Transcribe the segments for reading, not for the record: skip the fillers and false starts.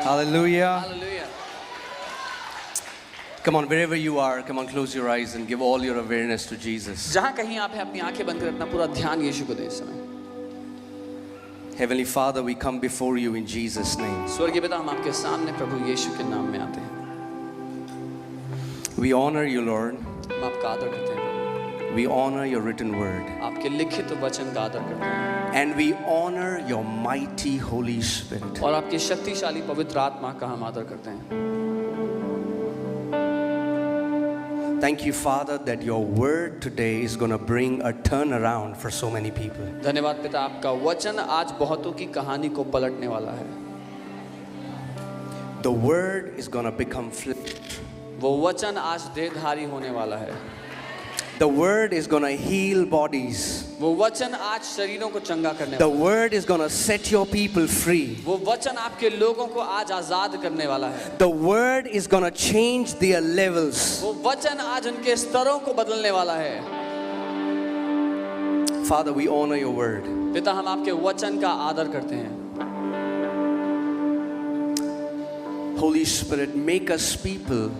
Hallelujah. Hallelujah. Come on, wherever you are, come on, close your eyes and give all your awareness to Jesus. जहाँ कहीं आप हैं अपनी आंखें बंद कर अपना पूरा ध्यान यीशु को दें इस समय। Heavenly Father, we come before you in Jesus' name. स्वर्गीय पिता हम आपके सामने प्रभु यीशु के नाम में आते हैं। We honor you, Lord. हम आपका आदर करते हैं। We honor your written word. आपके लिखित वचन का आदर करते हैं। And we honor your mighty Holy Spirit. और आपकी शक्तिशाली पवित्र आत्मा का हम आदर करते हैं। Thank you, Father, that your word today is going to bring a turnaround for so many people. धन्यवाद पिता आपका वचन आज बहुतों की कहानी को पलटने वाला है। The word is going to become flesh. वो वचन आज देहधारी होने वाला है। The word is going to heal bodies. वो वचन आज शरीरों को चंगा करने The वाला है। word is going to set your people free. वो वचन आपके लोगों को आज आजाद करने वाला है। The word is going to change their levels. वो वचन आज उनके स्तरों को बदलने वाला है। Father, we honor your word. पिता हम आपके वचन का आदर करते हैं। Holy Spirit, make us people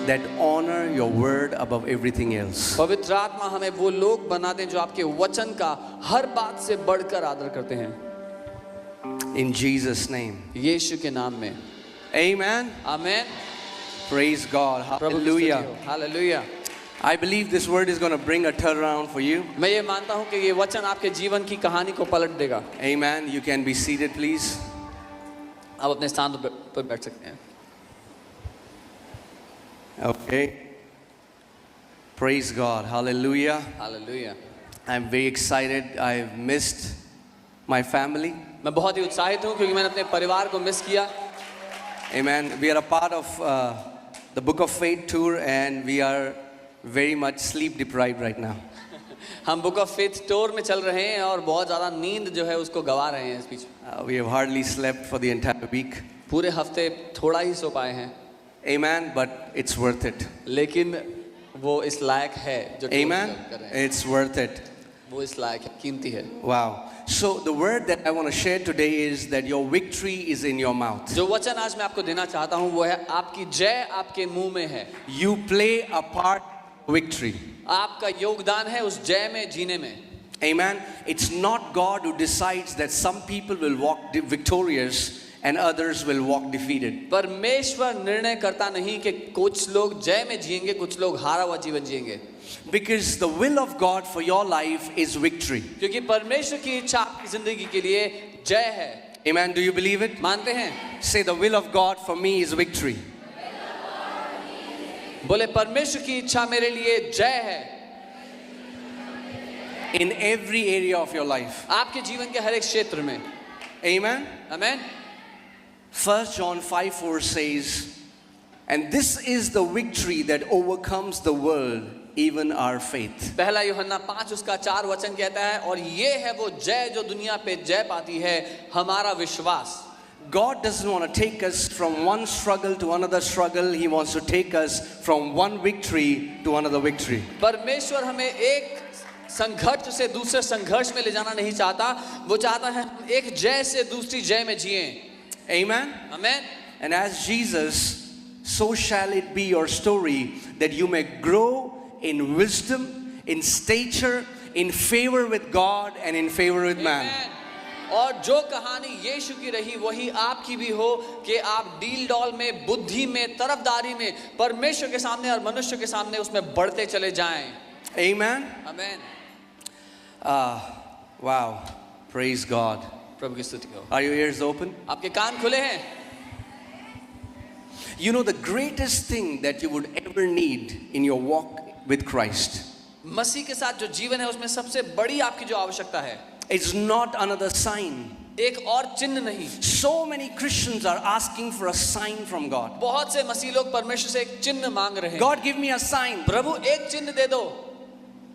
that honor your word above everything else. पवित्र आत्मा हमें वो लोग बना दें जो आपके वचन का हर बात से बढ़कर आदर करते हैं। In Jesus' name. यीशु के नाम में। Amen. Amen. Praise God. Hallelujah. Hallelujah. I believe this word is going to bring a turnaround for you. मैं ये मानता हूँ कि ये वचन आपके जीवन की कहानी को पलट देगा। Amen. You can be seated, please. आप अपने स्थान पर बैठ सकते हैं। Okay. Praise God. Hallelujah. Hallelujah. I'm very excited. I've missed my family. मैं बहुत ही उत्साहित हूँ क्योंकि मैंने अपने परिवार को मिस किया। Amen. We are a part of the Book of Faith tour and we are very much sleep deprived right now. हम बुक ऑफ फेथ टूर में चल रहे हैं और बहुत ज़्यादा नींद जो है उसको गवा रहे हैं इस बीच। We have hardly slept for the entire week. पूरे हफ्ते थोड़ा ही सो पाए हैं। Amen. But it's worth it. लेकिन वो इस लायक है जो टूर Amen. कर रहे हैं। It's worth it. वो इस लायक है, कीमती है। Wow. So the word that I want to share today is that your victory is in your mouth. जो वचन आज मैं आपको देना चाहता हूँ वो है आपकी जय आपके मुंह में है। You play a part in victory. आपका योगदान है उस जय में जीने में। Amen. It's not God who decides that some people will walk victorious and others will walk defeated. परमेश्वर निर्णय करता नहीं कि कुछ लोग जय में जिएंगे, कुछ लोग हारा हुआ जीवन जिएंगे। Because the will of God for your life is victory. क्योंकि परमेश्वर की इच्छा आपकी जिंदगी के लिए जय है। Amen. Do you believe it? मानते हैं? Say the will of God for me is victory. बोले परमेश्वर की इच्छा मेरे लिए जय है। In every area of your life. आपके जीवन के हर एक क्षेत्र में। Amen. Amen. 1 John 5:4 says, and this is the victory that overcomes the world, even our faith. पहला यूहन्ना 5 उसका 4 वचन कहता है और ये है वो जय जो दुनिया पे जय पाती है, हमारा विश्वास। God doesn't want to take us from one struggle to another struggle. He wants to take us from one victory to another victory. परमेश्वर हमें एक संघर्ष से दूसरे संघर्ष में ले जाना नहीं चाहता, वो चाहता है हम एक जय से दूसरी जय में जिएं। Amen. Amen. And as Jesus, so shall it be your story that you may grow in wisdom, in stature, in favor with God and in favor with man. Amen. और जो कहानी यीशु की रही वही आपकी भी हो कि आप डील डॉल में, बुद्धि में, तरफदारी में परमेश्वर के सामने और मनुष्य के सामने उसमें बढ़ते चले जाएं। Amen. आमेन। Wow. Praise God. प्रभु की स्तुति हो। Are your ears open? आपके कान खुले हैं? You know the greatest thing that you would ever need in your walk with Christ मसीह के साथ जो जीवन है उसमें सबसे बड़ी आपकी जो आवश्यकता है, is not another sign. एक और चिन्ह नहीं। So many Christians are asking for a sign from God. बहुत से मसीह लोग परमेश्वर से एक चिन्ह मांग रहे हैं। God, give me a sign. प्रभु एक चिन्ह दे दो।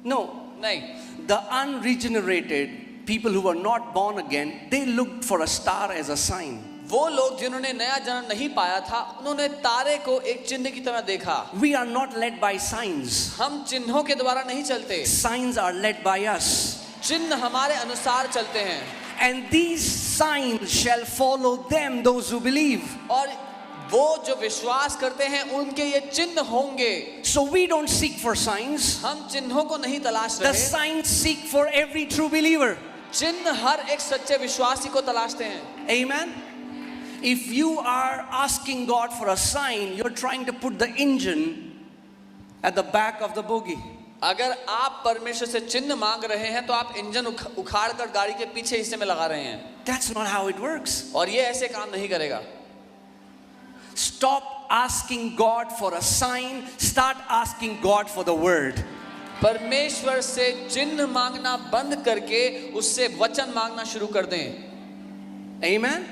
No. नहीं। The unregenerated people who were not born again, they looked for a star as a sign. वो लोग जिन्होंने नया जन्म नहीं पाया था, उन्होंने तारे को एक चिन्ह की तरह देखा। We are not led by signs. हम चिन्हों के द्वारा नहीं चलते, Signs are led by us. चिन्ह हमारे अनुसार चलते हैं। And these signs shall follow them, those who believe. और वो जो विश्वास करते हैं उनके ये चिन्ह होंगे. So we don't seek for signs. हम चिन्हों को नहीं तलाश The रहे. signs seek for every true believer. चिन्ह हर एक सच्चे विश्वासी को तलाशते हैं. Amen. If you are asking God for a sign, you're trying to put the engine at the back of the bogie. अगर आप परमेश्वर से चिन्ह मांग रहे हैं तो आप इंजन उखाड़ कर गाड़ी के पीछे हिस्से में लगा रहे हैं. That's not how it works. और ये ऐसे काम नहीं करेगा. Stop asking God for a sign. Start asking God for the word. परमेश्वर से चिन्ह मांगना बंद करके उससे वचन मांगना शुरू कर दें. Amen.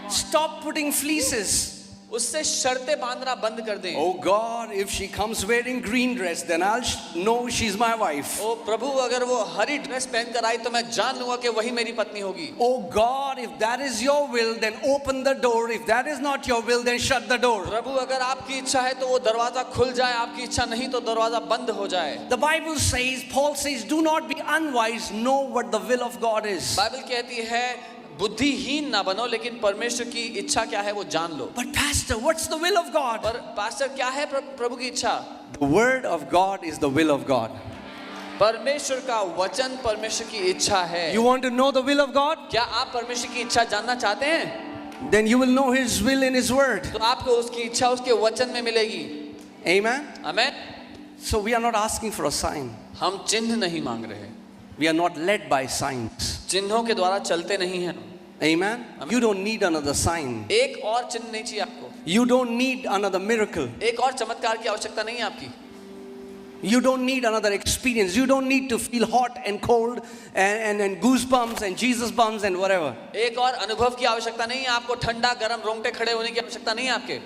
Stop putting fleeces. उससे शर्तें बांधना बंद कर दें. Oh God, if she comes wearing green dress, then I'll know she's my wife. ओ प्रभु, अगर वो हरी ड्रेस पहन कर आई तो मैं जान लूंगा कि वही मेरी पत्नी होगी. Oh God, if that is your will, then open the door. If that is not your will, then shut the door. प्रभु, अगर आपकी इच्छा है तो वो दरवाजा खुल जाए, आपकी इच्छा नहीं तो दरवाजा बंद हो जाए. The Bible says, Paul says, do not be unwise, know what the will of God is. Bible कहती है बुद्धिहीन ना बनो, लेकिन परमेश्वर की इच्छा क्या है वो जान लो. But pastor, what's the will of God? पर पास्टर क्या है प्रभु की इच्छा? The word of God is the will of God. परमेश्वर का वचन परमेश्वर की इच्छा है. You want to know the will of God? क्या आप परमेश्वर की इच्छा जानना चाहते हैं? Then you will know His will in His word. तो आपको उसकी इच्छा उसके वचन में मिलेगी. Amen. Amen. So we are not asking for a sign. हम चिन्ह नहीं मांग रहे. We are not led by signs. चिन्हों के द्वारा चलते नहीं हैं. Amen. You don't need another sign. एक और चिन्ह नहीं चाहिए आपको. You don't need another miracle. एक और चमत्कार की आवश्यकता नहीं है आपकी. You don't need another experience. You don't need to feel hot and cold and goosebumps and Jesus bumps and whatever. एक और अनुभव की आवश्यकता नहीं है आपको. ठंडा गरम रोंगटे खड़े होने की आवश्यकता नहीं है आपके.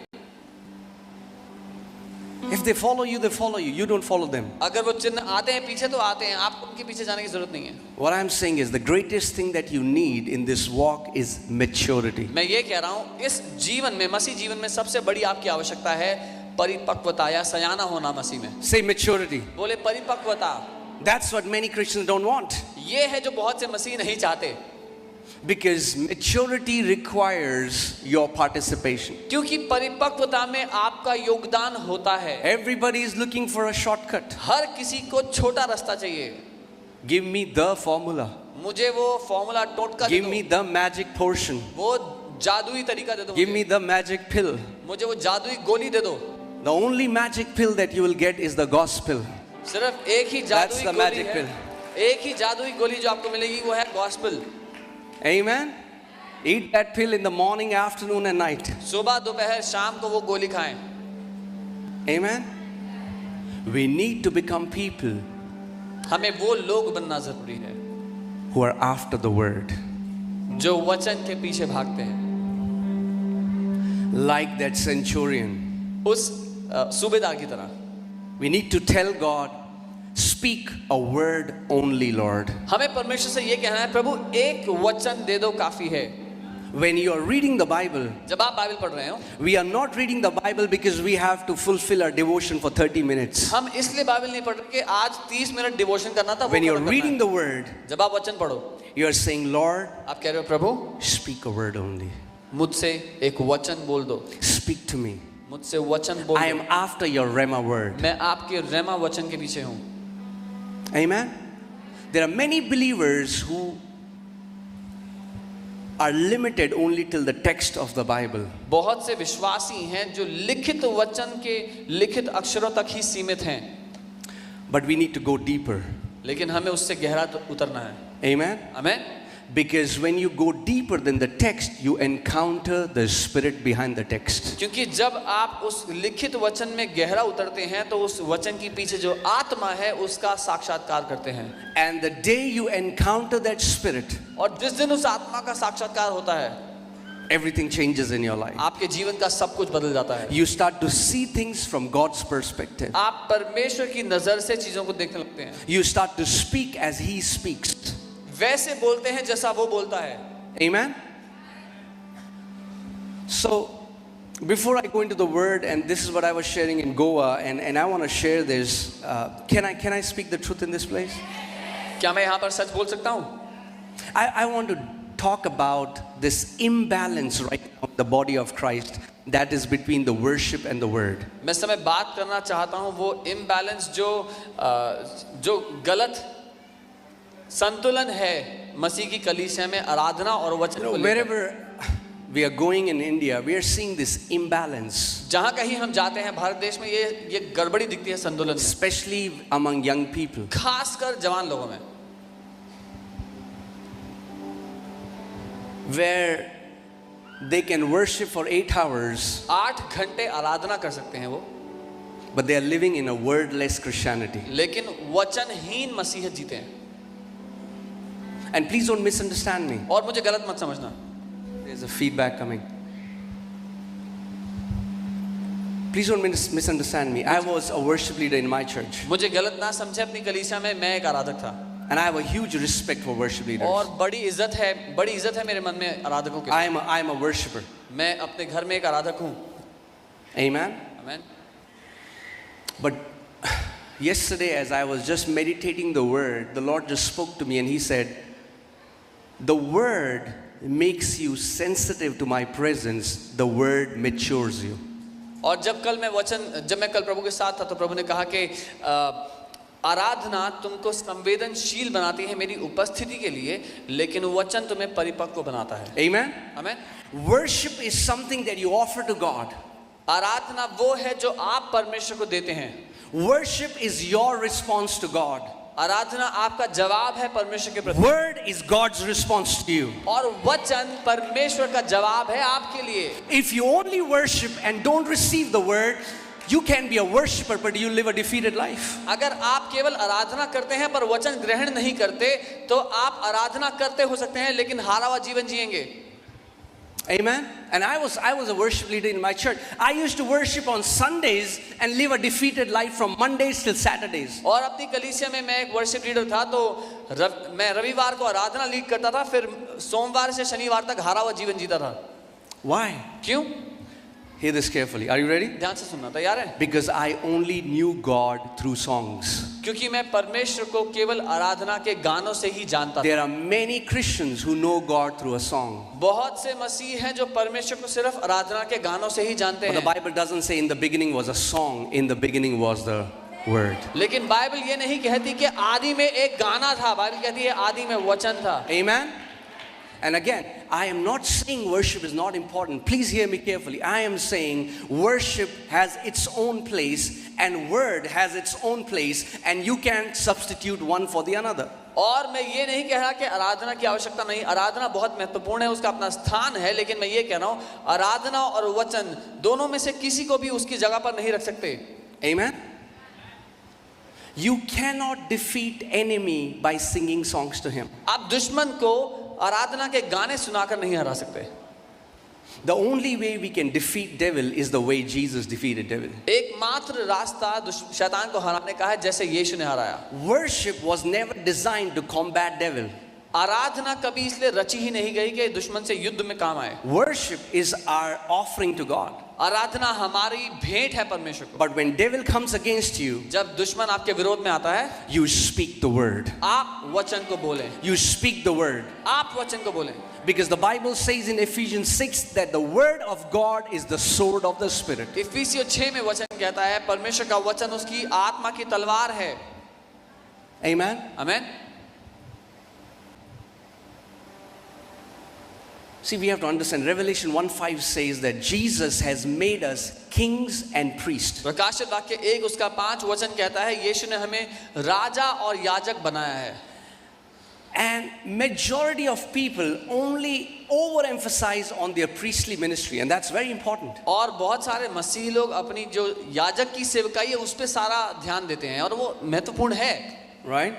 If they follow you, they follow you. You don't follow them. अगर वो चिन्ह आते हैं पीछे तो आते हैं, आपको उनके पीछे जाने की जरूरत नहीं है. What I'm saying is the greatest thing that you need in this walk is maturity. मैं ये कह रहा हूँ, इस जीवन में, मसीह जीवन में सबसे बड़ी आपकी आवश्यकता है परिपक्वता या सयाना होना मसीह में. Say maturity. बोले परिपक्वता. That's what many Christians don't want. ये है जो बहुत से मसीह नहीं चाहते. Because maturity requires your participation. क्योंकि परिपक्वता में आपका योगदान होता है. Everybody is looking for a shortcut. हर किसी को छोटा रास्ता चाहिए. Give me the formula. मुझे वो फॉर्मूला टोटका दे Give दो. me the magic portion. वो जादुई तरीका दे दो. Give me the magic pill. मुझे वो जादुई गोली दे दो. The only magic pill that you will get is the gospel. सिर्फ एक ही That's जादुई the गोली magic है. pill. एक ही जादुई गोली जो आपको मिलेगी वो है gospel. Amen. Eat that pill in the morning, afternoon and night. सुबह दोपहर शाम को वो गोली खाएं. Amen. We need to become people हमें वो लोग बनना जरूरी है who are after the word. जो वचन के पीछे भागते हैं. Like that centurion. उस सूबेदार की तरह. We need to tell God, speak a word only, Lord. हमें परमेश्वर से ये कहना है, प्रभु एक वचन दे दो काफी है. When you are reading the Bible, जब आप बाइबल पढ़ रहे हो, we are not reading the Bible because we have to fulfill our devotion for 30 minutes. हम इसलिए बाइबल नहीं पढ़ रहे कि आज 30 मिनट डिवोशन करना था. When you are reading the word, जब आप वचन पढ़ो, you are saying, Lord, आप कह रहे हो प्रभु speak a word only. मुझसे एक वचन बोल दो. Speak to me. मुझसे वचन बोल I दो. am after your Rhema word. मैं आपके रेमा वचन के पीछे हूँ. Amen. There are many believers who are limited only till the text of the Bible. बहुत से विश्वासी हैं जो लिखित वचन के लिखित अक्षरों तक ही सीमित हैं. But we need to go deeper. लेकिन हमें उससे गहरा उतरना है. Amen. Amen. Because when you go deeper than the text, you encounter the spirit behind the text. क्योंकि जब आप उस लिखित वचन में गहरा उतरते हैं तो उस वचन के पीछे जो आत्मा है उसका साक्षात्कार करते हैं. And the day you encounter that spirit, और जिस दिन उस आत्मा का साक्षात्कार होता है, everything changes in your life. आपके जीवन का सब कुछ बदल जाता है. You start to see things from God's perspective. आप परमेश्वर की नजर से चीजों को देखने लगते हैं. You start to speak as He speaks. वैसे बोलते हैं जैसा वो बोलता है. Amen. So before I go into the word, and this is what I was sharing in Goa, and I want to share this. Can I speak the truth in this place? क्या मैं यहाँ पर सच बोल सकता हूँ? I want to talk about this imbalance right now in the body of Christ that is between the worship and the word. मैं इस समय बात करना चाहता हूँ वो इम्बैलेंस जो गलत संतुलन है मसीह की कलीसिया में आराधना और वचन को लेकर। Wherever we are going in India, we are seeing this imbalance, जहाँ कहीं हम जाते हैं भारत देश में ये गड़बड़ी दिखती है संतुलन में, especially among young people. खासकर जवान लोगों में, Where they can worship for 8 hours, 8 घंटे आराधना कर सकते हैं वो, but they are living in a wordless Christianity. लेकिन वचनहीन मसीह जीते हैं। And please don't misunderstand me. और मुझे गलत मत समझना, There's a feedback coming. Please don't misunderstand me. I was a worship leader in my church, मुझे गलत ना समझे, अपनी कलीसिया में मैं एक आराधक था and I have a huge respect for worship leaders. और बड़ी इज्जत है मेरे मन में आराधकों की। I am a worshipper. मैं अपने घर में एक आराधक हूँ। Amen. आमीन। But yesterday, as I was just meditating the word, the Lord just spoke to me and He said, "The word makes you sensitive to my presence. The word matures you." और जब मैं कल प्रभु के साथ था तो प्रभु ने कहा कि आराधना तुमको संवेदनशील बनाती है मेरी उपस्थिति के लिए, लेकिन वचन तुम्हें परिपक्व बनाता है। Amen. आमीन। Worship is something that you offer to God. आराधना वो है जो आप परमेश्वर को देते हैं। Worship is your response to God. आराधना आपका जवाब है परमेश्वर के प्रति। Word is God's response to you. और वचन परमेश्वर का जवाब है आपके लिए। If you only worship and don't receive the word, you can be a worshipper but you live a defeated life. अगर आप केवल आराधना करते हैं पर वचन ग्रहण नहीं करते तो आप आराधना करते हो सकते हैं लेकिन हारा हुआ जीवन जिएंगे। Amen. And I was a worship leader in my church. I used to worship on Sundays and live a defeated life from Mondays till Saturdays. और अपनी कलीसिया में मैं एक वर्शिप लीडर था तो मैं रविवार को आराधना लीड करता था, फिर सोमवार से शनिवार तक हारा हुआ जीवन जीता था। Why? क्यों? Hear this carefully. Are you ready? ध्यान से सुनना, तैयार है? Because I only knew God through songs. क्योंकि मैं परमेश्वर को केवल आराधना के गानों से ही जानता था। There are many Christians who know God through a song. बहुत से मसीह हैं जो परमेश्वर को सिर्फ आराधना के गानों से ही जानते But the हैं। Bible doesn't say in the beginning was a song, in the beginning was the word. लेकिन बाइबल ये नहीं कहती कि आदि में एक गाना था, बाइबल कहती है आदि में वचन था। Amen. And again, I am not saying worship is not important. Please hear me carefully. I am saying worship has its own place and word has its own place, and you can't substitute one for the other. और मैं ये नहीं कह रहा कि आराधना की आवश्यकता नहीं, आराधना बहुत महत्वपूर्ण है, उसका अपना स्थान है, लेकिन मैं ये कह रहा हूँ आराधना और वचन दोनों में से किसी को भी उसकी जगह पर नहीं रख सकते। Amen. You cannot defeat enemy by singing songs to him. आप दुश्मन को आराधना के गाने सुनाकर नहीं हरा सकते। The only way we can defeat devil is the way Jesus defeated devil. एकमात्र रास्ता शैतान को हराने का है जैसे यीशु ने हराया। Worship was never designed to combat devil. आराधना कभी इसलिए रची ही नहीं गई कि दुश्मन से युद्ध में काम आए। Worship is our offering to God. आराधना हमारी भेंट है परमेश्वर को। But when devil comes against you, जब दुश्मन आपके विरोध में आता है, you speak the word. आप वचन को बोलें। You speak the word. आप वचन को बोलें। Because the Bible says in Ephesians 6 that the word of God is the sword of the Spirit. इफिसियों 6 में वचन कहता है परमेश्वर का वचन उसकी आत्मा की तलवार है। Amen. आमीन। See, we have to understand Revelation 1:5 says that Jesus has made us kings and priests. प्रकाशित वाक्य 1 उसका 5 वचन कहता है यीशु ने हमें राजा और याजक बनाया है। And majority of people only overemphasize on their priestly ministry, and that's very important. और बहुत सारे मसीही लोग अपनी जो याजक की सेवकाई है उस पे सारा ध्यान देते हैं और वो महत्वपूर्ण है। Right?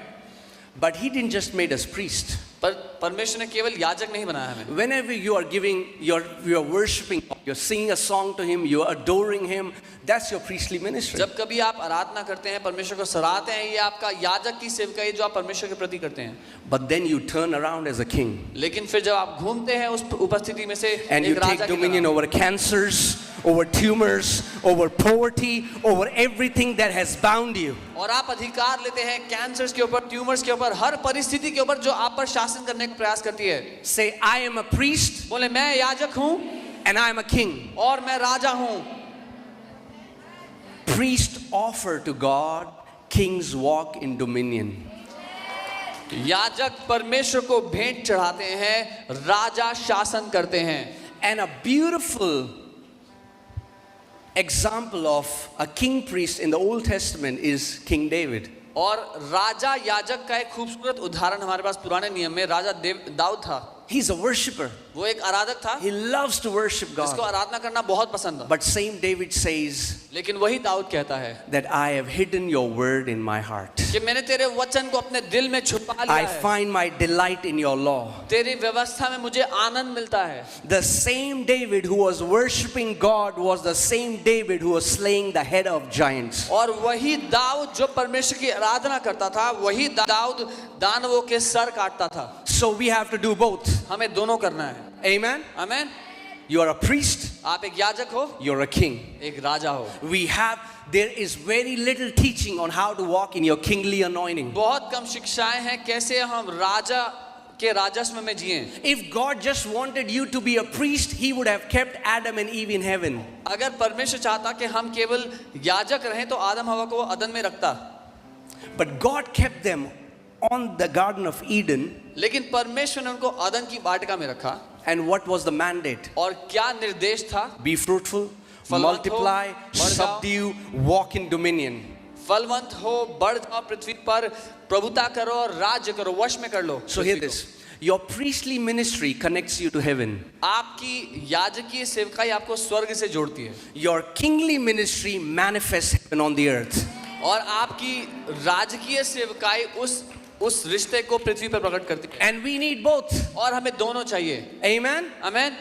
But he didn't just make us priest. पर परमेश्वर ने केवल याजक नहीं बनाया हमें। Whenever you are giving, you are worshiping, you're singing a song to him, you're adoring him, that's your priestly ministry. जब कभी आप आराधना करते हैं, परमेश्वर को सराहते हैं, ये आपका याजक की सेवकाई जो आप परमेश्वर के प्रति करते हैं। But then you turn around as a king. लेकिन फिर जब आप घूमते हैं उस उपस्थिति में से And you एक take राजा की dominion तरह, over cancers, over tumors, over poverty, over everything that has bound you. और आप अधिकार लेते हैं कैंसर्स के ऊपर, ट्यूमर्स के ऊपर, हर परिस्थिति के ऊपर जो आप पर शासन करने का प्रयास करती है। Say, I am a priest बोले मैं याजक हूँ and I am a king. और मैं राजा हूँ। Priests offer to God, kings walk in dominion. याजक परमेश्वर को भेंट चढ़ाते हैं, राजा शासन करते हैं। And a beautiful example of a king priest in the Old Testament is King David. और राजा याजक का एक खूबसूरत उदाहरण हमारे पास पुराने नियम में राजा दाऊद था। He's a worshipper. वो एक आराधक था He loves to worship जिसको God. आराधना करना बहुत पसंद था। But same David says लेकिन वही दाऊद कहता है that I have hidden your word in my heart. कि मैंने तेरे वचन को अपने दिल में छुपा लिया I है। find my delight in your law. तेरी व्यवस्था में मुझे आनंद मिलता है। The same David who was worshiping God was the same David who was slaying the head of giants. और वही दाऊद जो परमेश्वर की आराधना करता था, वही दाऊद दानवों के सर काटता था। So we have to do both. हमें दोनों करना है। Amen? Amen. You are a priest, आप एक याजक हो, you're a king. एक राजा हो। There is very little teaching on how to walk in your kingly anointing. बहुत कम शिक्षाएं हैं कैसे हम राजा के राजस्व में जिएं। If God just wanted you to be a priest, He would have kept Adam and Eve in heaven. अगर परमेश्वर चाहता कि हम केवल याजक रहें तो आदम हवा को अदन में रखता। But God kept them on the Garden of Eden. लेकिन परमेश्वर ने उनको अदन की वाटिका में रखा। And what was the mandate? और क्या निर्देश था? Be fruitful, फलवंत हो, multiply, बढ़ जाओ। subdue, walk in dominion. फलवंत हो, बढ़ जाओ पृथ्वी पर, प्रभुता करो और राज्य करो, वश में कर लो। So hear this. Your priestly ministry connects you to heaven. आपकी याजकीय सेवकाई आपको स्वर्ग से जोड़ती है। Your kingly ministry manifests heaven on the earth. और आपकी राजकीय सेवकाई उस रिश्ते को पृथ्वी पर प्रकट करती है। And we need both. और हमें दोनों चाहिए। Amen? Amen.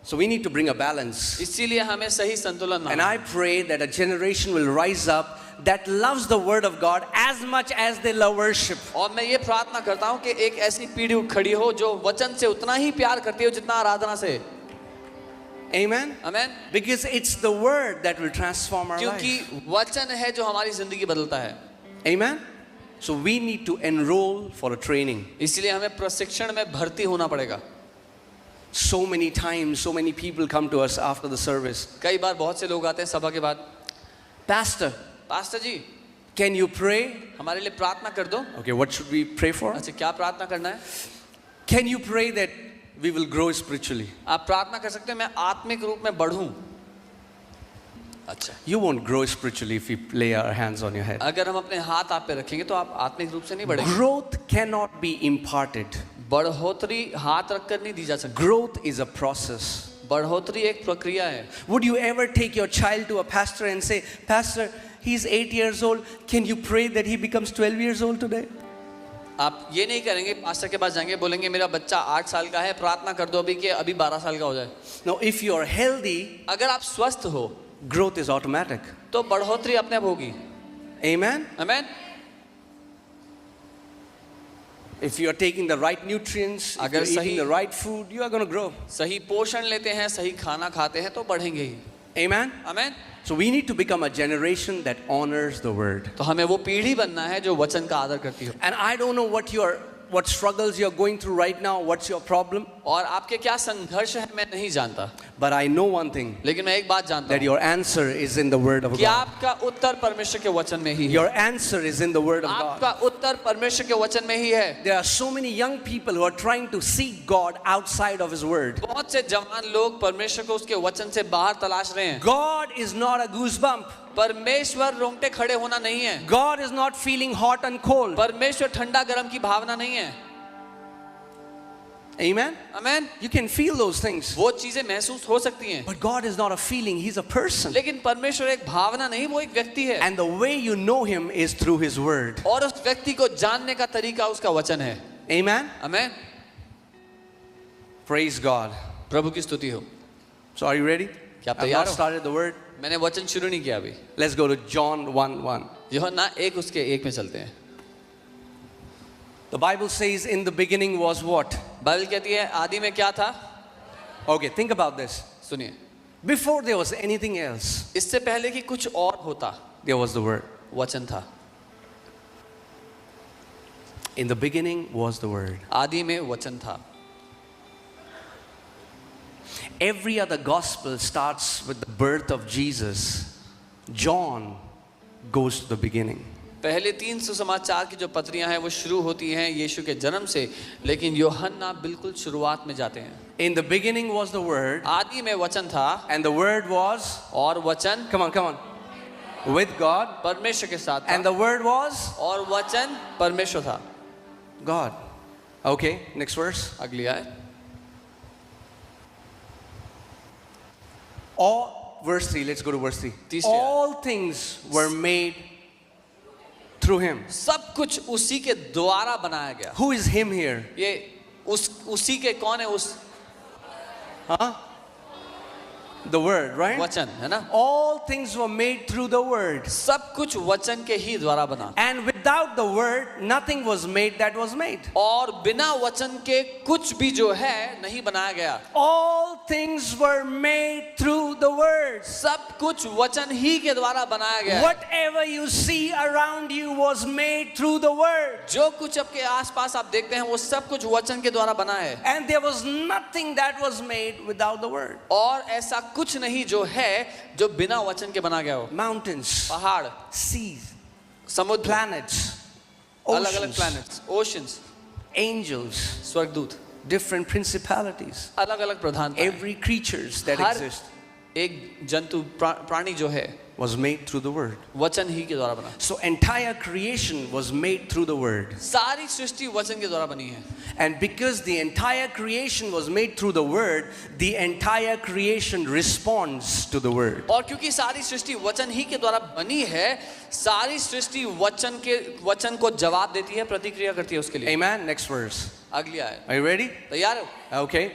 So we need to bring a balance. इसीलिए हमें सही संतुलन And लाना I pray that a generation will rise up that loves the word of God as much as they love worship. और मैं ये प्रार्थना करता हूँ कि एक ऐसी पीढ़ी खड़ी हो जो वचन से उतना ही प्यार करती हो जितना आराधना से। Amen? Amen. Because it's the word that will transform our क्योंकि life. वचन है जो हमारी जिंदगी बदलता है। Amen? So we need to enroll for a training. इसलिए हमें प्रशिक्षण में भर्ती होना पड़ेगा। So many times, so many people come to us after the service. कई बार बहुत से लोग आते हैं सभा के बाद, Pastor, pastor ji can you pray? हमारे लिए प्रार्थना कर दो। Okay, what should we pray for? अच्छा, क्या प्रार्थना करना है? Can you pray that we will grow spiritually? आप प्रार्थना कर सकते हैं मैं आत्मिक रूप में बढ़ूं। अच्छा, You won't grow spiritually if we lay our hands on your head. अगर हम अपने हाथ आप पे रखेंगे तो आप आत्मिक रूप से नहीं बढ़ेंगे। Growth cannot be imparted. बढ़ोतरी हाथ रखकर नहीं दी जा सकती। Growth is a process. बढ़ोतरी एक प्रक्रिया है। Would you ever take your child to a pastor and say, Pastor, he's 8 years old. Can you pray that he becomes 12 years old today? आप ये नहीं करेंगे, पास्टर के पास जाएंगे, बोलेंगे मेरा बच्चा 8 साल का है, प्रार्थना कर दो अभी कि अभी 12 साल का हो जाए। No, if you are healthy, अगर आप स्वस्थ हो growth is automatic. तो बढ़ोतरी अपने आप होगी। Amen? Amen. If you are taking the right nutrients, if अगर you're eating सही- the right food, you are going to grow. सही पोषण लेते हैं, सही खाना खाते हैं तो बढ़ेंगे ही। Amen? Amen. So we need to become a generation that honors the word. तो हमें वो पीढ़ी बनना है जो वचन का आदर करती हो। And I don't know what struggles you're going through right now, what's your problem, और आपके क्या संघर्ष है मैं नहीं जानता, but I know one thing, लेकिन मैं एक बात जानता that हूँ your answer is in the word of कि God. आपका उत्तर परमेश्वर के वचन में ही है। Your answer is in the word of God. आपका उत्तर परमेश्वर के वचन में ही है। There are so many young people who are trying to seek God outside of his word. बहुत से जवान लोग परमेश्वर को उसके वचन से बाहर तलाश रहे हैं। God is not a goosebump. परमेश्वर रोंगटे खड़े होना नहीं है। God is not feeling hot and cold. परमेश्वर ठंडा गरम की भावना नहीं है। Amen? Amen. You can feel those things. वो चीजें महसूस हो सकती हैं, But God is not a feeling, he's a person. लेकिन परमेश्वर एक भावना नहीं, वो एक व्यक्ति है। And the way you know him is through his word. और उस व्यक्ति को जानने का तरीका उसका वचन है। Amen? आमेन। Praise God. प्रभु की स्तुति हो। So are you ready? क्या आप I've तैयार not हो? started the word. मैंने वचन शुरू नहीं किया अभी। Let's go to John 1:1. यूहन्ना 1 उसके 1 में चलते हैं। The Bible says in the beginning was what? Bible कहती है आदि में क्या था? Okay, think about this. सुनिए, Before there was anything else, इससे पहले कि कुछ और होता, there was the Word. वचन था. In the beginning was the Word. आदि में वचन था. Every other gospel starts with the birth of Jesus. John goes to the beginning. पहले 3 सुसमाचार की जो पत्रियां हैं वो शुरू होती हैं यीशु के जन्म से, लेकिन यूहन्ना बिल्कुल शुरुआत में जाते हैं. In the beginning was the Word, आदि में वचन था, and the Word was, और वचन come on, with God, परमेश्वर के साथ था, and the Word was और वचन परमेश्वर था. God. Okay, next verse. अगली आए. All, verse 3, let's go to verse 3. तीसरी All things were made through Him. सब कुछ उसी के द्वारा बनाया गया. Who is Him here? ये उसी के कौन है? उस Huh? The Word, right? वचन है ना. All things were made through the Word. सब कुछ वचन के ही द्वारा बना, And without the Word, nothing was made that was made. और बिना वचन के कुछ भी जो है नहीं बनाया गया. All things were made through the Word. सब कुछ वचन ही के द्वारा बनाया गया. Whatever you see around you was made through the Word. जो कुछ आपके आसपास आप देखते हैं वो सब कुछ वचन के द्वारा बना है. And there was nothing that was made without the Word. और ऐसा कुछ नहीं जो है जो बिना वचन के बना गया हो. Mountains, पहाड़, seas, समुद्र, planets, अलग अलग oceans, प्लैनेट्स, ओशंस, angels, स्वर्गदूत, different principalities, अलग अलग प्रधानताएं, every creatures that her exist एक जंतु प्राणी जो है was made through the Word. वचन ही के द्वारा बना. So entire creation was made through the Word. सारी सृष्टि वचन के द्वारा बनी है. And because the entire creation was made through the Word, the entire creation responds to the Word. और क्योंकि सारी सृष्टि वचन ही के द्वारा बनी है, सारी सृष्टि वचन को जवाब देती है, प्रतिक्रिया करती है उसके लिए. Amen. Next verse. अगली आए. Are you ready? तैयार हो? Okay.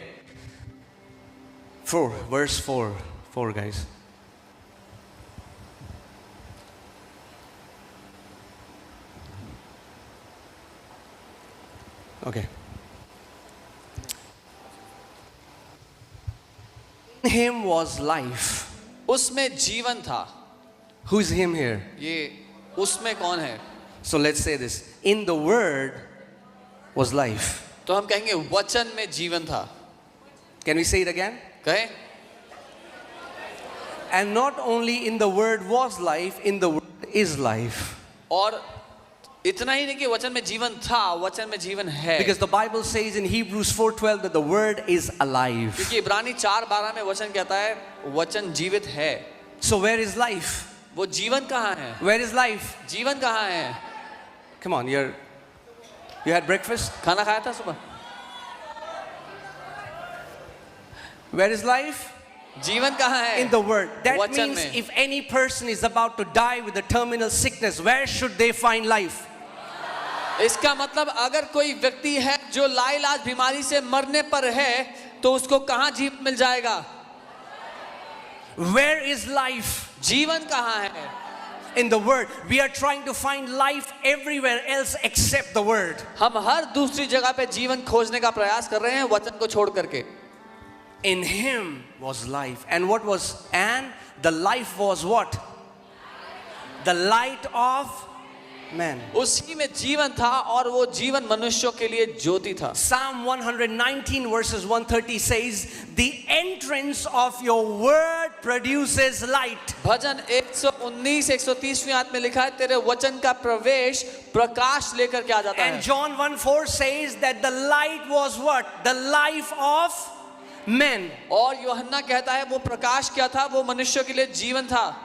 4, verse 4. 4 guys. Okay. In Him was life. उसमें जीवन था. Who is Him here? ये उसमें कौन है? So let's say this. In the Word was life. तो हम कहेंगे वचन में जीवन था. Can we say it again? कहें? And not only in the Word was life, in the Word is life. और इतना ही नहीं कि वचन में जीवन था, वचन में जीवन है. Because the Bible says in Hebrews 4:12 that the Word is alive. क्योंकि इब्रानी 4:12 में वचन कहता है वचन जीवित है. So where is life? वो जीवन कहाँ है? Where is life? जीवन कहाँ है? Come on, you had breakfast? खाना खाया था सुबह? Where is life? जीवन कहाँ है? In the Word. That वचन means में. if any person is about to die with a terminal sickness, where should they find life? इसका मतलब अगर कोई व्यक्ति है जो लाइलाज बीमारी से मरने पर है तो उसको कहाँ जीवन मिल जाएगा? Where is life? जीवन कहाँ है? In the Word. We are trying to find life everywhere else except the Word. हम हर दूसरी जगह पे जीवन खोजने का प्रयास कर रहे हैं वचन को छोड़ करके. In Him was life. And what was? And the life was what? The light of man. उसी में जीवन था और वो जीवन मनुष्यों के लिए ज्योति था. Psalm 119 verses 130 says, the entrance of your word produces light. भजन 119 130वीं आयत में लिखा है तेरे वचन का प्रवेश प्रकाश लेकर के आ जाता And है. John 1:4 says that the light was what? The life of men. और यूहन्ना कहता है वो प्रकाश क्या था? वो मनुष्यों के लिए जीवन था.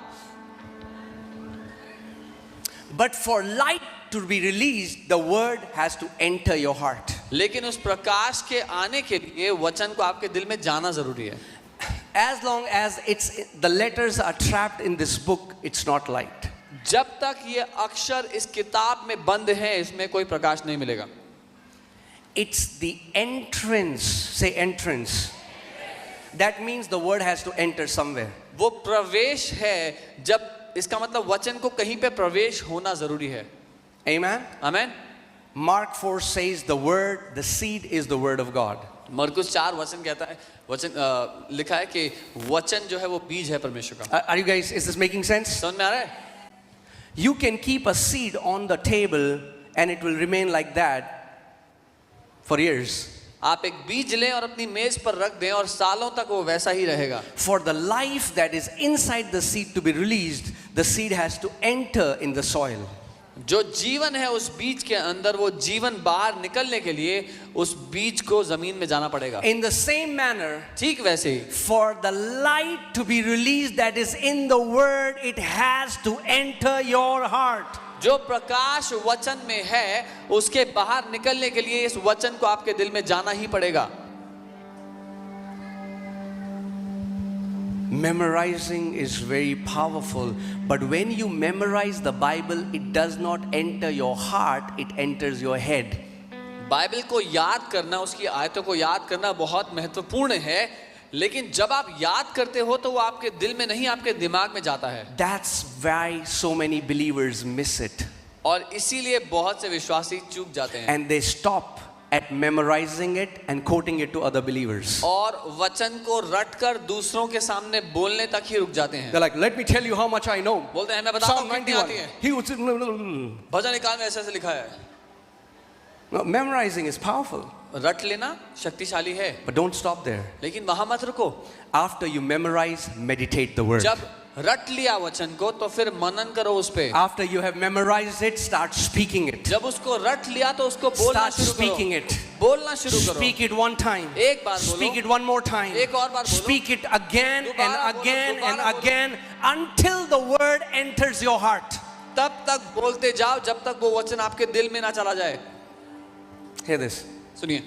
But for light to be released, the word has to enter your heart. लेकिन उस प्रकाश के आने के लिए वचन को आपके दिल में जाना जरूरी है. As long as the letters are trapped in this book, it's not light. जब तक ये अक्षर इस किताब में बंद है इसमें कोई प्रकाश नहीं मिलेगा. It's the entrance. Say entrance. That means the word has to enter somewhere. वो प्रवेश है. जब इसका मतलब वचन को कहीं पे प्रवेश होना जरूरी है. Amen. Amen. Mark 4 says the word, the seed is the word of God. मरकुस 4 वचन कहता है वचन लिखा है कि वचन जो है वो बीज है परमेश्वर का। Are you guys, is this making sense? समझ में आ रहा है? You can keep a seed on the table and it will remain like that for years. आप एक बीज लें और अपनी मेज पर रख दें और सालों तक वो वैसा ही रहेगा। For the life that is inside the seed to be released, the seed has to enter in the soil. जो जीवन है उस बीज के अंदर, वो जीवन बाहर निकलने के लिए उस बीज को जमीन में जाना पड़ेगा। In the same manner, ठीक वैसे ही for the light to be released that is in the word, it has to enter your heart. जो प्रकाश वचन में है उसके बाहर निकलने के लिए इस वचन को आपके दिल में जाना ही पड़ेगा। Memorizing is very powerful, but when you memorize the Bible, it does not enter your heart, it enters your head. Bible को याद करना, उसकी आयतों को याद करना बहुत महत्वपूर्ण है, लेकिन जब आप याद करते हो तो वो आपके दिल में नहीं, आपके दिमाग में जाता है। That's why so many believers miss it. और इसीलिए बहुत से विश्वासी चूक जाते हैं And they stop at memorizing it and quoting it to other believers. और वचन को रटकर दूसरों के सामने बोलने तक ही रुक जाते हैं। They're like, let me tell you how much I know. बोलते हैं मैं बताता Psalm हूँ कितनी 91. आती है। He was, भजन निकाल में ऐसे ऐसे लिखा है। no, memorizing is powerful, रट लेना शक्तिशाली है, but don't stop there. लेकिन वहां मत रुको। After you memorize, meditate the word. जब रट लिया वचन को तो फिर मनन करो उस पे। After you have memorized it, start speaking it. जब उसको रट लिया तो उसको बोलना Start शुरू speaking करो। it. बोलना शुरू करो। Speak it one time. एक बार बोलो। Speak it one more time. एक और बार बोलो। Speak it again दोबारा and बोलो, again and दोबारा बोलो। again until the word enters your heart. तब तक बोलते जाओ जब तक वो वचन आपके दिल में ना चला जाए। Hear this. सुनिए,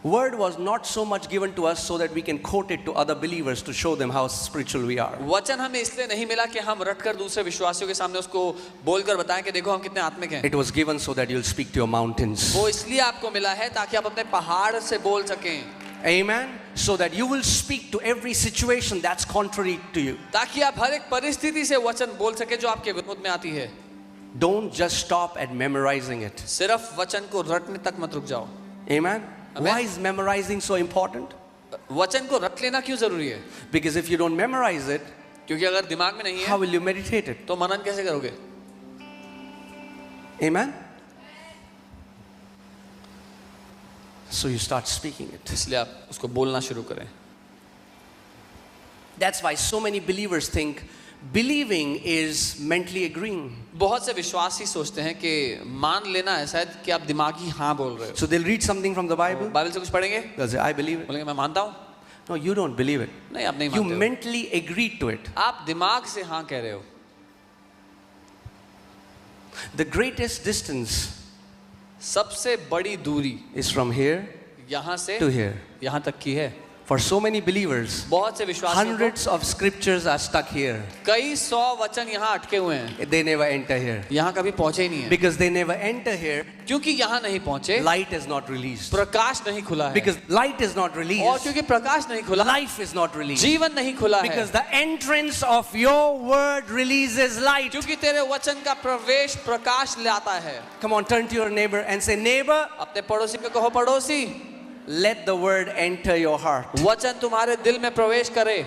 Word was not so much given to us so that we can quote it to other believers to show them how spiritual we are. वचन हमें इसलिए नहीं मिला कि हम रटकर दूसरे विश्वासियों के सामने उसको बोलकर बताएं कि देखो हम कितने आत्मिक हैं। It was given so that you'll speak to your mountains. वो इसलिए आपको मिला है ताकि आप अपने पहाड़ से बोल सकें। Amen. So that you will speak to every situation that's contrary to you. ताकि आप हर एक परिस्थिति से वचन बोल सके जो आपके विरोध में आती है। Don't just stop at memorizing it. सिर्फ वचन को रटने तक मत रुक जाओ। Amen. Amen. Why is memorizing so important? वचन को रट लेना क्यों जरूरी है? Because if you don't memorize it, क्योंकि अगर दिमाग में नहीं how है will you meditate it? तो मनन कैसे करोगे? Amen. So you start speaking it. इसलिए आप उसको बोलना शुरू करें। That's why so many believers think believing is mentally agreeing. बहुत से विश्वासी सोचते हैं कि मान लेना ऐसा है कि आप दिमागी हाँ बोल रहे हो। So they'll read something from the Bible. Bible से कुछ पढ़ेंगे, They'll say, I believe it. बोलेंगे मैं मानता हूँ। No, you don't believe it. नहीं, आप नहीं You मानते हो। mentally agreed to it. आप दिमाग से हाँ कह रहे हो। The greatest distance सबसे बड़ी दूरी is from here यहाँ से to here. यहाँ तक की है। For so many believers, बहुत से विश्वासियों को hundreds of scriptures are stuck here. कई सौ वचन यहाँ अटके हुए हैं, They never enter here. यहाँ कभी पहुँचे ही नहीं है। Because they never enter here, क्योंकि यहाँ नहीं पहुँचे, light is not released. प्रकाश नहीं खुला है। Because light is not और released, क्योंकि प्रकाश नहीं खुला, life is not released. जीवन नहीं खुला है। Because the entrance of your word releases light. क्योंकि तेरे वचन का प्रवेश प्रकाश लाता है। Come on, turn to your neighbor and say, neighbor, अपने पड़ोसी को कहो, पड़ोसी let the word enter your heart. वचन तुम्हारे दिल में प्रवेश करे।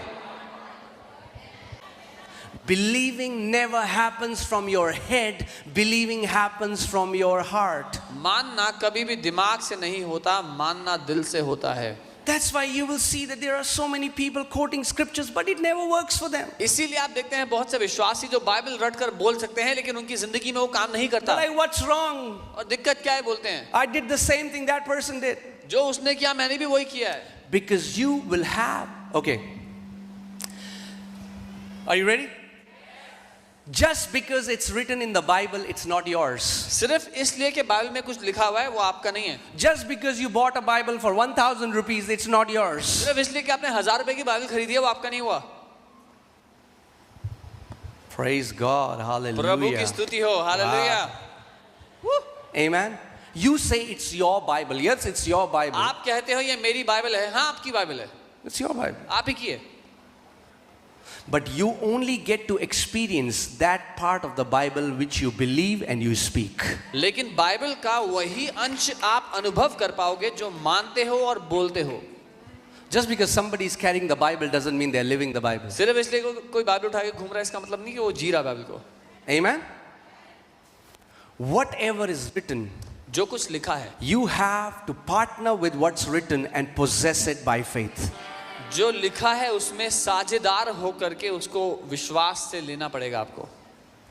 Believing never happens from your head, believing happens from your heart. मानना कभी भी दिमाग से नहीं होता, मानना दिल से होता है। That's why you will see that there are so many people quoting scriptures, but it never works for them. इसीलिए आप देखते हैं बहुत से विश्वासी जो बाइबल रटकर बोल सकते हैं लेकिन उनकी जिंदगी में वो काम नहीं They're करता। like, what's wrong? और दिक्कत क्या है बोलते हैं, I did the same thing that person did. जो उसने किया मैंने भी वही किया है। Because you will have, okay. Are you ready? Just because it's written in the Bible, it's not yours. सिर्फ इसलिए कि बाइबल में कुछ लिखा हुआ है वो आपका नहीं है। Just because you bought a Bible for 1,000 rupees, it's not yours. सिर्फ इसलिए कि आपने 1000 रुपए की बाइबल खरीदी है वो आपका नहीं हुआ। Praise God, प्रभु की hallelujah. स्तुति हो, hallelujah. Amen. You say it's your Bible. Yes, it's your Bible. आप कहते हो ये मेरी बाइबल है, हाँ आपकी बाइबल है, It's your Bible. आप ही की है। But you only get to experience that part of the Bible which you believe and you speak. लेकिन बाइबल का वही अंश आप अनुभव कर पाओगे जो मानते हो और बोलते हो। Just because somebody is carrying the Bible doesn't mean they're living the Bible. सिर्फ इसलिए कोई बाइबल उठा के घूम रहा है इसका मतलब नहीं कि वो जी रहा बाइबल को. Amen? Whatever is written, जो कुछ लिखा है, you have to partner with what's written and possess it by faith. जो लिखा है उसमें साझेदार होकर के उसको विश्वास से लेना पड़ेगा आपको.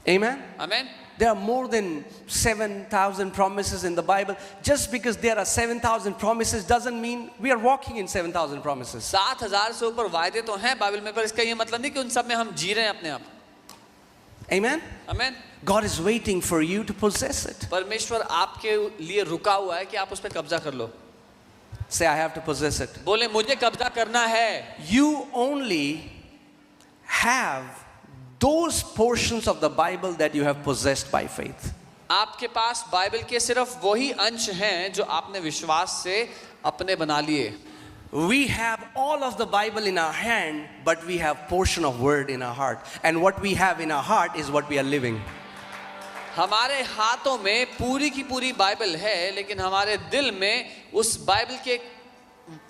Amen? आमीन. There are more than 7,000 promises in the Bible. Just because there are 7,000 promises doesn't mean we are walking in 7,000 promises. 7,000 से ऊपर वायदे तो हैं बाइबल में, पर इसका ये मतलब नहीं कि उन सब में हम जी रहे हैं अपने आप. Amen? आमीन. God is waiting for you to possess it. परमेश्वर आपके लिए रुका हुआ है कि आप उस पर कब्जा कर लो. Say, I have to possess it. बोले मुझे कब्जा करना है. You only have those portions of the Bible that you have possessed by faith. आपके पास बाइबल के सिर्फ वही अंश हैं जो आपने विश्वास से अपने बना लिए. We have all of the Bible in our hand, but we have portion of word in our heart. And what we have in our heart is what we are living. हमारे हाथों में पूरी की पूरी बाइबल है, लेकिन हमारे दिल में उस बाइबल के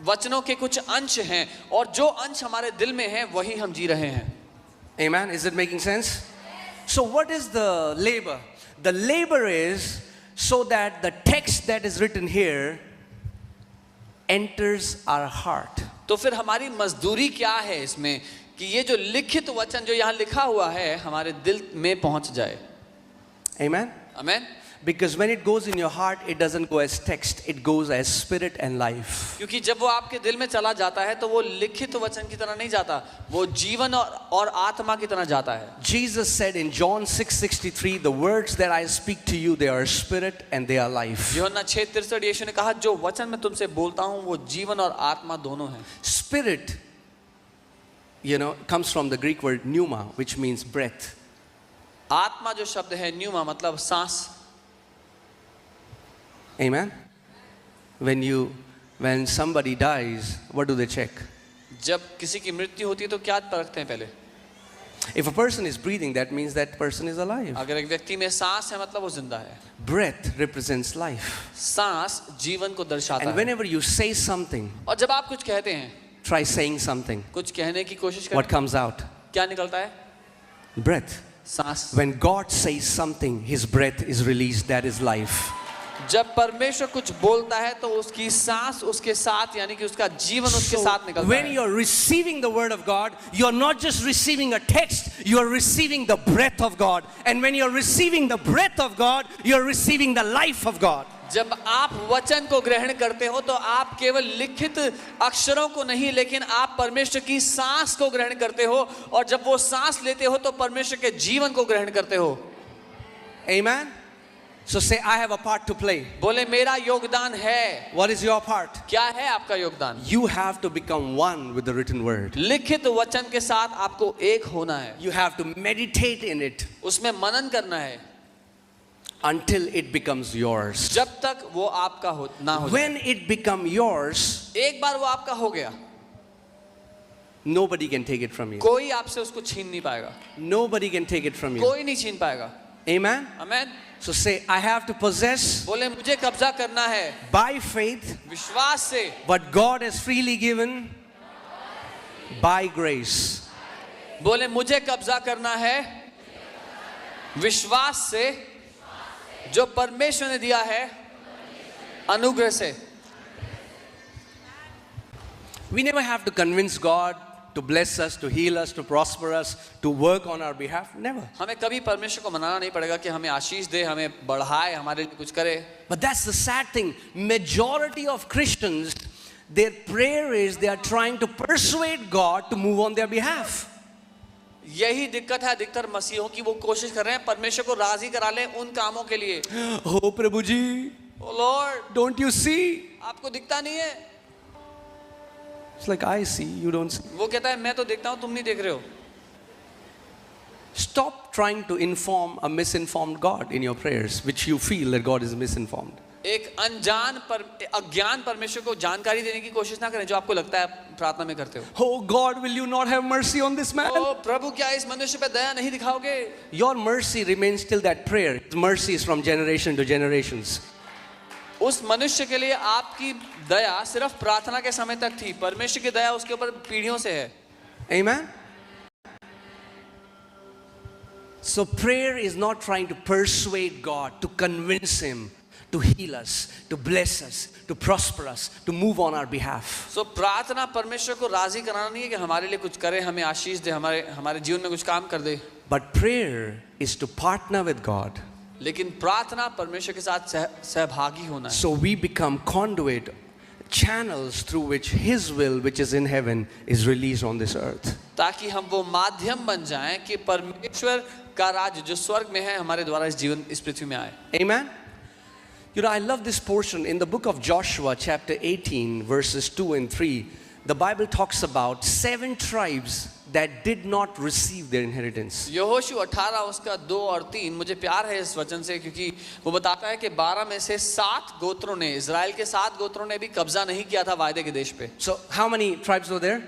वचनों के कुछ अंश हैं, और जो अंश हमारे दिल में है वही हम जी रहे हैं. Amen? Is it making sense? So what is the labor? The labor is so that the text that is written here enters our heart. तो फिर हमारी मजदूरी क्या है इसमें कि ये जो लिखित वचन जो यहाँ लिखा हुआ है हमारे दिल में पहुंच जाए. Amen? आमीन. Because when it goes in your heart, it doesn't go as text, it goes as spirit and life. क्योंकि जब वो आपके दिल में चला जाता है तो वो लिखित वचन की तरह नहीं जाता, वो जीवन और आत्मा की तरह जाता है. Jesus said in John 6:63, the words that I speak to you, they are spirit and they are life. यूहन्ना 6:63 यीशु ने कहा जो वचन मैं तुमसे बोलता हूँ वो जीवन और आत्मा दोनों हैं. Spirit, comes from the Greek word pneuma, which means breath. आत्मा जो शब्द है न्यूमा मतलब सांस. Amen? When somebody dies, what do they check? जब किसी की मृत्यु होती है तो क्या परखते हैं पहले? If a person is breathing, that means that person is alive. अगर एक व्यक्ति में सांस है मतलब वो जिंदा है. Breath represents life. सांस जीवन को दर्शाता And है. whenever you say something, और जब आप कुछ कहते हैं, try saying something. कुछ कहने की कोशिश What करें, comes out? क्या निकलता है? Breath. सांस. When God says something, His breath is released. That is life. जब परमेश्वर कुछ बोलता है तो उसकी सांस उसके साथ यानी कि उसका जीवन उसके So साथ निकलता when है. you're receiving the word of God, you're not just receiving a text, you're receiving the breath of God. And when you're receiving the breath of God, you're receiving the life of God. जब आप वचन को ग्रहण करते हो तो आप केवल लिखित अक्षरों को नहीं लेकिन आप परमेश्वर की सांस को ग्रहण करते हो, और जब वो सांस लेते हो तो परमेश्वर के जीवन को ग्रहण करते हो. Amen? So say, I have a part to play. बोले मेरा योगदान है. What is your part? क्या है आपका योगदान? You have to become one with the written word. लिखित वचन के साथ आपको एक होना है. You have to meditate in it उसमें मनन करना है until it becomes yours. जब तक वो आपका ना हो जाए. When it becomes yours, एक बार वो आपका हो गया, nobody can take it from you. कोई आपसे उसको छीन नहीं पाएगा. Nobody can take it from you. कोई नहीं छीन पाएगा. Amen? आमीन. So say, I have to possess बोले मुझे कब्जा करना है by faith विश्वास से, what God has freely given by grace. बोले मुझे कब्जा करना है विश्वास से जो परमेश्वर ने दिया है अनुग्रह से. We never have to convince God to bless us, to heal us, to prosper us, to work on our behalf. Never. हमें कभी परमेश्वर को मनाना नहीं पड़ेगा कि हमें आशीष दे, हमें बढ़ाए, हमारे लिए कुछ करे. But that's the sad thing. Majority of Christians, their prayer is they are trying to persuade God to move on their behalf. यही दिक्कत है अधिकतर मसीहों की. वो कोशिश कर रहे हैं परमेश्वर को राजी करा लें उन कामों के लिए. Oh प्रभु जी, oh lord, don't you see? आपको दिखता नहीं है? It's like I see, you don't see. वो कहता है मैं तो देखता हूँ, तुम नहीं देख रहे हो. Stop trying to inform a misinformed God in your prayers, which you feel that God is misinformed. एक अज्ञान परमेश्वर को जानकारी देने की कोशिश ना करें जो आपको लगता है प्रार्थना में करते हो. Oh God, will you not have mercy on this man? ओ प्रभु क्या इस मनुष्य पे दया नहीं दिखाओगे? Your mercy remains till that prayer. Mercy is from generation to generations. उस मनुष्य के लिए आपकी दया सिर्फ प्रार्थना के समय तक थी, परमेश्वर की दया उसके ऊपर पीढ़ियों से है। Amen? So prayer is not trying to persuade God, to convince Him, to heal us, to bless us, to prosper us, to move on our behalf. सो प्रार्थना परमेश्वर को राजी कराना नहीं है कि हमारे लिए कुछ करे, हमें आशीष दे, हमारे जीवन में कुछ काम कर दे। But prayer is to partner with God. लेकिन प्रार्थना परमेश्वर के साथ सहभागी होना है। So we become conduit, channels through which His will, which is in heaven, is released on this earth. ताकि हम वो माध्यम बन जाएं कि परमेश्वर का राज्य जो स्वर्ग में है हमारे द्वारा इस पृथ्वी में आए। Amen? You know, I love this portion in the book of Joshua, chapter 18, verses 2 and 3. The Bible talks about 7 tribes that did not receive their inheritance. यहोशू 18 उसका 2 और 3 मुझे प्यार है इस वचन से, क्योंकि वो बताता है कि 12 में से 7 गोत्रों ने, इजराइल के 7 गोत्रों ने भी कब्जा नहीं किया था वायदे के देश पे। So, how many tribes were there?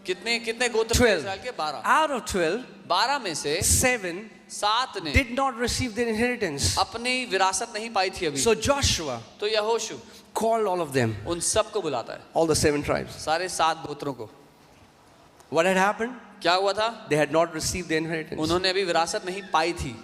कितने गोत्र थे 12. इजराइल के? 12। Out of 12, 12 में से 7 ने did not receive their inheritance. अपनी विरासत नहीं पाई थी अभी। So, Joshua तो यहोशू called all of them, उन सबको बुलाता है, all the 7 tribes. सारे 7 गोत्रों को। What had happened? क्या हुआ था? They had not received their inheritance. उन्होंने अभी विरासत नहीं पाई थी।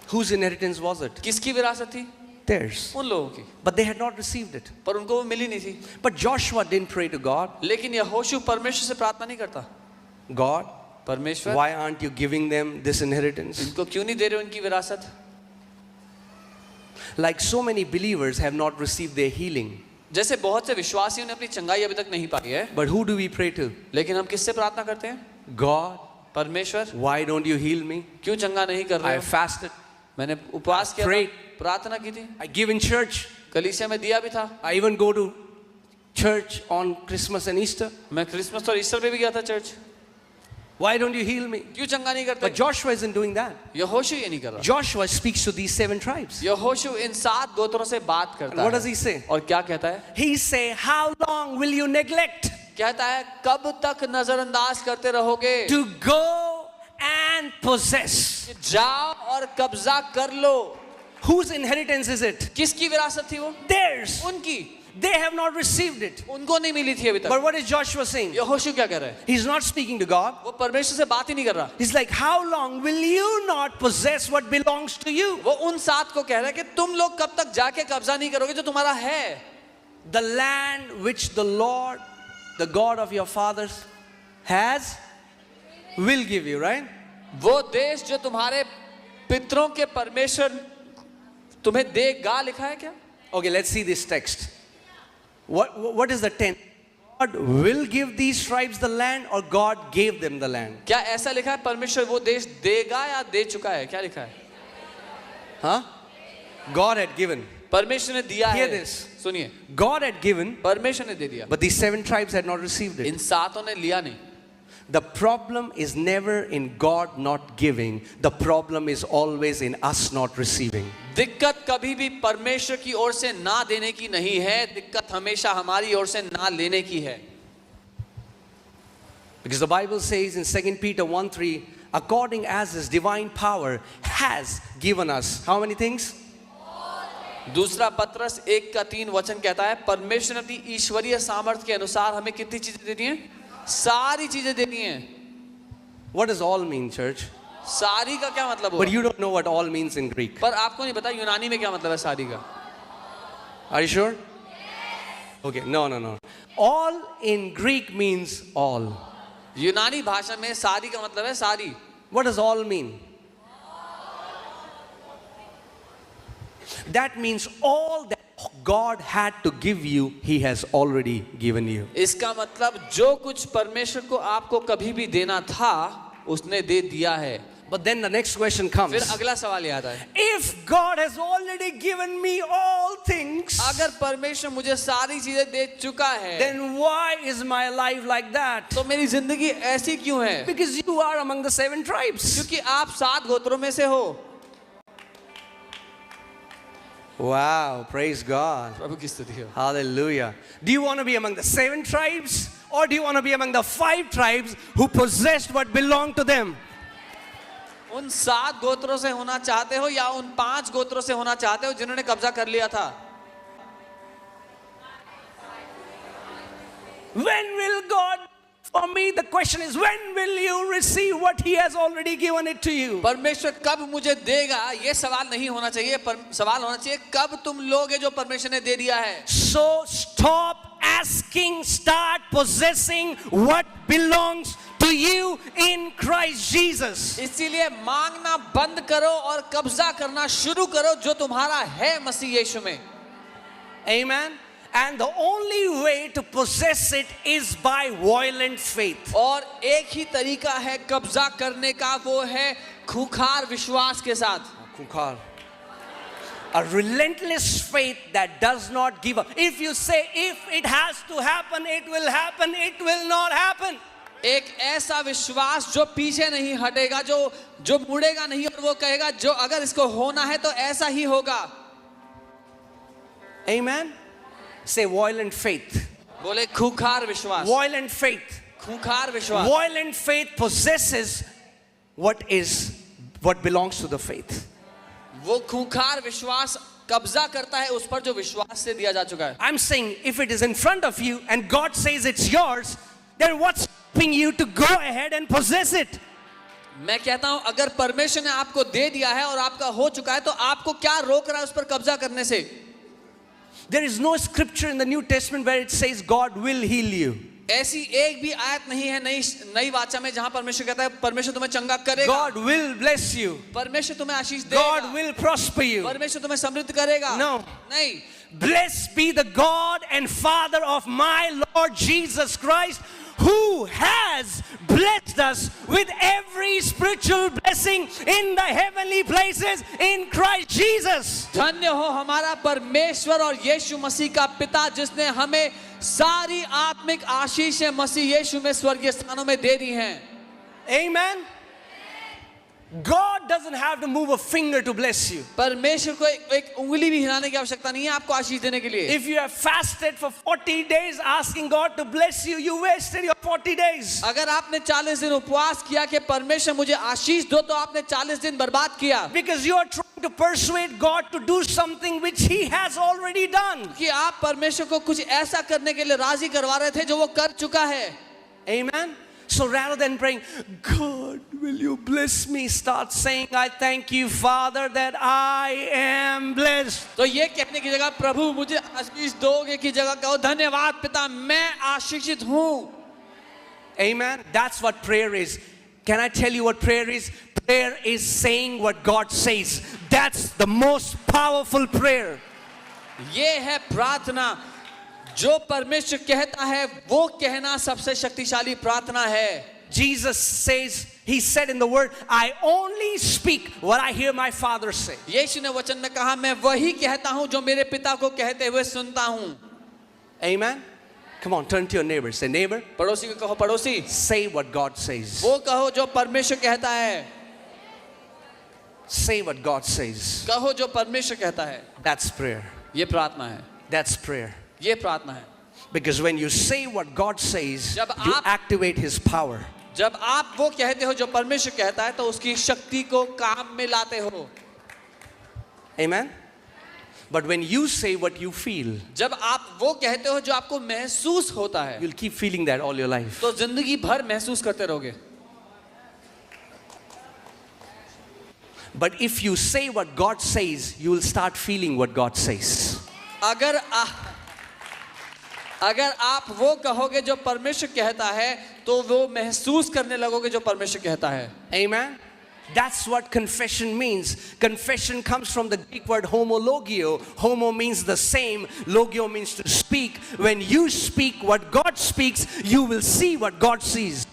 Whose inheritance was it? किसकी विरासत थी? Theirs. उन लोगों की। But they had not received it. पर उनको वो मिली नहीं थी। But Joshua didn't pray to God. लेकिन यहोशू परमेश्वर से प्रार्थना नहीं करता। God, परमेश्वर, why aren't you giving them this inheritance? इनको क्यों नहीं दे रहे उनकी विरासत? Like so many believers have not received their healing. जैसे बहुत से विश्वासियों ने अपनी चंगाई अभी तक नहीं पाई है, But who do we pray to? लेकिन हम किससे प्रार्थना करते हैं? God, परमेश्वर, why don't you heal me? क्यों चंगा नहीं कर I रहे have हो? fasted. मैंने उपवास किया prayed. था, प्रार्थना की थी, I give in church. कलीसिया में दिया भी था, I even go to church on Christmas and Easter. मैं क्रिसमस और ईस्टर पे भी गया था church. Why don't you heal me? क्यों चंगा नहीं But करते? Joshua isn't doing that. यहोशू ये नहीं कर रहा। Joshua speaks to these 7 tribes. यहोशू इन 7 गोत्रों से बात And करता what does है he say? और क्या कहता है? He say, how long will you neglect कहता है कब तक नजरअंदाज करते रहोगे? to go and possess? जाओ और कब्जा कर लो। Whose inheritance is it? किसकी विरासत थी वो? Theirs. उनकी। They have not received it. उनको नहीं मिली थी अभी तक। But what is Joshua saying? यहोशू क्या कह रहा है? He's not speaking to God. वो परमेश्वर से बात ही नहीं कर रहा। He's like, how long will you not possess what belongs to you? वो उन 7 को कह रहा है कि तुम लोग कब तक जाके कब्जा नहीं करोगे जो तुम्हारा है? The land which the Lord, the God of your fathers has, will give you, right? वो देश जो तुम्हारे पितरों के परमेश्वर तुम्हें देगा, लिखा है क्या? Okay, let's see this text. What is the tense? God will give these tribes the land, or God gave them the land? क्या ऐसा लिखा है परमेश्वर वो देश देगा या दे चुका है? क्या लिखा है? Huh? God had given. परमेश्वर ने दिया Hear है। this. सुनिए, God had given, परमेश्वर ने दे दिया, but these 7 tribes had not received it. इन 7 ने लिया नहीं। The problem is never in God not giving. The problem is always in us not receiving. दिक्कत कभी भी परमेश्वर की ओर से ना देने की नहीं है, दिक्कत हमेशा हमारी ओर से ना लेने की है। Because the Bible says in 2 Peter 1:3, according as His divine power has given us, how many things? दूसरा पत्रस 1:3 वचन कहता है परमेश्वर ने अपनी ईश्वरीय सामर्थ्य के अनुसार हमें कितनी चीजें दे दी हैं? सारी चीजें दे दी हैं। What does all mean, church? सारी का क्या मतलब But हुआ? you don't know what all means in Greek. पर आपको नहीं पता यूनानी में क्या मतलब है सारी का? Are you sure? Okay, no. All in Greek means all. यूनानी भाषा में सारी का मतलब है सारी। What does all mean? That means all that God had to give you, He has already given you. इसका मतलब जो कुछ परमेश्वर को आपको कभी भी देना था उसने दे दिया है। But then the next question फिर comes. अगला सवाल ये आता है, If God has already given me all things, अगर परमेश्वर मुझे सारी चीजें दे चुका है, then why is my life like that? तो मेरी जिंदगी ऐसी क्यों है? Because you are among the 7 tribes. क्योंकि आप 7 गोत्रों में से हो। Wow, praise God. प्रभु की स्तुति हो। Hallelujah. Do you want to be among the 7 tribes, or do you want to be among the 5 tribes who possessed what belonged to them? उन 7 गोत्रों से होना चाहते हो या उन 5 गोत्रों से होना चाहते हो जिन्होंने कब्जा कर लिया था? When will God, for me the question is, when will you receive what He has already given it to you? परमेश्वर कब मुझे देगा, ये सवाल नहीं होना चाहिए, सवाल होना चाहिए कब तुम लोगे जो परमेश्वर ने दे दिया है. So stop asking, start possessing what belongs to you in Christ Jesus. इसीलिए मांगना बंद करो और कब्जा करना शुरू करो जो तुम्हारा है मसीह यीशु में. Amen. And the only way to possess it is by violent faith. और एक ही तरीका है कब्जा करने का, वो है खूंखार विश्वास के साथ. Kunkar. A relentless faith that does not give up. If you say, if it has to happen, it will happen, it will not happen. एक ऐसा विश्वास जो पीछे नहीं हटेगा, जो मुड़ेगा नहीं और वो कहेगा जो अगर इसको होना है तो ऐसा ही होगा. Amen. Say violent faith. बोले खूंखार विश्वास. Violent faith. खूंखार विश्वास. Violent faith possesses what belongs to the faith. वो खूंखार विश्वास कब्जा करता है उस पर जो विश्वास से दिया जा चुका है. I'm saying if it is in front of you and God says it's yours, then what's stopping you to go ahead and possess it? मैं कहता हूं अगर परमेश्वर ने आपको दे दिया है और आपका हो चुका है तो आपको क्या रोक रहा है उस पर कब्जा करने से? There is no scripture in the New Testament where it says God will heal you. ऐसी एक भी आयत नहीं है नई वाचा में जहां परमेश्वर कहता है परमेश्वर तुम्हें चंगा करेगा. God will bless you. परमेश्वर तुम्हें आशीष देगा. God will prosper you. परमेश्वर तुम्हें समृद्ध करेगा. No. नहीं. Blessed be the God and Father of my Lord Jesus Christ, who has blessed us with every spiritual blessing in the heavenly places in Christ Jesus. धन्य हो हमारा परमेश्वर और यीशु मसीह का पिता जिसने हमें सारी आत्मिक आशीषें मसीह यीशु में स्वर्गीय स्थानों में दे दी हैं. Amen. God doesn't have to move a finger to bless you. परमेश्वर को एक उंगली भी हिलाने की आवश्यकता नहीं है आपको आशीष देने के लिए. If you have fasted for 40 days asking God to bless you, you wasted your 40 days. अगर आपने 40 दिन उपवास किया कि परमेश्वर मुझे आशीष दो तो आपने 40 दिन बर्बाद किया. Because you are trying to persuade God to do something which He has already done. कि आप परमेश्वर को कुछ ऐसा करने के लिए राजी करवा रहे थे जो वो कर चुका है. Amen. So rather than praying, God, will you bless me? Start saying, I thank you, Father, that I am blessed. तो ये कहने की जगह प्रभु मुझे आशीष दोगे की जगह कहो धन्यवाद पिता मैं आशीषित हूँ. Amen. That's what prayer is. Can I tell you what prayer is? Prayer is saying what God says. That's the most powerful prayer. ये है प्रार्थना. जो परमेश्वर कहता है वो कहना सबसे शक्तिशाली प्रार्थना है. Jesus says, He said in the word, I only speak what I hear my Father say. यीशु ने वचन में कहा मैं वही कहता हूँ जो मेरे पिता को कहते हुए सुनता हूँ. Amen. Come on, turn to your neighbor. Say, neighbor. पड़ोसी को कहो पड़ोसी. Say what God says. वो कहो जो परमेश्वर कहता है. Say what God says. कहो जो परमेश्वर कहता है. That's prayer. ये प्रार्थना है. That's prayer. ये प्रार्थना है. Because when you say what God says, जब you आप- activate His power. जब आप वो कहते हो जो परमेश्वर कहता है तो उसकी शक्ति को काम में लाते हो. Amen. But when you say what you feel, जब आप वो कहते हो जो आपको महसूस होता है you'll keep feeling that all your life. तो जिंदगी भर महसूस करते रहोगे. But if you say what God says, you will start feeling what God says. अगर आप वो कहोगे जो परमेश्वर कहता है तो वो महसूस करने लगोगे जो परमेश्वर कहता है. Amen. That's what confession means. Confession comes from the Greek word homologio. Homo means the same. Logio means to speak. When you speak what God speaks, you will see what God sees.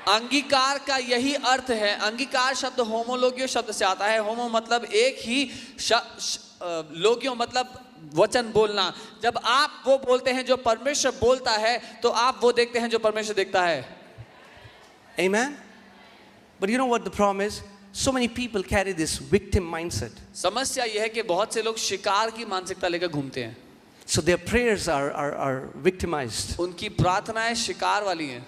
अंगीकार का यही अर्थ है. अंगीकार शब्द होमोलोगियो शब्द से आता है. होमो मतलब एक ही, लोगियो मतलब वचन बोलना. जब आप वो बोलते हैं जो परमेश्वर बोलता है तो आप वो देखते हैं जो परमेश्वर देखता है. Amen. But you know what the problem is? So many people carry this victim mindset. समस्या यह है कि बहुत से लोग शिकार की मानसिकता लेकर घूमते हैं. So their prayers are victimized. उनकी प्रार्थनाएं शिकार वाली हैं.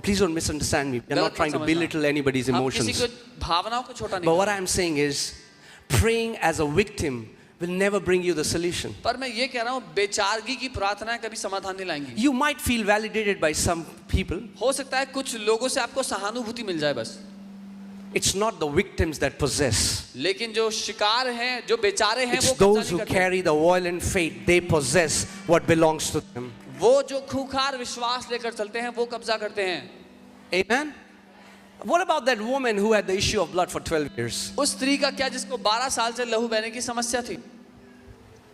Please don't misunderstand me. I'm गलत not मत trying to समझना। belittle anybody's हम किसी emotions. को भावनाओं को छोटा नहीं But what करते। I'm saying is, praying as a victim will never bring you the solution. पर मैं ये कह रहा हूँ बेचारगी की प्रार्थनाएं कभी समाधान नहीं लाएंगी। You might feel validated by some people. हो सकता है कुछ लोगों से आपको सहानुभूति मिल जाए बस, It's not the victims that possess. लेकिन जो शिकार हैं, जो बेचारे हैं, It's वो those कब्जा who नहीं करते। carry the violent faith. They possess what belongs to them. वो जो खूंखार विश्वास लेकर चलते हैं वो कब्जा करते हैं। Amen? What about that woman who had the issue of blood for 12 years? उस स्त्री का क्या जिसको 12 साल से लहू बहने की समस्या थी?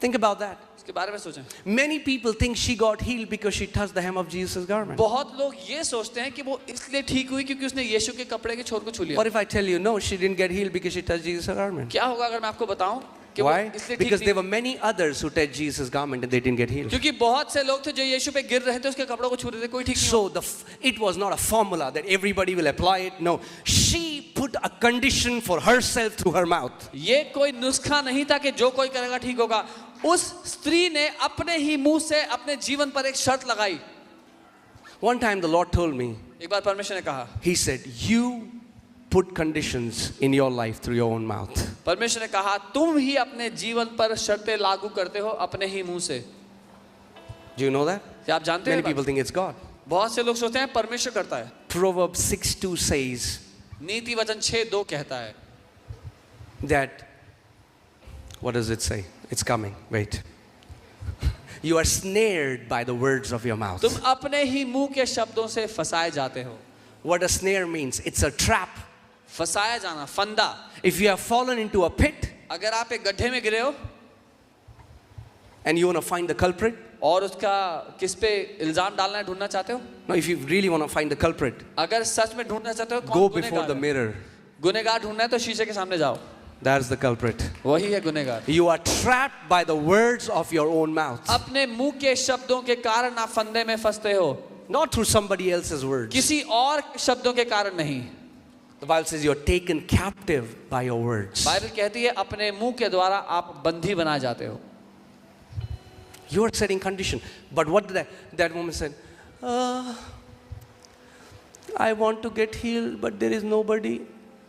Think about that. उसके बारे में सोचें। Many people think she got healed because she touched the hem of Jesus' garment. बहुत लोग ये सोचते हैं कि वो इसलिए ठीक हुई क्योंकि उसने यीशु के कपड़े के छोर को छू लिया। What if I tell you, no, she didn't get healed because she touched Jesus' garment? क्या होगा अगर मैं आपको बताऊं कि वो Why? इसलिए ठीक Because there नहीं? were many others who touched Jesus' garment and they didn't get healed. क्योंकि बहुत से लोग थे जो यीशु पे गिर रहे थे, उसके कपड़ों को छू रहे थे, कोई ठीक नहीं So it was not a formula that everybody will apply it. No, she put a condition for herself through her mouth. हुआ। ये कोई नुस्खा नहीं था कि जो कोई करेगा ठीक होगा। उस स्त्री ने अपने ही मुंह से अपने जीवन पर एक शर्त लगाई। One time the Lord told me, एक बार परमेश्वर ने कहा, He said, you put conditions in your life through your own mouth. परमेश्वर ने कहा तुम ही अपने जीवन पर शर्तें लागू करते हो अपने ही मुंह से। Do you know that? क्या आप जानते Many हैं? people think it's God. बहुत से लोग सोचते हैं परमेश्वर करता है। Proverbs 6:2 says नीति वचन 6:2 कहता है that, what does it say? It's coming. Wait. You are snared by the words of your mouth. तुम अपने ही मुंह के शब्दों से फंसाए जाते हो। What a snare means, it's a trap. फंसाया जाना, फंदा। If you have fallen into a pit अगर आप एक गड्ढे में गिरे हो and you want to find the culprit, और उसका किस पे इल्जाम डालना है, ढूंढना चाहते हो? no, if you really want to find the culprit, अगर सच में ढूंढना चाहते हो, go कौन before the गुनहगार है? mirror. गुनहगार ढूंढना है तो शीशे के सामने जाओ, That's the culprit. वही है गुनहगार। You are trapped by the words of your own mouth, अपने मुंह के शब्दों के कारण आप फंदे में फंसते हो, not through somebody else's words. किसी और शब्दों के कारण नहीं। The Bible says you're taken captive by your words. Bible कहती है अपने मुंह के द्वारा आप बंधी बनाए जाते हो। You are setting condition. But what did that woman said? I want to get healed, but there is nobody.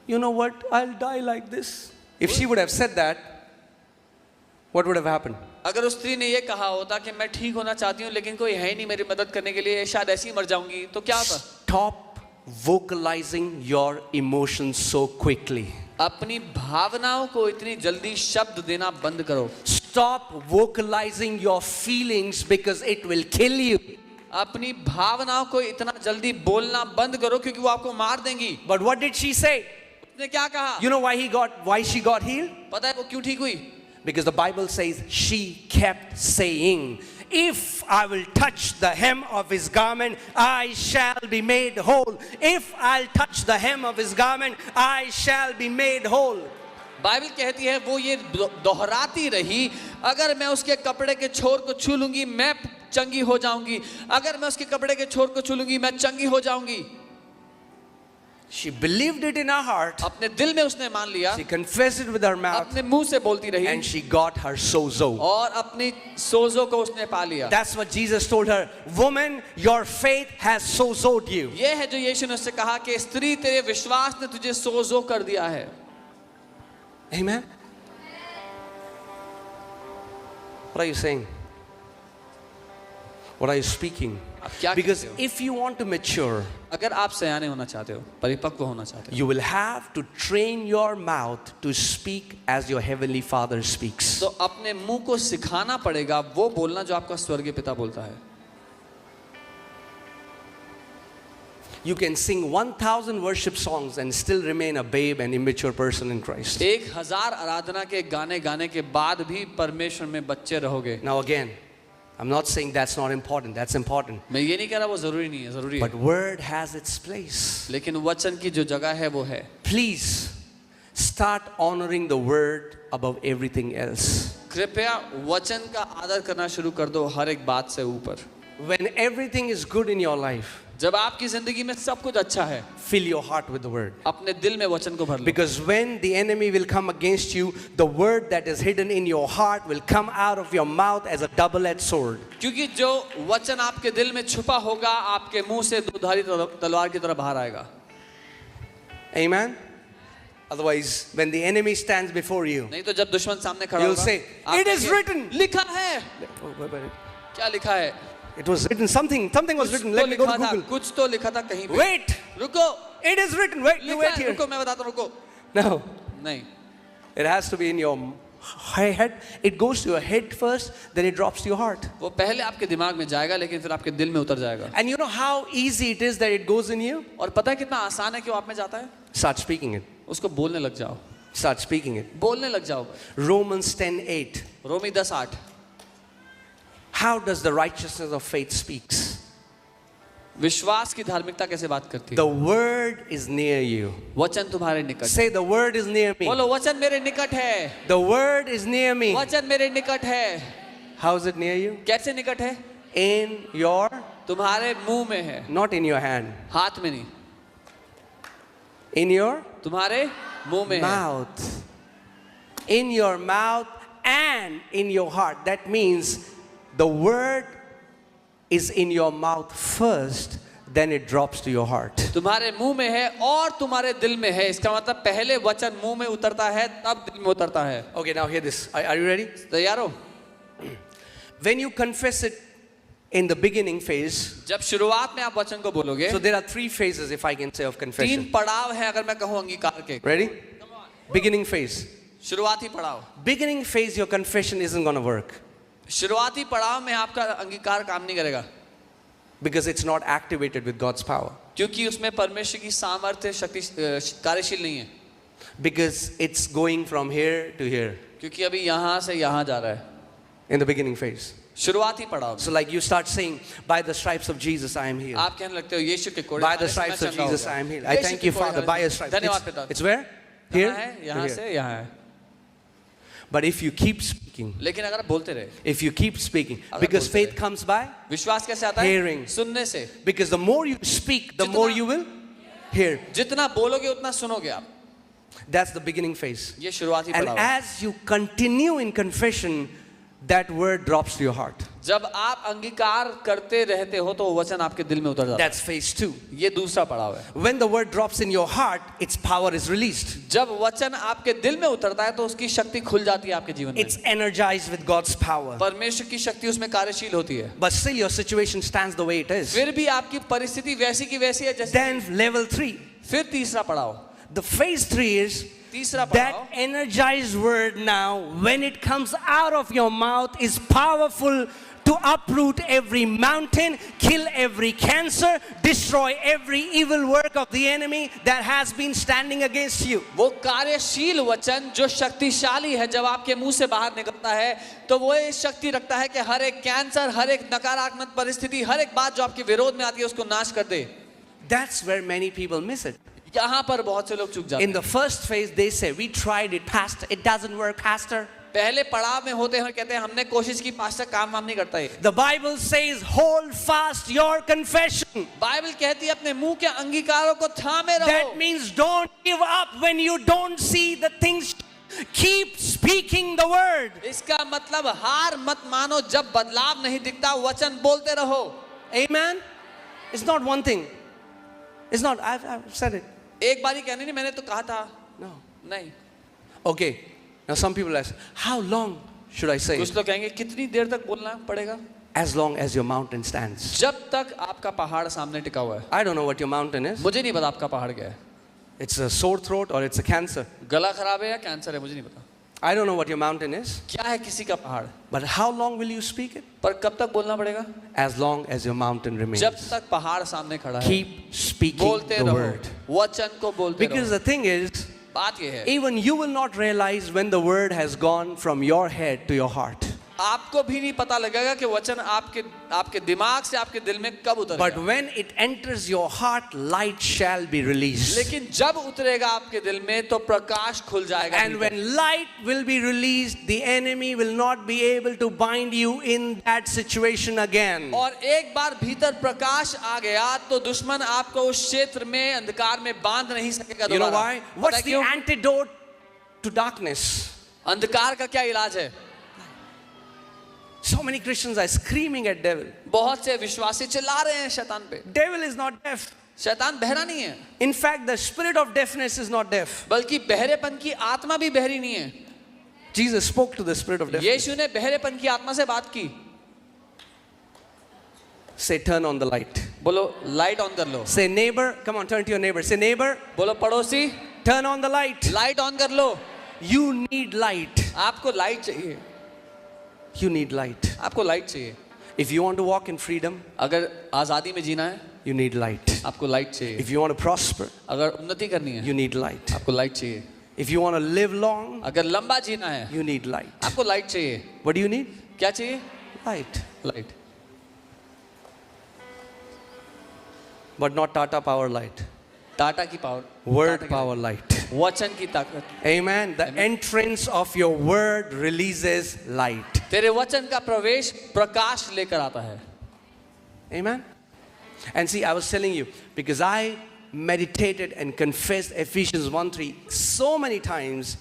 You know what? I'll die like this. If she would have said that, what would have happened? अगर उस स्त्री ने ये कहा होता कि मैं ठीक होना चाहती हूँ लेकिन कोई है ही नहीं मेरी मदद करने के लिए, शायद ऐसे ही मर जाऊंगी, तो क्या होता? Stop vocalizing your emotions so quickly. अपनी भावनाओं को इतनी जल्दी शब्द देना बंद करो। Stop vocalizing your feelings because it will kill you. अपनी भावनाओं को इतना जल्दी बोलना बंद करो क्योंकि वो आपको मार देंगी। But what did she say? उसने क्या कहा? You know why she got healed? पता है वो क्यों ठीक हुई? Because the Bible says she kept saying, if I will touch the hem of his garment, I shall be made whole. If I'll touch the hem of his garment, I shall be made whole. Bible कहती है वो ये दोहराती रही, अगर मैं उसके कपड़े के छोर को छू लूंगी मैं चंगी हो जाऊंगी, अगर मैं उसके कपड़े के छोर को छू लूंगी मैं चंगी हो जाऊंगी। She believed it in her heart. अपने दिल में उसने मान लिया, She confessed it with her mouth, अपने मुंह से बोलती रही, and she got her sozo. और अपनी सोजों को उसने पा लिया। That's what Jesus told her. Woman, your faith has sozoed you. ये है जो यीशु ने उससे कहा कि स्त्री तेरे विश्वास ने तुझे सोजो कर दिया है। Amen. What are you saying? What are you speaking? आप क्या Because कहते हो? if you want to mature, अगर आप सयाने होना चाहते हो, परिपक्व होना चाहते हो, you will have to train your mouth to speak as your heavenly Father speaks. तो अपने मुंह को सिखाना पड़ेगा वो बोलना जो आपका स्वर्गीय पिता बोलता है। You can sing 1,000 worship songs and still remain a babe and immature person in Christ. 1000 आराधना के गाने गाने के बाद भी परमेश्वर में बच्चे रहोगे। Now again, I'm not saying that's not important. That's important. मैं ये नहीं कह रहा वो जरूरी नहीं है, जरूरी But है, word has its place. लेकिन वचन की जो जगह है वो है। Please start honoring the word above everything else. कृपया वचन का आदर करना शुरू कर दो हर एक बात से ऊपर। When everything is good in your life, जब आपकी जिंदगी में सब कुछ अच्छा है, fill your heart with the word. अपने दिल में वचन को भर लो। Because when the enemy will come against you, the word that is hidden in your heart will come out of your mouth as a double-edged sword. क्योंकि जो वचन आपके दिल में छुपा होगा, आपके मुंह से दुधारी तलवार की तरह बाहर आएगा। Amen? Otherwise, when the enemy stands before you, नहीं तो जब दुश्मन सामने खड़ा you'll होगा, say, आप "It is कहेंगे, written." लिखा है। Oh, wait. क्या लिखा है? It was written, something was कुछ written. तो Let me go to लिखा था, Google. कुछ तो लिखा था कहीं पे। Wait, रुको, it is written. Wait, you लिखा wait है, here. रुको, मैं बताता हूँ, रुको। No, नहीं, it has to be in your head. It goes to your head first, then it drops to your heart. वो पहले आपके दिमाग में जाएगा, लेकिन फिर आपके दिल में उतर जाएगा। And you know how easy it is that it goes in you? और पता है कितना आसान है कि वो आप में जाता है? Start speaking it. उसको बोलने लग जाओ, Start speaking it. बोलने लग जाओ। Romans 10:8. Romi 10:8। How does the righteousness of faith speaks? विश्वास की धार्मिकता कैसे बात करती है? The word is near you. वचन तुम्हारे निकट है। Say, the word is near me. बोलो, वचन मेरे निकट है। The word is near me. वचन मेरे निकट है। How is it near you? कैसे निकट है? In your, तुम्हारे मुंह में है, not in your hand, हाथ में नहीं, in your तुम्हारे मुंह में है। mouth. In your mouth and in your heart. That means the word is in your mouth first, then it drops to your heart. तुम्हारे मुंह में है और तुम्हारे दिल में है। इसका मतलब पहले वचन मुंह में उतरता है, तब दिल में उतरता है। Okay, now hear this. Are you ready? तैयार हो? When you confess it in the beginning phase, जब शुरुआत में आप वचन को बोलोगे, so there are 3 phases, if I can say, of तीन confession. पड़ाव है अगर मैं कहूँ अंगीकार के। Ready? Beginning phase. शुरुआती पड़ाव। Beginning phase, your confession isn't going to work शुरुआती पड़ाव में आपका अंगीकार काम नहीं करेगा, because it's not activated with God's power. क्योंकि उसमें परमेश्वर की सामर्थ्य शक्ति कार्यशील नहीं है। Because it's going from here to here क्योंकि अभी यहाँ से यहाँ जा रहा है, in the beginning phase. शुरुआती पड़ाव। So like you start saying, by the stripes of Jesus I am healed. आप कहने लगते हो यीशु के कोड़े By the खाने से मैं stripes of चंगा हो Jesus गया। I am healed. I Yeshu thank के you, कोड़े Father, खाने by से- your stripes. धन्यवाद पिता। It's where? कहाँ Here? है? To यहाँ here. से यहाँ है। But if you keep speaking, लेकिन अगर आप बोलते रहे, if you keep speaking, अगर because बोलते faith रहे। comes by, विश्वास कैसे आता है? Hearing. सुनने से। because the more you speak, the जितना- more you will hear. जितना बोलोगे उतना सुनोगे आप। That's the beginning phase. ये शुरुआती And पड़ाव है। as you continue in confession, that word drops to your heart. जब आप अंगीकार करते रहते हो तो वो वचन आपके दिल में उतर जाता है। That's phase 2. ये दूसरा पड़ाव है। When the word drops in your heart, its power is released. जब वचन आपके दिल में उतरता है तो उसकी शक्ति खुल जाती है आपके जीवन में। It's energized with God's power. परमेश्वर की शक्ति उसमें कार्यशील होती है। But still your situation stands the way it is. फिर भी आपकी परिस्थिति वैसी की वैसी है जैसे। Then level 3. फिर तीसरा पड़ाव। The phase 3 is तीसरा that पड़ाव energized word now, when it comes out of your mouth, is powerful to uproot every mountain, kill every cancer, destroy every evil work of the enemy that has been standing against you. वो कार्यशील वचन जो शक्तिशाली है, जब आपके मुंह से बाहर निकलता है तो वो ये शक्ति रखता है कि हर एक कैंसर, हर एक नकारात्मक परिस्थिति, हर एक बात जो आपके विरोध में आती है उसको नाश कर दे। That's where many people miss it. यहाँ पर बहुत से लोग चूक जाते In हैं। the first phase, they say, we tried it, Pastor, it doesn't work, Pastor. पहले पड़ाव में होते हैं और कहते हैं हमने कोशिश की, पास्टर काम वाम नहीं करता है। The Bible says, hold fast your confession. Bible कहती है अपने मुंह के अंगीकारों को थामे रहो। That means don't give up when you don't see the things. Keep speaking the word. इसका मतलब हार मत मानो, जब बदलाव नहीं दिखता वचन बोलते रहो। Amen? It's not one thing. It's not, I've said it. एक बारी कहने नहीं, मैंने तो कहा था। No. नहीं। Okay. Now some people ask, how long should I say कुछ it? लोग कहेंगे कितनी देर तक बोलना पड़ेगा? As long as your mountain stands. जब तक आपका पहाड़ सामने टिका हुआ है। I don't know what your mountain is. मुझे नहीं पता आपका पहाड़ क्या है। It's a sore throat or it's a cancer. गला खराब है या कैंसर है, मुझे नहीं पता। I don't know what your mountain is. क्या है किसी का पहाड़, But how long will you speak it? पर कब तक बोलना पड़ेगा? As long as your mountain remains. जब तक पहाड़ सामने खड़ा है। Keep speaking बोलते the रहो, word. वचन को बोलते Because रहो। the thing is, बात ये है, even you will not realize when the word has gone from your head to your heart. आपको भी नहीं पता लगेगा कि वचन आपके दिमाग से आपके दिल में कब उतरेगा। But when it enters your heart, light shall be released. लेकिन जब उतरेगा आपके दिल में तो प्रकाश खुल जाएगा। And when light will be released, the enemy will not be able to bind you in that situation again. और एक बार भीतर प्रकाश आ गया तो दुश्मन आपको उस क्षेत्र में अंधकार में बांध नहीं सकेगा You know दोबारा। why? पता What's है the क्यों? antidote to darkness? अंधकार का क्या इलाज है? So many Christians are screaming at devil. बहुत से विश्वासी चिल्ला रहे हैं शैतान पे। Devil is not deaf. शैतान बहरा नहीं है, In fact, the spirit of deafness is not deaf. बल्कि बहरेपन की आत्मा भी बहरी नहीं है। Jesus spoke to the spirit of deafness. यीशु ने बहरेपन की आत्मा से बात की। Say, turn on the light. बोलो लाइट ऑन कर लो। Say, neighbor, come on, turn to your neighbor. Say, neighbor, बोलो पड़ोसी turn on the light. Light on कर लो। You need light. आपको लाइट चाहिए, You need light. आपको लाइट चाहिए। If you want to walk in freedom, अगर आजादी में जीना है you need light. आपको लाइट चाहिए। If you want to prosper, अगर उन्नति करनी है you need light. आपको लाइट चाहिए। If you want to live long, अगर लंबा जीना है you need light. आपको लाइट चाहिए। What do you need? क्या चाहिए? Light. Light. But not Tata power light. Tata की पावर, Word power light. वचन की ताकत। Amen. The entrance of your word releases light. तेरे वचन का प्रवेश प्रकाश लेकर आता है। Amen. And see, I was telling you, because I meditated and confessed Ephesians 1:3 so many times.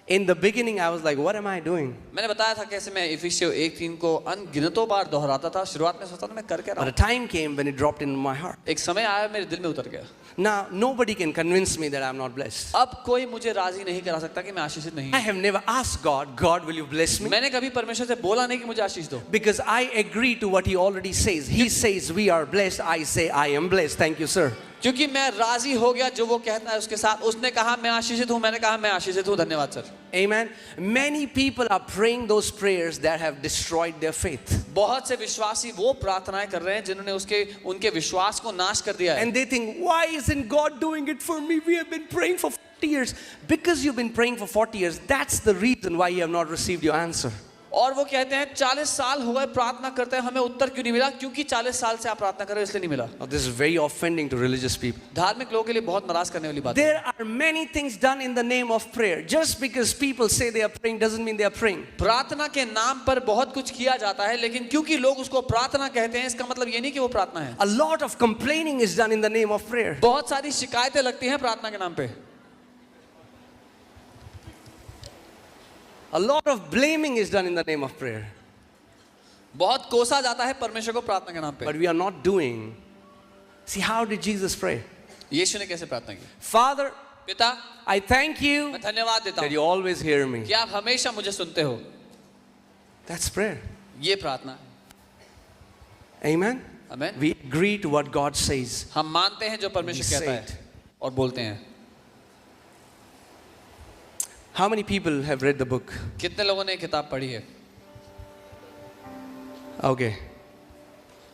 In the beginning, I was like, what am I doing? मैंने बताया था कैसे मैं इफिसियों 1:3 को अनगिनतों बार दोहराता था। शुरुआत में सोचता था मैं कर क्या रहा But a हूँ। time came when it dropped into my heart. एक समय आया मेरे दिल में उतर गया। Now, nobody can convince me that I'm not blessed. अब कोई मुझे राजी नहीं करा सकता कि मैं आशीषित नहीं I हूँ। have never asked God, God, will you bless me? मैंने कभी परमेश्वर से बोला नहीं कि मुझे आशीष दो, Because I agree to what He already says. He says we are blessed. I say I am blessed. Thank you, sir. क्योंकि मैं राजी हो गया जो वो कहता है उसके साथ। उसने कहा मैं आशीषित हूँ, मैंने कहा मैं आशीषित हूँ। धन्यवाद sir. Amen. Many people are praying those prayers that have destroyed their faith. बहुत से विश्वासी वो प्रार्थनाएं कर रहे हैं जिन्होंने उनके विश्वास को नाश कर दिया है। And they think, why isn't God doing it for me? We have been praying for 40 years. Because you've been praying for 40 years, that's the reason why you have not received your answer. और वो कहते हैं 40 साल हो गए प्रार्थना करते हैं, हमें उत्तर क्यों नहीं मिला? क्योंकि 40 साल से आप प्रार्थना कर रहे हो इसलिए नहीं मिला। Now, this is very offending to religious people. धार्मिक लोगों के लिए बहुत नाराज करने वाली बात है। There are many things done in the name of prayer. Just because people say they are praying doesn't mean they are praying. प्रार्थना के नाम पर बहुत कुछ किया जाता है, लेकिन क्योंकि लोग उसको प्रार्थना कहते हैं इसका मतलब ये नहीं कि वो प्रार्थना है। A lot of complaining is done in the name of prayer. बहुत सारी शिकायतें लगती हैं प्रार्थना के नाम पे। A lot of blaming is done in the name of prayer. बहुत कोसा जाता है परमेश्वर को प्रार्थना के नाम पे। But we are not doing. See, how did Jesus pray? यीशु ने कैसे प्रार्थना की? Father, पिता, I thank you मैं धन्यवाद देता that हूँ you always hear me. कि आप हमेशा मुझे सुनते हो। That's prayer. ये प्रार्थना है। Amen. आमीन। We agree to what God says. हम मानते हैं जो परमेश्वर We कहता say है it. और बोलते हैं। How many people have read the book? कितने लोगों ने किताब पढ़ी है? Okay.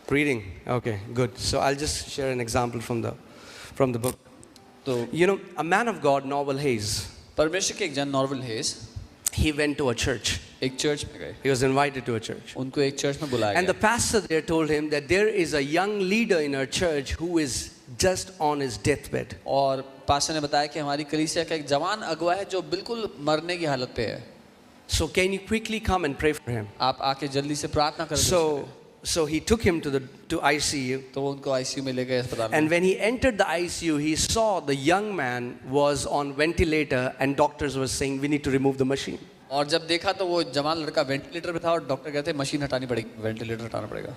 Reading. Okay, good. So I'll just share an example from the book. तो You know, a man of God, Norval Hayes, परमेश्वर के एक जन Norval Hayes he went to a church. एक चर्च में गए। He was invited to a church. उनको एक चर्च में बुलाया And the गया pastor there told him that there is a young leader in our church who is just on his deathbed. और pastor ने बताया कि हमारी कलीसिया का एक जवान अगुवा है जो बिल्कुल मरने की हालत पे है। So can you quickly come and pray for him? आप आके जल्दी से प्रार्थना करें। So he took him to ICU. तो वो उनको आईसीयू में ले गए अस्पताल And में। when he entered the ICU, he saw the young man was on ventilator and doctors were saying, we need to remove the machine. और जब देखा तो वो जवान लड़का वेंटिलेटर पे था और डॉक्टर कहते हैं मशीन हटानी पड़ेगी, वेंटिलेटर हटाना पड़ेगा।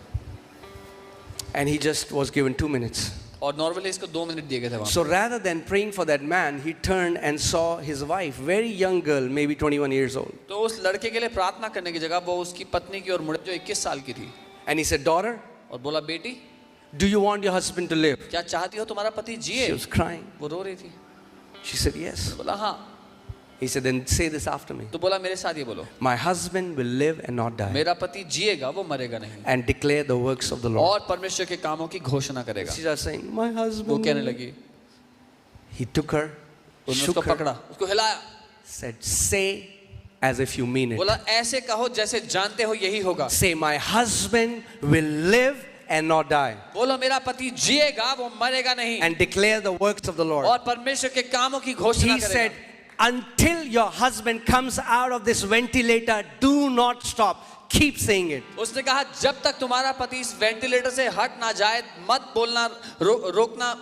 And he just was given 2 minutes. और नॉर्मली इसको 2 मिनट दिए गए थे वहाँ। So rather than praying for that man, he turned and saw his wife, very young girl, maybe 21 years old. तो उस लड़के के लिए प्रार्थना करने की जगह वो उसकी पत्नी की ओर मुड़े जो 21 साल की थी And he said, daughter, और बोला बेटी do you want your husband to live? क्या चाहती हो तुम्हारा पति जिए? She was crying. वो रो रही थी। She said, yes. बोला हाँ। He said, then say this after me. तो बोला मेरे साथ ये बोलो, My husband will live and not die. मेरा पति जिएगा वो मरेगा नहीं And declare the works of the Lord. और परमेश्वर के कामों की घोषणा करेगा। She was saying, my वो husband. कहने लगी, He took her, उन्होंने shook उसको her, पकड़ा, उसको हिलाया, said, say as if you mean it. बोला ऐसे कहो जैसे जानते हो यही होगा. Say, my husband will live and not die. बोलो मेरा पति जिएगा वो मरेगा नहीं. And declare the works of the Lord. और परमेश्वर के कामों की घोषणा He करेगा. said, until your husband comes out of this ventilator, do not stop. Keep saying it. उसने कहा जब तक तुम्हारा पति इस वेंटिलेटर से हट ना जाए मत बोलना रोकना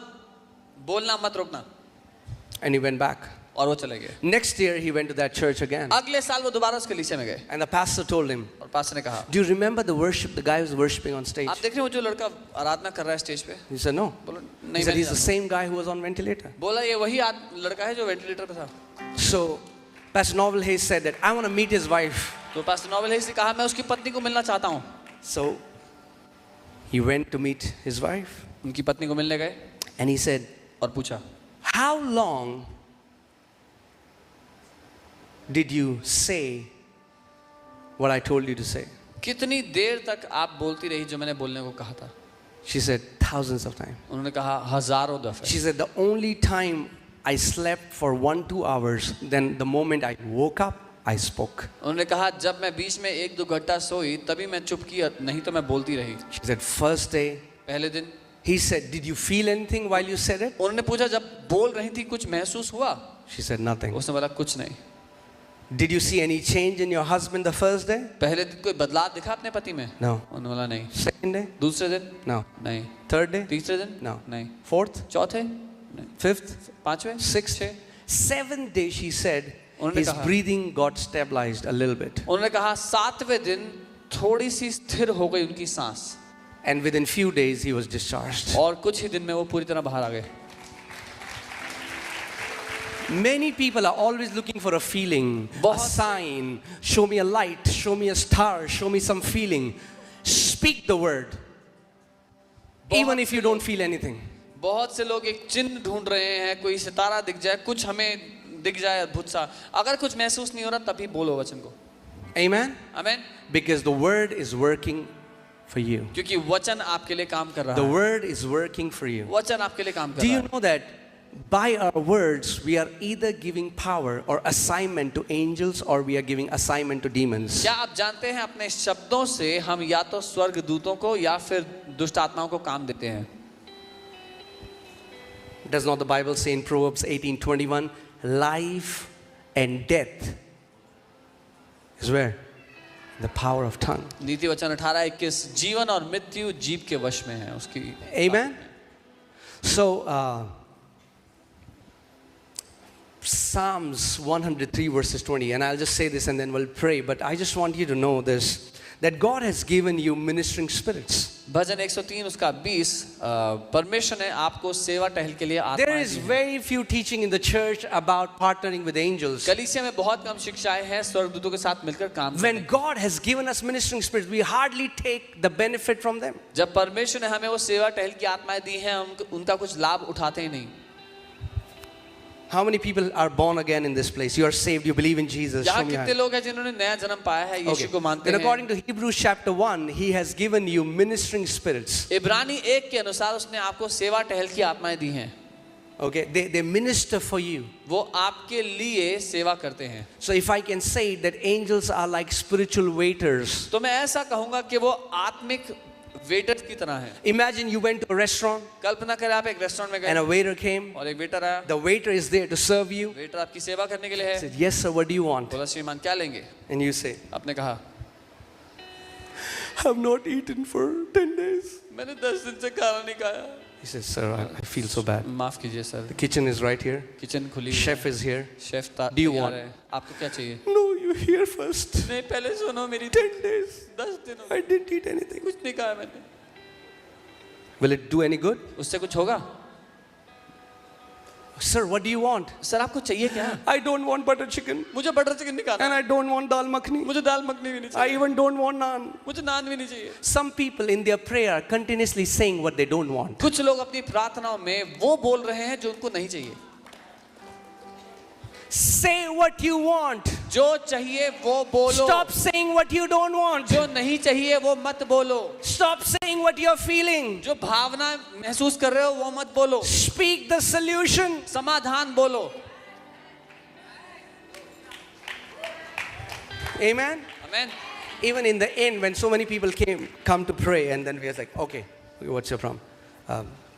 बोलना मत रोकना. And he went back. और वो चले गए. Next year, he went to that church again. अगले साल वो दोबारा उसके लीसे में गए. And the pastor told him, और पास्टर ने कहा do you remember the worship, the guy who was worshiping on stage? आप देख रहे हो जो लड़का आराधना कर रहा है स्टेज पे. He said, no. बोलो He नहीं said, मैं he's the नहीं same guy who was on ventilator. जानता. बोला ये वही लड़का है जो वेंटिलेटर पे था. So, Pastor Novel Hayes said that, I want to meet his wife. तो पास्टर नोवेल हेस ने कहा मैं उसकी पत्नी को मिलना चाहता हूँ. So, he went to meet his wife. उनकी पत्नी को मिलने गए And he said, और पूछा how long did you say what I told you to say? कितनी देर तक आप बोलती रही जो मैंने बोलने को कहा था. She said, thousands of times. उन्होंने कहा हजारों दफे. She said, the only time I slept for 1-2 hours, then the moment I woke up, I spoke. उन्होंने कहा जब मैं बीच में 1-2 घंटा सोई तभी मैं चुप की नहीं तो मैं बोलती रही. She said, first day, पहले दिन he said, did you feel anything while you said it? उन्होंने पूछा जब बोल रही थी कुछ महसूस हुआ. She said, nothing. उसने बोला कुछ नहीं. Did you see any change in your husband the first day? पहले दिन कोई बदलाव दिखा अपने पति में. No. उन्होंने बोला नहीं. Second day? दूसरे दिन No. नहीं. Third day? तीसरे दिन No. नहीं. Fourth? चौथे नहीं. Fifth? पांचवें Sixth? छह. Seventh day, she said, उन्होंने his कहा- breathing got stabilized a little bit. उन्होंने कहा 7वें दिन थोड़ी सी स्थिर हो गई उनकी सांस. And within few days, he was discharged. और कुछ ही दिन में वो पूरी तरह बाहर आ गए. Many people are always looking for a feeling, a बहुत- sign. Show me a light, show me a star, show me some feeling. Speak the word, even if you don't feel anything. बहुत से लोग एक चिन्ह ढूंढ रहे हैं कोई सितारा दिख जाए कुछ हमें दिख जाए अद्भुत सा. अगर कुछ महसूस नहीं हो रहा तभी बोलो वचन को. Amen? आमीन. Because the word is working for you. क्योंकि वचन आपके लिए काम कर रहा The है. word is working for you. वचन आपके लिए काम कर Do रहा you है. know that by our words we are either giving power or assignment to angels or we are giving assignment to demons? क्या आप जानते हैं अपने शब्दों से हम या तो स्वर्ग दूतों को या फिर दुष्ट आत्माओं को काम देते हैं. Does not the Bible say in Proverbs 18:21, life and death is where? The power of tongue. नीति वचन 18:21 जीवन और मृत्यु जीभ के वश में है उसकी. Amen? So, Psalms 103 verses 20, and I'll just say this and then we'll pray, but I just want you to know this, that God has given you ministering spirits. भजन 103 उसका 20 परमेश्वर ने आपको सेवा टहल के लिए There आत्माएं is दी हैं. very few teaching in the church about partnering with angels. कलीसिया में बहुत कम शिक्षाएं हैं स्वर्गदूतों के साथ मिलकर काम When करने. God has given us ministering spirits, we hardly take the benefit from them. जब परमेश्वर ने हमें वो सेवा टहल की आत्माएं दी हैं उनका कुछ लाभ उठाते ही नहीं. How many people are born again in this place? You are saved, you believe in Jesus. Show यहाँ me your कितने hand. लोग हैं जिन्होंने नया जन्म पाया है यीशु को मानते Then हैं. according to Hebrews chapter 1, He has given you ministering spirits. इब्रानी 1 के अनुसार उसने आपको सेवा टहल की आत्माएं दी हैं. Okay, they minister for you. वो आपके लिए सेवा करते हैं. So if I can say that angels are like spiritual waiters. तो मैं ऐसा कहूंगा कि वो आत्मिक वेटर की तरह है. Imagine you went to a restaurant कल्पना करें आप एक रेस्टोरेंट में and गए a waiter came. और एक वेटर आया. The waiter is there to serve you. Waiter आपकी सेवा करने के लिए He है. said, yes sir, what do you want? बोला श्रीमान क्या लेंगे. And you say, आपने कहा I have not eaten for 10 days. मैंने 10 दिन से खाना नहीं खाया. He says, sir, I feel so bad. माफ कीजिए sir. The kitchen is right here. Kitchen खुली है. Chef is here. Chef Do you तैयार want? है. आपको क्या चाहिए. No, you here first. नहीं पहले सुनो मेरी 10 days. 10 दिनों I didn't eat anything. कुछ नहीं खाया मैंने. Will it do any good? उससे कुछ होगा. Sir, what do you want? Sir आपको चाहिए क्या. I don't want butter chicken. मुझे बटर चिकन नहीं खाना. And I don't want dal makhni. मुझे दाल मखनी भी नहीं I चाहिए. even don't want naan. मुझे नान भी नहीं चाहिए. Some people in their prayer are continuously saying what they don't want. कुछ लोग अपनी प्रार्थनाओं में वो बोल रहे हैं जो उनको नहीं चाहिए. Say what you want. जो चाहिए वो बोलो. Stop saying what you don't want. जो नहीं चाहिए वो मत बोलो. Stop saying what you're feeling. जो भावना महसूस कर रहे हो वो मत बोलो. Speak the solution. समाधान बोलो. Amen? Amen. Even in the end, when so many people come to pray, and then we are like, okay, what's your problem?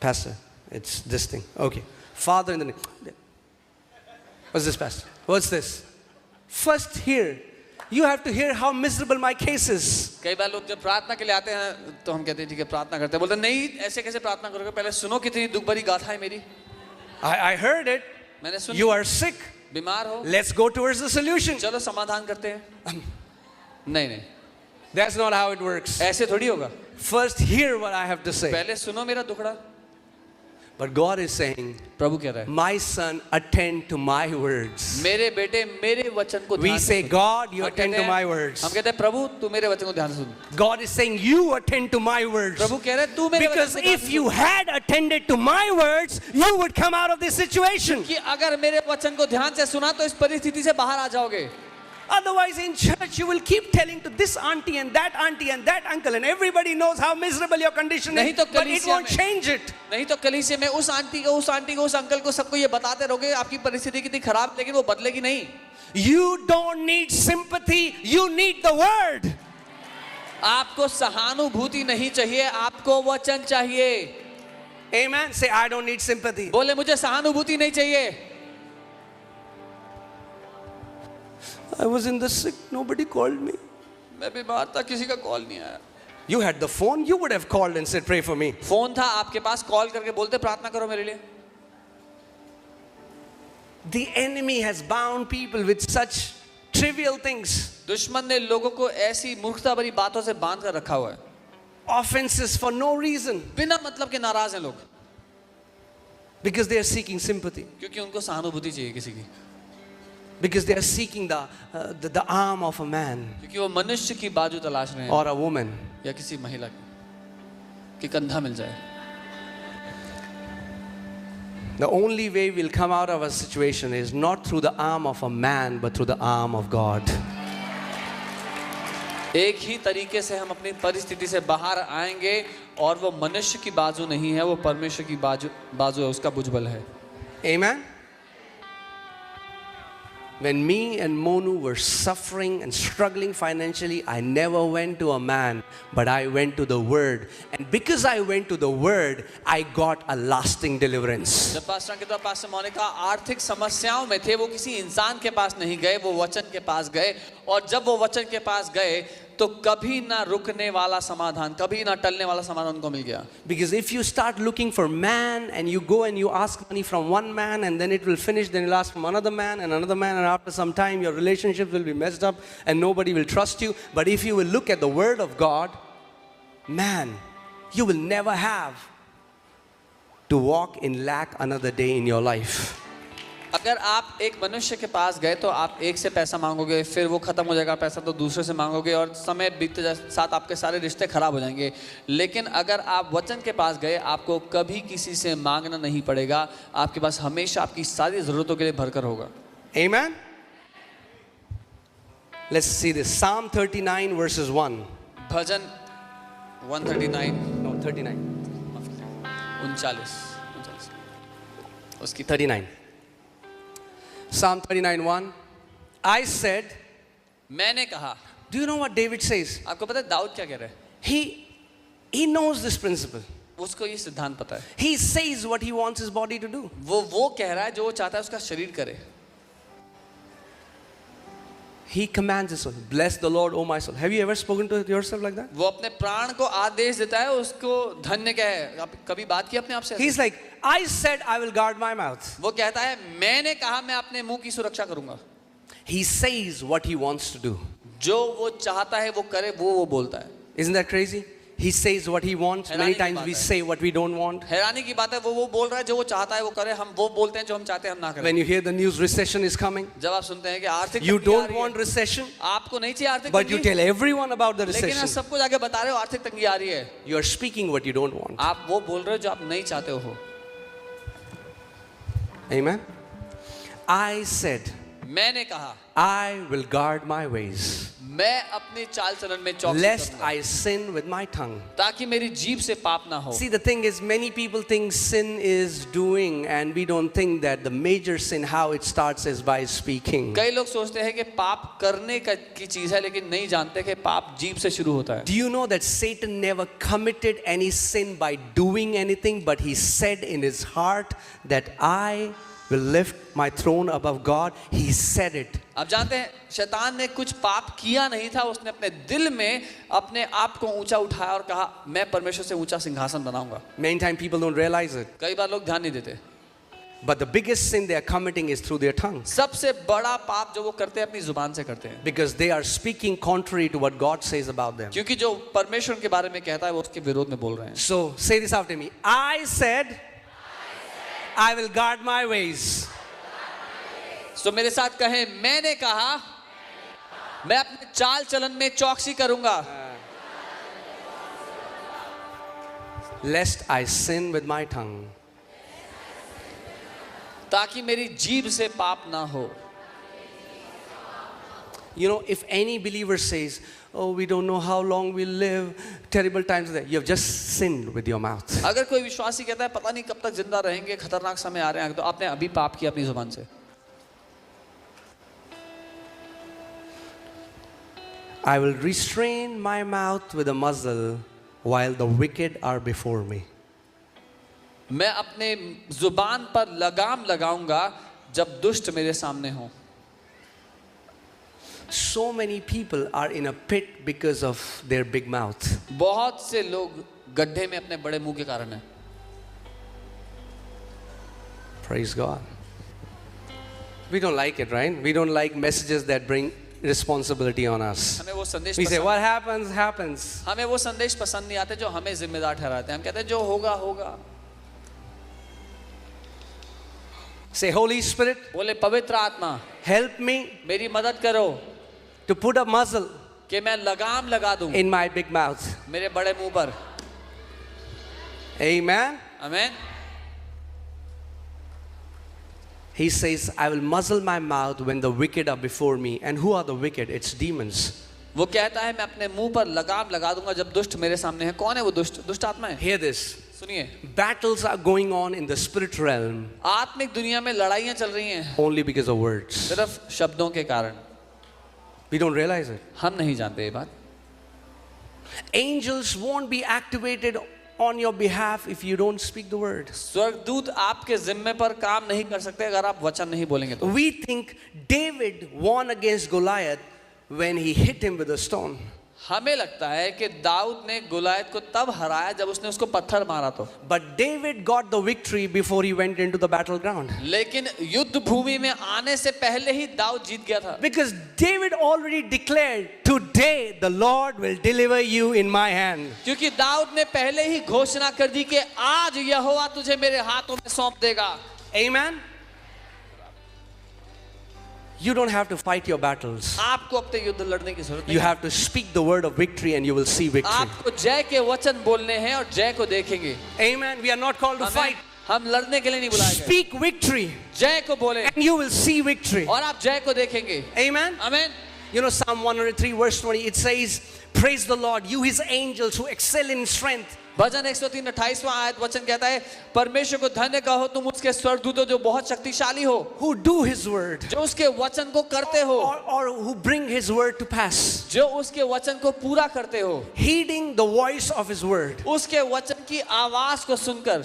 Pastor, it's this thing. Okay. Father, in the name. What's this, Pastor? What's this? First hear. You have to hear how miserable my case is. कई बार लोग जब प्रार्थना के लिए आते हैं तो हम कहते हैं ठीक है प्रार्थना करते हैं, बोलते हैं नहीं ऐसे कैसे प्रार्थना करोगे, पहले सुनो कितनी दुख भरी गाथा है मेरी। I heard it. मैंने सुना You are sick. बीमार हो, Let's go towards the solution. चलो समाधान करते हैं। नहीं नहीं, That's not how it works. ऐसे थोड़ी होगा। First hear what I have to say. पहले सुनो मेरा दुखड़ा। But God is saying, प्रभु कह रहा है my son, attend to my words. मेरे बेटे मेरे वचन को We ध्यान say, से सुन। God, you हम attend कहते to हैं- my words. हम कहते हैं प्रभु तू मेरे वचन को ध्यान से सुन। God is saying, you attend to my words. प्रभु कह रहे हैं तू मेरे Because वचन को ध्यान if से you soon. had attended to my words, you would come out of this situation. कि अगर मेरे वचन को ध्यान से सुना तो इस परिस्थिति से बाहर आ जाओगे। Otherwise, in church, you will keep telling to this auntie and that uncle, and everybody knows how miserable your condition नहीं is, तो but it कलीसिया won't में- change it. नहीं तो कलीसिया में उस आंटी को उस अंकल को सबको ये बताते रहोगे आपकी परिस्थिति कितनी खराब, लेकिन वो बदलेगी नहीं। You don't need sympathy, you need the word. आपको सहानुभूति नहीं चाहिए, आपको वचन चाहिए। Amen. Say, I don't need sympathy. बोले मुझे सहानुभूति नहीं चाहिए। I was in the sick, nobody called me. मैं बीमार था, किसी का कॉल नहीं आया। You had the phone, you would have called and said, pray for me. Phone था आपके पास, कॉल करके बोलते प्रार्थना करो मेरे लिए। The enemy has bound people with such trivial things, दुश्मन ने लोगों को ऐसी मूर्खता भरी बातों से बांध कर रखा हुआ है, offenses for no reason, बिना मतलब के नाराज हैं लोग, because they are seeking sympathy, क्योंकि उनको सहानुभूति चाहिए किसी की, because they are seeking the arm of a man क्योंकि वो मनुष्य की बाजू तलाश रहे हैं or a woman. या किसी महिला की कि कंधा मिल जाए। The only way we'll come out of a situation is not through the arm of a man, but through the arm of God. एक ही तरीके से हम अपनी परिस्थिति से बाहर आएंगे और वो मनुष्य की बाजू नहीं है, वो परमेश्वर की बाजू है, उसका भुजबल है। Amen. When me and Monu were suffering and struggling financially, I never went to a man, but I went to the Word. And because I went to the Word, I got a lasting deliverance. जब pastor अंकित और pastor Monika आर्थिक समस्याओं में थे, वो किसी इंसान के पास नहीं गए, वो वचन के पास गए, और जब वो वचन के पास गए तो कभी ना रुकने वाला समाधान, कभी ना टलने वाला समाधान उनको मिल गया। Because if you start looking for man and you go and you ask money from one man and then it will finish, then you'll ask from another man, and after some time your relationships will be messed up and nobody will trust you. But if you will look at the Word of God, man, you will never have to walk in lack another day in your life. अगर आप एक मनुष्य के पास गए तो आप एक से पैसा मांगोगे, फिर वो खत्म हो जाएगा पैसा तो दूसरे से मांगोगे, और समय बीतते साथ आपके सारे रिश्ते खराब हो जाएंगे। लेकिन अगर आप वचन के पास गए, आपको कभी किसी से मांगना नहीं पड़ेगा, आपके पास हमेशा आपकी सारी ज़रूरतों के लिए भरकर होगा। Amen. Let's see this. Psalm 39 verses 1. Bhajan 139 No, 39. 39 उसकी 39. Psalm 39 1. I said, मैंने कहा। do you know what David says? आपको पता है दाऊद क्या कह रहे हैं? He knows this principle. उसको ये सिद्धांत पता है। He says what he wants his body to do. वो कह रहा है जो वो चाहता है उसका शरीर करे। He commands his soul. Bless the Lord, O my soul. Have you ever spoken to yourself like that? वो अपने प्राण को आदेश देता है, उसको धन्य क्या है। आप कभी बात की अपने आप से? He's like, I said I will guard my mouth. वो कहता है मैंने कहा मैं अपने मुंह की सुरक्षा करूंगा। He says what he wants to do. जो वो चाहता है वो करे, वो बोलता है। Isn't that crazy? He says what he wants. Many times we say what we don't want. हैरानी की बात है, वो बोल रहा है जो वो चाहता है वो करे, हम वो बोलते हैं जो हम चाहते हैं हम ना करें। When you hear the news recession is coming, जब आप सुनते हैं कि आर्थिक you तंगी आ don't रही है, want recession, आपको नहीं चाहिए आर्थिक but you तंगी, tell everyone about the लेकिन आप recession. सबको जाके बता रहे हो आर्थिक तंगी आ रही है। You are speaking what you don't want. आप वो बोल रहे हो जो आप नहीं चाहते हो। Amen. I said, मैंने कहा I will guard my ways. मैं अपनी चाल चलन में चौकसी lest करूंगा, I sin with my tongue. ताकि मेरी जीभ से पाप ना हो। See, the thing is, many people think sin is doing, and we don't think that the major sin, how it starts, is by speaking. कई लोग सोचते हैं कि पाप करने की चीज है, लेकिन नहीं जानते कि पाप जीभ से शुरू होता है। Do you know that Satan never committed any sin by doing anything, but he said in his heart that I will lift my throne above God? He said it. आप जानते हैं शैतान ने कुछ पाप किया नहीं था, उसने अपने दिल में अपने आप को ऊंचा उठाया और कहा मैं परमेश्वर से ऊंचा सिंहासन बनाऊंगा। Many times people don't realize it. कई बार लोग ध्यान नहीं देते। But the biggest sin they are committing is through their tongue. सबसे बड़ा पाप जो वो करते हैं अपनी जुबान से करते हैं, Because they are speaking contrary to what God says about them. क्योंकि जो परमेश्वर के बारे में कहता है वो उसके विरोध में बोल रहे हैं। So say this after me. I said, I will guard my ways. तो मेरे साथ कहें, मैंने कहा मैं अपने चाल चलन में चौकसी करूंगा, Lest I sin with my tongue. ताकि मेरी जीभ से पाप ना हो। You know, if any believer says, oh, we don't know how long we'll live, terrible times there, you have just sinned with your mouth. अगर कोई विश्वासी कहता है पता नहीं कब तक जिंदा रहेंगे, खतरनाक समय आ रहे हैं, तो आपने अभी पाप किया अपनी जुबान से। I will restrain my mouth with a muzzle while the wicked are before me. मैं अपने जुबान पर लगाम लगाऊंगा जब दुष्ट मेरे सामने हो। So many people are in a pit because of their big mouth. बहुत से लोग गड्ढे में अपने बड़े मुंह के कारण हैं। Praise God. We don't like it, right? We don't like messages that bring responsibility on us. हमें वो संदेश We say, पसंद, what happens, happens. हमें वो संदेश पसंद नहीं आते जो हमें जिम्मेदार ठहराते हैं। हम कहते हैं जो होगा होगा। Say, Holy Spirit, बोले पवित्र आत्मा help me मेरी मदद करो to put a muzzle कि मैं लगाम लगा दूं in my big mouth. मेरे बड़े मुंह पर। Amen. आमीन। He says, I will muzzle my mouth when the wicked are before me. And who are the wicked? It's demons. वो कहता है मैं अपने मुंह पर लगाम लगा दूंगा जब दुष्ट मेरे सामने है। कौन है वो दुष्ट? दुष्ट आत्मा है। Hear this. सुनिए, Battles are going on in the spirit realm आत्मिक दुनिया में लड़ाइयां चल रही हैं only because of words. सिर्फ शब्दों के कारण। We don't realize it. हम नहीं जानते ये बात। Angels won't be activated on your behalf if you don't speak the word. स्वर्गदूत आपके जिम्मे पर काम नहीं कर सकते अगर आप वचन नहीं बोलेंगे तो। We think David won against Goliath when he hit him with a stone. हमें लगता है कि दाऊद ने गोलायत को तब हराया जब उसने उसको पत्थर मारा तो। But David got the victory before he went into the battleground. लेकिन युद्ध भूमि में आने से पहले ही दाऊद जीत गया था। Because David already declared, today the Lord will deliver you in my hand. क्योंकि दाऊद ने पहले ही घोषणा कर दी कि आज यहोवा तुझे मेरे हाथों में सौंप देगा। Amen. You don't have to fight your battles. आपको अपने युद्ध लड़ने की जरूरत नहीं You है। have to speak the word of victory and you will see victory. आपको जय के वचन बोलने हैं और जय को देखेंगे। Amen. We are not called to हमें- fight. हम लड़ने के लिए नहीं बुलाए गए। Speak victory जय को बोले and you will see victory. और आप जय को देखेंगे। Amen. आमीन। You know, Psalm 103 verse 20, it says, praise the Lord, you his angels who excel in strength. भजन 103:28वां आयत वचन कहता है परमेश्वर को धन्य कहो तुम उसके स्वर्गदूतों जो बहुत शक्तिशाली हो, Who do his word. जो उसके वचन को करते हो, Or who bring his word to pass. जो उसके वचन को पूरा करते हो, Heeding the voice of his word. उसके वचन की आवाज को सुनकर।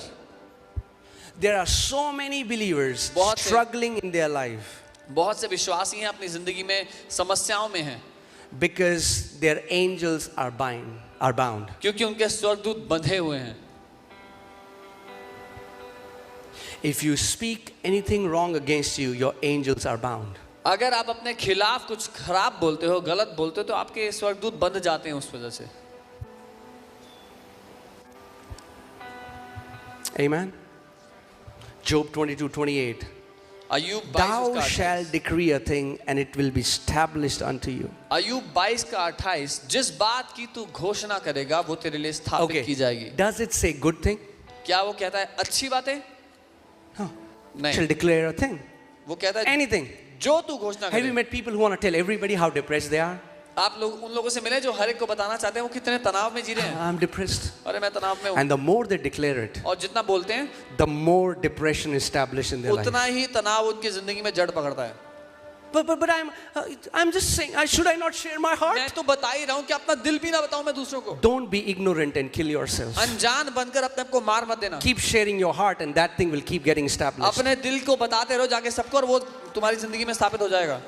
There are so many believers बहुत से- struggling in their life बहुत से विश्वासी हैं अपनी जिंदगी में समस्याओं में हैं because their angels are bound. क्योंकि उनके स्वर्गदूत बंधे हुए हैं। If you speak anything wrong against you, your angels are bound. अगर आप अपने खिलाफ कुछ खराब बोलते हो, गलत बोलते हो, तो आपके स्वर्गदूत बंध जाते हैं उस वजह से। Amen. Job 22:28. अय्यूब 22 Thou का 28। shalt decree a thing and it will be established unto you. अय्यूब 22 का 28, जिस बात की तू घोषणा करेगा वो तेरे लिए स्थापित की जाएगी। Does it say good thing? क्या वो कहता है अच्छी बातें? No. नहीं, Shall declare a thing. वो कहता है Anything. जो तू घोषणा Have you करे। met people who want to tell everybody how depressed they are? आप लोग उन लोगों से मिले जो हर एक को बताना चाहते हैं वो कितने तनाव में जी रहे हैं। I'm depressed. अरे मैं तनाव में हूँ। And the more they declare it, और जितना बोलते हैं the more depression is established in their life. उतना ही तनाव उनकी जिंदगी में जड़ पकड़ता है। But I'm just saying, should I not share my heart? मैं तो बता ही रहा हूँ कि अपना दिल भी ना बताऊं मैं दूसरों को। Don't be ignorant and kill yourself. अनजान बनकर अपने आप को मार मत देना। Keep sharing your heart and that thing will keep getting established. अपने दिल को बताते रहो जाके सबको और वो तुम्हारी जिंदगी में स्थापित हो जाएगा।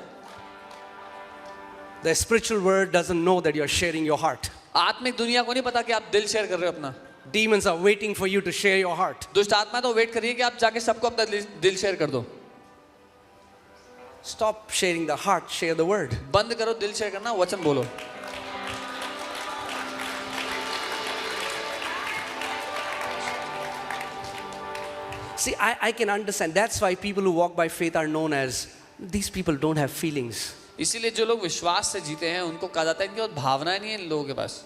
The spiritual world doesn't know that you're sharing your heart. आत्मिक दुनिया को नहीं पता कि आप दिल शेयर कर रहे हो अपना। Demons are waiting for you to share your heart. दुष्ट आत्मा तो वेट करिए कि आप जाके सबको अपना दिल शेयर कर दो। Stop sharing the heart, share the word. बंद करो दिल शेयर करना, वचन बोलो। See, I can understand. That's why people who walk by faith are known as, these people don't have feelings. इसीलिए जो लोग विश्वास से जीते हैं उनको कहा जाता है कि भावनाएं नहीं है इन लोगों के पास।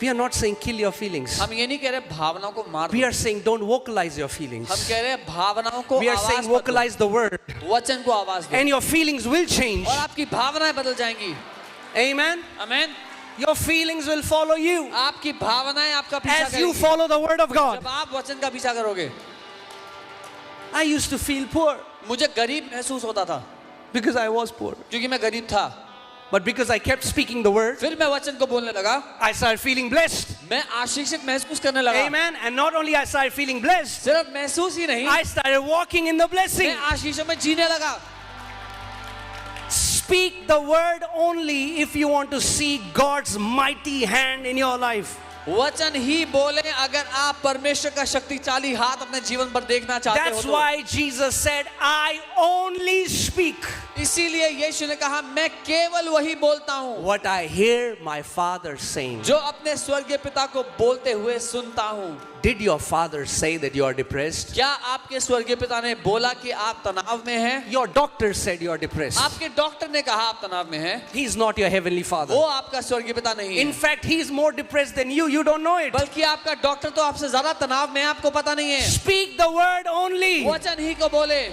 We are not saying kill your feelings. हम ये नहीं कह रहे भावनाओं को मार We दो। are saying don't vocalize your feelings. हम कह रहे हैं भावनाओं को We are आवाज saying मत दो। vocalize the word. वचन को आवाज दो And your feelings will change. और आपकी भावनाएं बदल जाएंगी। Amen. आमीन। Your feelings will follow you आपकी भावनाएं आपका पीछा as you करेंगी। follow the word of जब God. आप वचन का पीछा करोगे। I used to feel poor मुझे गरीब महसूस होता था because I was poor. क्योंकि मैं गरीब था। But because I kept speaking the word, फिर मैं वचन को बोलने लगा, I started feeling blessed. मैं आशीषित महसूस करने लगा। Amen. And not only I started feeling blessed, सिर्फ महसूस ही नहीं, I started walking in the blessing. मैं आशीषों में जीने लगा। Speak the word only if you want to see God's mighty hand in your life. वचन ही बोले अगर आप परमेश्वर का शक्तिशाली हाथ अपने जीवन पर देखना चाहते हो That's तो। why Jesus said, I only speak इसीलिए यीशु ने कहा मैं केवल वही बोलता हूँ what I hear my Father saying. जो अपने स्वर्गीय पिता को बोलते हुए सुनता हूँ। Did your father say that you are depressed? क्या आपके स्वर्गीय पिता ने बोला कि आप तनाव में हैं? Your doctor said you are depressed. आपके डॉक्टर ने कहा आप तनाव में हैं। He is not your heavenly father. वो आपका स्वर्गीय पिता नहीं In है। fact, he is more depressed than you. You don't know it. बल्कि आपका डॉक्टर तो आपसे ज्यादा तनाव में है, आपको पता नहीं है। Speak the word only. वचन ही को बोले।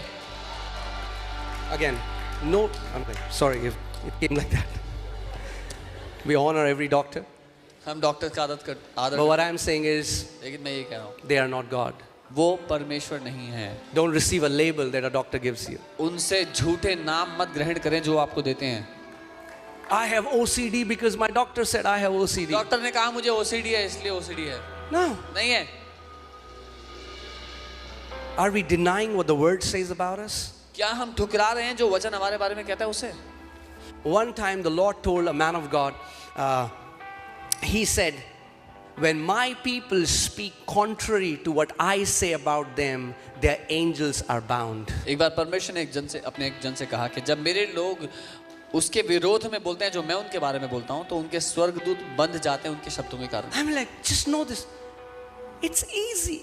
Again, no, I'm sorry if it came like that. We honor every doctor. हम डॉक्टर का आदर But what I'm saying is, लेकिन मैं ये कह रहा हूँ they are not God. वो परमेश्वर नहीं है। Don't receive a label that a doctor gives you. उनसे झूठे नाम मत ग्रहण करें जो आपको देते हैं। I have OCD because my doctor said I have OCD. Doctor ने कहा मुझे ओसीडी है इसलिए ओसीडी है। No. नहीं है। Are we denying what the word says about us? क्या हम ठुकरा रहे हैं जो वचन हमारे बारे में कहता है उसे? One time the Lord told a man of God, he said, when my people speak contrary to what I say about them, their angels are bound. एक बार परमेश्वर ने अपने एक जन से कहा कि जब मेरे लोग उसके विरोध में बोलते हैं जो मैं उनके बारे में बोलता हूं तो उनके स्वर्गदूत बंध जाते हैं उनके शब्दों के कारण। I'm like, just know this. It's easy.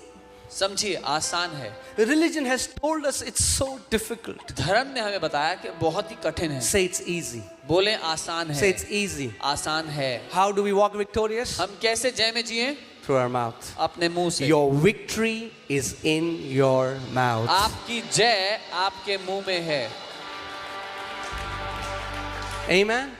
समझिए आसान है। Religion has told us it's so difficult. धर्म ने हमें बताया कि बहुत ही कठिन है। Say it's easy. बोले आसान Say है। it's easy. आसान है। How do we walk victorious? हम कैसे जय में जिए? Through our mouth. अपने मुंह से। Your victory is in your mouth. आपकी जय आपके मुंह में है। Amen.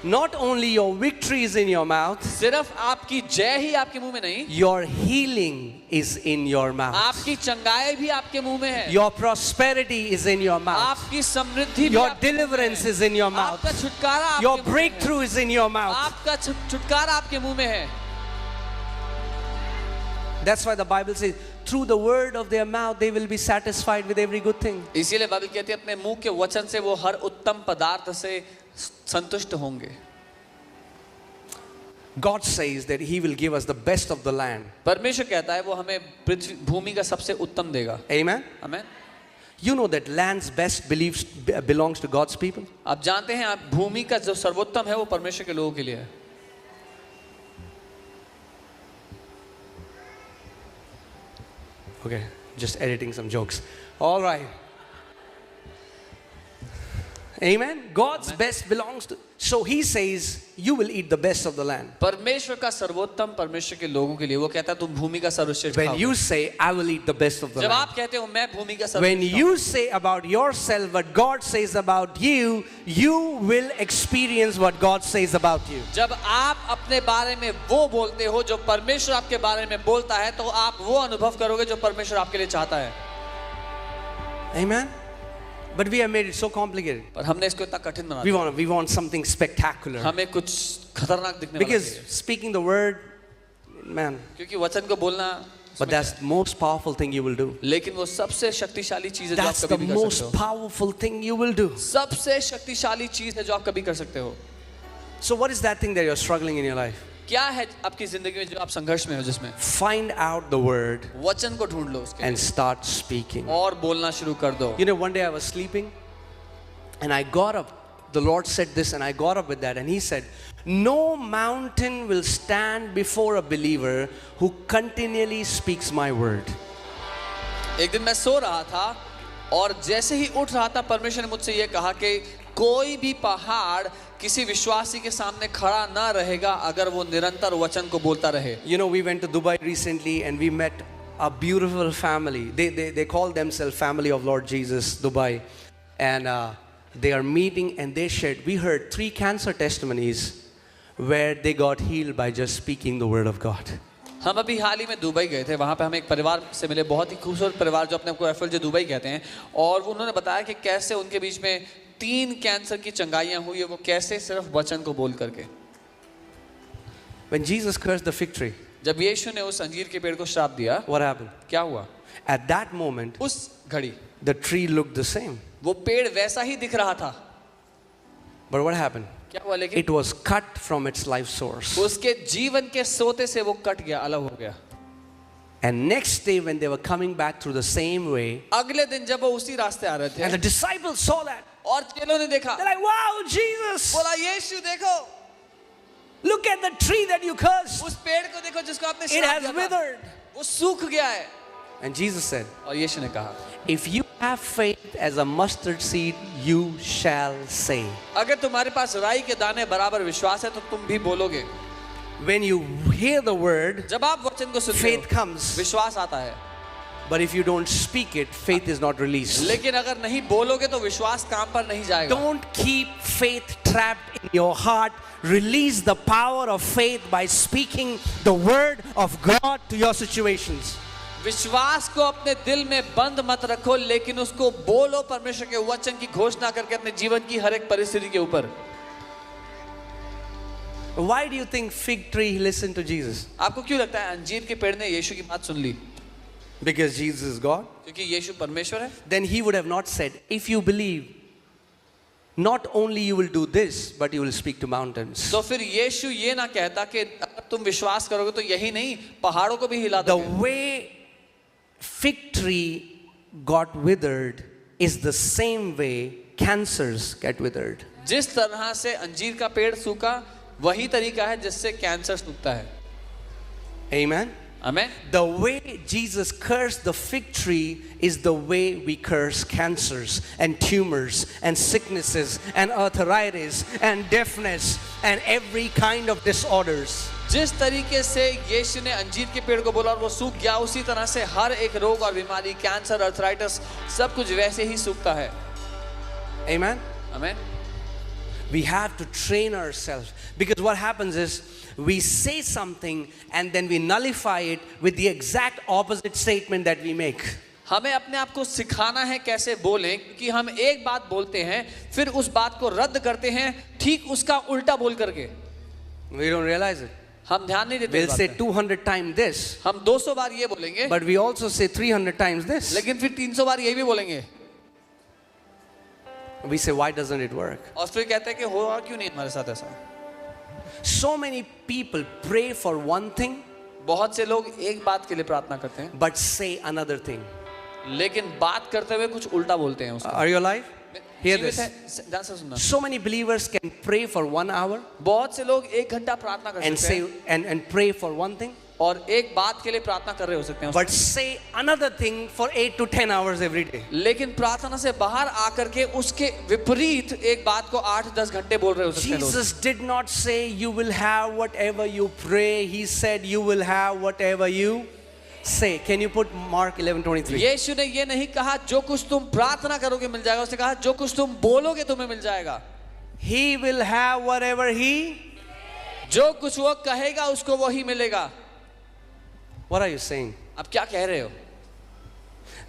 Not only your victory is in your mouth, सिर्फ आपकी जय ही आपके मुंह में नहीं, your healing is in your mouth. आपकी चंगाई भी आपके मुंह में है। Your prosperity is in your mouth. आपकी समृद्धि भी Your आपके मुंह में deliverance है। is in your mouth. आपका छुटकारा आपके Your मुंह में है। breakthrough is in your mouth. आपका छुटकारा आपके मुंह में है। That's why the Bible says, through the word of their mouth, they will be satisfied with every good thing. इसीलिए बाइबल कहती है अपने मुंह के वचन से वो हर उत्तम पदार्थ से संतुष्ट होंगे। God says that He will give us the best of the land. परमेश्वर कहता है वो हमें पृथ्वी भूमि का सबसे उत्तम देगा। Amen. आमीन। You know that land's best belongs to God's people. आप जानते हैं आप भूमि का जो सर्वोत्तम है वो परमेश्वर के लोगों के लिए है। Okay, just editing some jokes. All right. Amen. God's best belongs to. So he says, you will eat the best of the land. परमेश्वर का सर्वोत्तम परमेश्वर के लोगों के लिए वो कहता है तुम भूमि का सर्वश्रेष्ठ When खाओगे। you say, I will eat the best of the जब land. आप कहते हो मैं भूमि का When सर्वश्रेष्ठ you say about yourself what God says about you, you will experience what God says about you. जब आप अपने बारे में वो बोलते हो जो परमेश्वर आपके बारे में बोलता है तो आप वो अनुभव करोगे जो परमेश्वर आपके लिए चाहता है। Amen. But we have made it so complicated. पर हमने इसको इतना कठिन बना दिया। We want something spectacular. हमें कुछ खतरनाक दिखने वाला Because चाहिए। speaking the word, man, क्योंकि वचन को बोलना but that's the most powerful thing you will do. लेकिन वो सबसे शक्तिशाली चीज है जो आप That's कभी the भी कर सकते most हो। powerful thing you will do. सबसे शक्तिशाली चीज है जो आप कभी कर सकते हो। So what is that thing that you're struggling in your life? क्या है आपकी जिंदगी में जो आप संघर्ष में हो जिसमें Find out the word वचन को ढूंढ लो उसके and start speaking. और बोलना शुरू कर दो। You know, one day I was sleeping and I got up. The Lord said this and I got up with that. And He said, no mountain will stand before a believer who continually speaks my word. एक दिन मैं सो रहा था और जैसे ही उठ रहा था परमेश्वर ने मुझसे ये कहा कि कोई भी पहाड़ किसी विश्वासी के सामने खड़ा ना रहेगा अगर वो निरंतर वचन को बोलता रहे। You know, we went to Dubai recently and we met a beautiful family. They call themselves Family of Lord Jesus, Dubai. And they are meeting and they shared. We heard 3 cancer testimonies where they got healed by just speaking the word of God. हम अभी हाल ही में Dubai गए थे। वहाँ पे हम एक परिवार से मिले, बहुत ही खूबसूरत परिवार जो अपने को FLJ दुबई कहते हैं। और उन्होंने बताया कि कैसे उनके बीच में 3 कैंसर की चंगाइयाँ हुई है, वो कैसे सिर्फ वचन को बोल करके। When Jesus cursed the fig tree, जब यीशु ने उस अंजीर के पेड़ को श्राप दिया, what happened? क्या हुआ? At that moment, उस घड़ी the tree looked the same. वो पेड़ वैसा ही दिख रहा था। But what happened? क्या हुआ? लेकिन It was cut from its life source. उसके जीवन के सोते से वो कट गया, अलग हो गया। And next day when they were coming back through the same way, अगले दिन जब वो उसी रास्ते आ रहे and the थे disciples saw that, और चेलों ने देखा, they're like, wow, Jesus, बोला यीशु देखो, look at the tree that you cursed. उस पेड़ को देखो जिसको आपने It श्राप has दिया था, withered. वो सूख गया है। And Jesus said, और यीशु ने कहा, if you have faith as a mustard seed, you shall say. अगर तुम्हारे पास राई के दाने बराबर विश्वास है तो तुम भी बोलोगे। When you hear the word, जब आप वचन को सुनते faith हो, comes. विश्वास आता है। But if you don't speak it, faith is not released. लेकिन अगर नहीं बोलोगे तो विश्वास काम पर नहीं जाएगा। Don't keep faith trapped in your heart. Release the power of faith by speaking the word of God to your situations. विश्वास को अपने दिल में बंद मत रखो, लेकिन उसको बोलो परमेश्वर के वचन की घोषणा करके अपने जीवन की हर एक परिस्थिति के ऊपर। Why do you think fig tree listened to Jesus? आपको क्यों लगता है अंजीर के पेड़ ने यीशु की बात सुन ली? Because Jesus is God. क्योंकि यीशु परमेश्वर है। Then he would have not said, if you believe, not only you will do this, but you will speak to mountains. तो फिर यीशु ये ना कहता कि अगर तुम विश्वास करोगे तो यही नहीं पहाड़ों को भी हिला The दोगे। way fig tree got withered is the same way cancers get withered. जिस तरह से अंजीर का पेड़ सूखा वही तरीका है जिससे कैंसर सूखता है। Amen. Amen. The way Jesus cursed the fig tree is the way we curse cancers and tumors and sicknesses and arthritis and deafness and every kind of disorders. जिस तरीके से यीशु ने अंजीर के पेड़ को बोला और वो सूख गया, उसी तरह से हर एक रोग और बीमारी, कैंसर, अर्थराइटिस, सब कुछ वैसे ही सूखता है। Amen. Amen. We have to train ourselves, because what happens is we say something and then we nullify it with the exact opposite statement that we make. हमें अपने आप को सिखाना है कैसे बोलें, क्योंकि हम एक बात बोलते हैं फिर उस बात को रद्द करते हैं ठीक उसका उल्टा बोल करके। We don't realize it. हम ध्यान नहीं देते We'll इस say बात पे। 200 times this, हम 200 बार ये बोलेंगे, but we also say 300 times this. लेकिन फिर 300 बार ये भी बोलेंगे। We say, why doesn't it work? और फिर कहते हैं कि हुआ क्यों नहीं हमारे साथ ऐसा। So many people pray for one thing बहुत से लोग एक बात के लिए प्रार्थना करते हैं but say another thing. लेकिन बात करते हुए कुछ उल्टा बोलते हैं उसको। Are you alive? Hear जीवित this. है, ध्यान से सुनना। So many believers can pray for 1 hour बहुत से लोग 1 घंटा प्रार्थना कर and सकते say हैं and pray for one thing, और एक बात के लिए प्रार्थना कर रहे हो सकते हैं, but say another thing for 8 to 10 hours every day. लेकिन प्रार्थना से बाहर आकर के उसके विपरीत एक बात को 8-10 घंटे बोल रहे हो सकते हैं लोग। Jesus did not say you will have whatever you pray. He said you will have whatever you say. Can you put Mark 11:23? यीशु ने ये नहीं कहा जो कुछ तुम प्रार्थना करोगे मिल जाएगा, उसने कहा जो कुछ तुम बोलोगे तुम्हें मिल जाएगा। He will have whatever he. जो कुछ वो कहेगा उसको वही मिलेगा। What are you saying? अब क्या कह रहे हो?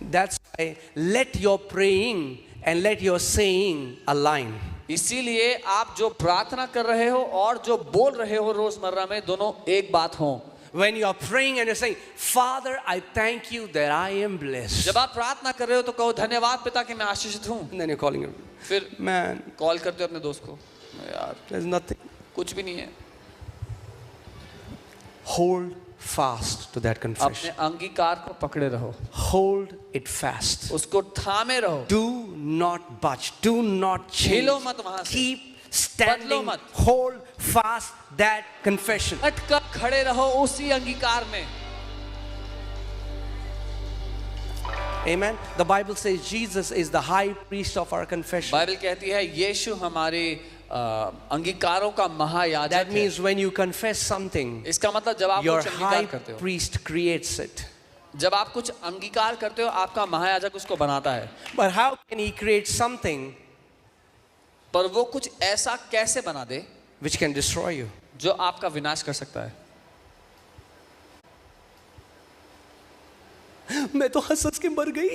That's why let your praying and let your saying align. इसीलिए आप जो प्रार्थना कर रहे हो और जो बोल रहे हो रोजमर्रा में दोनों एक बात हो। When you are praying and you're saying, Father, I thank you that I am blessed. जब आप प्रार्थना कर रहे हो तो कहो धन्यवाद पिता कि मैं आशीषित हूँ। And then you're calling him. फिर Man, कॉल करते हो अपने दोस्त को, यार there's nothing. कुछ भी नहीं है। Hold fast to that अपने confession. अंगीकार को पकड़े रहो, Hold it fast. उसको थामे रहो, Do not budge. Do not change. हिलो मत वहां से, Keep standing. बदलो मत। Hold fast that confession. अटका खड़े रहो उसी अंगीकार में। Amen. The Bible says Jesus is the high priest of our confession. Bible कहती है यीशु हमारे अंगीकारों का महायाजक That है। means when you confess something, इसका मतलब जब आप your कुछ high अंगीकार करते हो, priest creates it. जब आप कुछ अंगीकार करते हो आपका महायाजक उसको बनाता है। But how can he create something पर वो कुछ ऐसा कैसे बना दे which can destroy you? जो आपका विनाश कर सकता है? मैं तो हंस हंस के मर गई।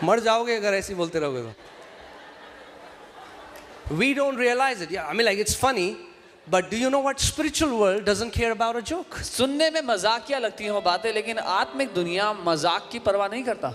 मर जाओगे अगर ऐसे ही बोलते रहोगे तो। We don't realize it. Yeah, I mean, like it's funny, but do you know what? Spiritual world doesn't care about a joke. सुनने में मजाकिया लगती हैं वो बातें, लेकिन आत्मिक दुनिया मजाक की परवाह नहीं करता।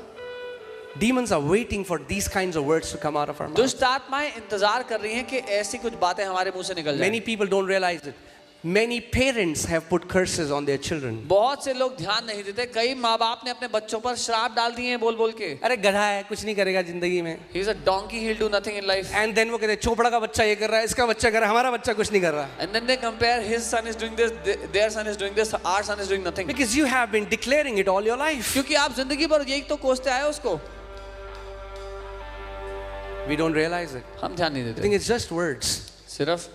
Demons are waiting for these kinds of words to come out of our mouth. दुष्ट आत्माएं इंतजार कर रही हैं कि ऐसी कुछ बातें हमारे मुंह से निकल Many जाएं। people don't realize it. Many parents have put curses on their children. बहुत से लोग ध्यान नहीं देते, कई माँ बाप ने अपने बच्चों पर श्राप डाल दिए हैं बोल बोल के। अरे गधा है, कुछ नहीं करेगा जिंदगी में। He is a donkey, he'll do nothing in life. And then वो कहते हैं चोपड़ा का बच्चा ये कर रहा है, इसका बच्चा कर रहा है, हमारा बच्चा कुछ नहीं कर रहा। And then they compare, his son is doing this, their son is doing this, our son is doing nothing. Because you have been declaring it all your life. क्योंकि आप जिंदगी भर यही तो कोसते आए उसको। We don't realize it. हम ध्यान नहीं I think देते, it's just words. सिर्फ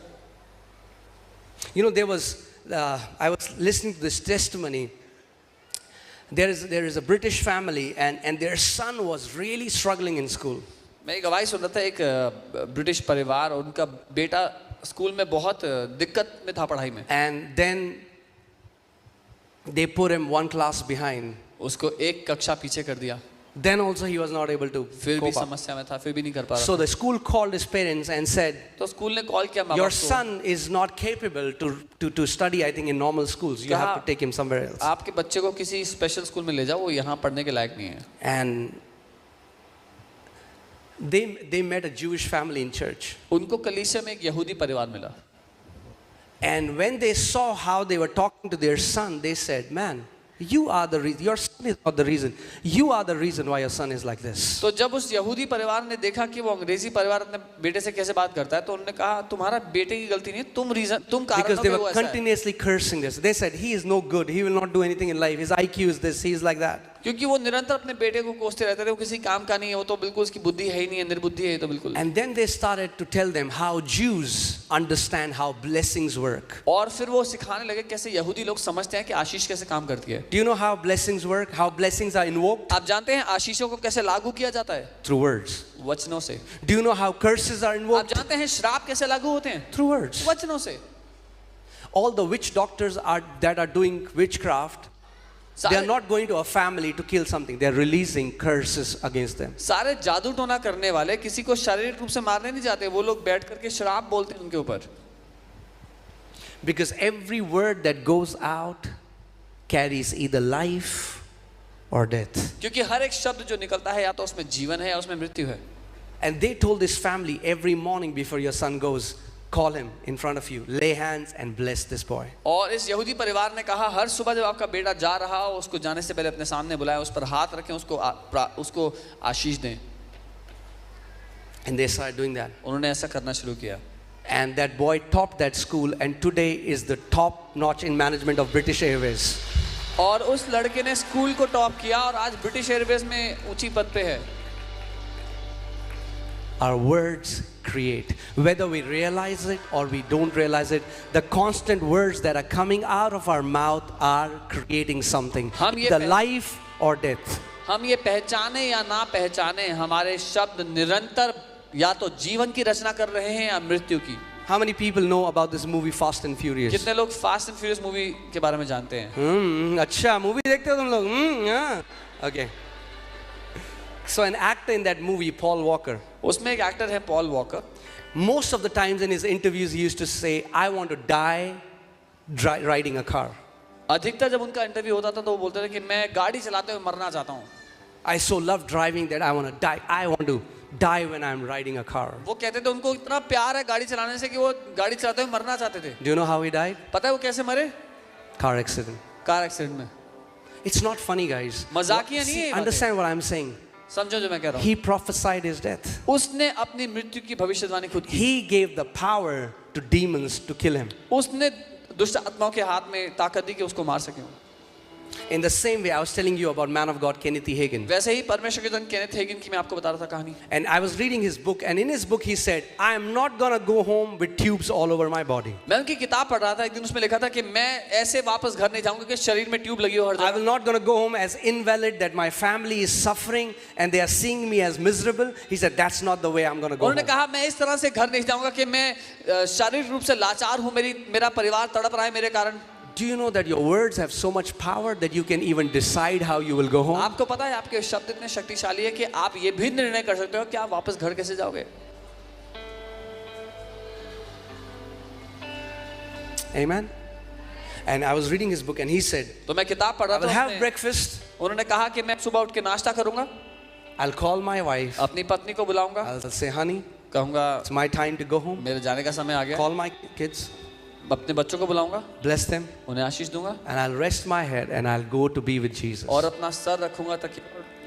You know, there was, I was listening to this testimony. There is a British family and their son was really struggling in school. मैं एक गवाही सुन रहा था, एक ब्रिटिश परिवार और उनका बेटा स्कूल में बहुत दिक्कत में था पढ़ाई में। And then they put him one class behind. उसको एक कक्षा पीछे कर दिया, Then also he was not able to फिर भी cope up. समस्या में था, फिर भी नहीं कर पा रहा So the school called his parents and said, तो स्कूल ने कॉल किया माँ your बाप को, son is not capable to study, I think, in normal schools. You have to take him somewhere else. आपके बच्चे को किसी स्पेशल स्कूल में ले जाओ, वो यहाँ पढ़ने के लायक नहीं है। And they met a Jewish family in church. उनको कलीसिया में एक यहूदी परिवार मिला, And when they saw how they were talking to their son, they said, man, you are the reason. Your son is not the reason. You are the reason why your son is like this. तो जब उस यहूदी परिवार ने देखा कि वो अंग्रेजी परिवार अपने बेटे से कैसे बात करता है, तो उन्होंने कहा तुम्हारा बेटे की गलती नहीं, तुम कारण Because हो they कि वो were ऐसा है। continuously cursing this. They said, he is no good. He will not do anything in life. His IQ is this. He is like that. क्योंकि वो निरंतर अपने बेटे को कोसते रहते थे, वो किसी काम का नहीं है, वो तो बिल्कुल उसकी बुद्धि है ही नहीं है, निर्बुद्धि है ये तो बिल्कुल। And then they started to tell them how Jews understand how blessings work. और फिर वो सिखाने लगे कैसे यहूदी लोग समझते हैं कि आशीष कैसे काम करती है। Do you know how blessings work? How blessings are invoked? आप जानते हैं आशीषों को कैसे लागू किया जाता है? Through words. वचनों से। Do you know how curses are आप invoked? जानते हैं श्राप कैसे लागू होते हैं? Through words. वचनों से। All the witch doctors that are doing witchcraft, they are not going to a family to kill something. They are releasing curses against them. सारे जादू टोना करने वाले किसी को शारीरिक रूप से मारने नहीं जाते, वो लोग बैठ करके श्राप बोलते हैं उनके ऊपर। Because every word that goes out carries either life or death. क्योंकि हर एक शब्द जो निकलता है या तो उसमें जीवन है या उसमें मृत्यु है। And they told this family every morning before your son goes, call him in front of you, lay hands and bless this boy. और इस यहूदी परिवार ने कहा हर सुबह जब आपका बेटा जा रहा हो उसको जाने से पहले अपने सामने बुलाएं, उस पर हाथ रखें, उसको आशीष दें। And they started doing that. उन्होंने ऐसा करना शुरू किया। And that boy topped that school and today is the top notch in management of British Airways. और उस लड़के ने स्कूल को टॉप किया और आज ब्रिटिश एयरवेज में ऊंची पद पे है। Our words create. Whether we realize it or we don't realize it, the constant words that are coming out of our mouth are creating something. The life or death. हम ये पहचाने या ना पहचाने, हमारे शब्द निरंतर या तो जीवन की रचना कर रहे हैं या मृत्यु की। How many people know about this movie Fast and Furious? कितने लोग फास्ट एंड फ्यूरियस मूवी के बारे में जानते हैं? अच्छा मूवी देखते हो तुम लोग? हाँ. Okay. So an actor in that movie, Paul Walker. उसमें एक एक्टर है Paul walker. Most of the times in his interviews he used to say, I want to die riding a car. अधिकतर जब उनका इंटरव्यू होता था तो वो बोलते थे कि मैं गाड़ी चलाते हुए मरना चाहता हूँ। I so love driving that I want to die. I want to die when I'm riding a car. वो कहते थे उनको इतना प्यार है गाड़ी चलाने से कि वो गाड़ी चलाते हुए मरना चाहते थे। Do you know how he died? पता है वो कैसे मरे? Car accident. कार एक्सीडेंट में। It's not funny, guys. मजाकिया नहीं है ये बातें। Understand what I'm saying? समझो जो मैं कह रहा हूँ। He prophesied his death. उसने अपनी मृत्यु की भविष्यवाणी खुद की। He gave the power to demons to kill him. उसने दुष्ट आत्माओं के हाथ में ताकत दी कि उसको मार सके। In the same way, I was telling you about man of God Kenneth E. Hagin. वैसे ही परमेश्वर के जन केनेथ हेगिन की मैं आपको बता रहा था कहानी। And I was reading his book, and in his book he said, I am not gonna go home with tubes all over my body. मैं उनकी किताब पढ़ रहा था, एक दिन उसमें लिखा था कि मैं ऐसे वापस घर नहीं जाऊंगा कि शरीर में ट्यूब लगी हो हर I will जगह। not gonna go home as invalid, that my family is suffering and they are seeing me as miserable. He said, that's not the way I'm gonna go उन्होंने home. कहा मैं इस तरह से घर नहीं जाऊंगा कि मैं शारीरिक रूप से लाचार हूँ, मेरा परिवार तड़प रहा है मेरे कारण। Do you know that your words have so much power that you can even decide how you will go home? आपको पता है आपके शब्द इतने शक्तिशाली है कि आप ये भी निर्णय कर सकते हो कि आप वापस घर कैसे जाओगे। Amen. And I was reading his book and he said, तो मैं किताब पढ़ I रहा will था, have उसमें breakfast. उन्होंने कहा कि मैं सुबह उठ के नाश्ता करूंगा, I'll call my wife. अपनी पत्नी को बुलाऊंगा, I'll say, honey, कहूंगा it's my time to go home. मेरे जाने का समय आ गया, Call my kids, अपने बच्चों को बुलाऊंगा, bless them, उन्हें आशीष दूंगा and I'll rest my head and I'll go to be with Jesus. और अपना सर रखूंगा ताकि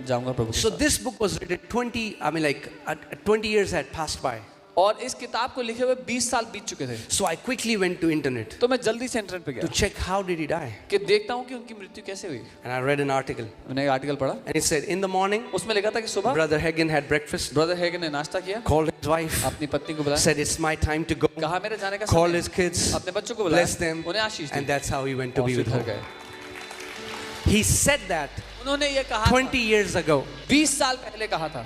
जाऊंगा प्रभु के So साथ। this book was written 20 years had passed by. और इस किताब को लिखे हुए 20 साल बीत चुके थे। So I quickly went to internet तो मैं जल्दी से इंटरनेट पे to गया check how did he die. कि देखता हूँ कि उनकी मृत्यु कैसे हुई। And I read an article मैंने एक आर्टिकल पढ़ा, and it said in the morning, उसमें लिखा था कि सुबह Brother Hagin had breakfast, brother Hagin ने नाश्ता किया, called his wife, अपनी पत्नी को बुलाया, said it's my time to go, कहा मेरे जाने का called समय his kids, है, अपने बच्चों को bless बुलाया, them, उन्हें आशीष and the that's how he went to और be फिर with घर home. गए। He said that उन्होंने ये कहा 20 years ago. 20 साल पहले कहा था।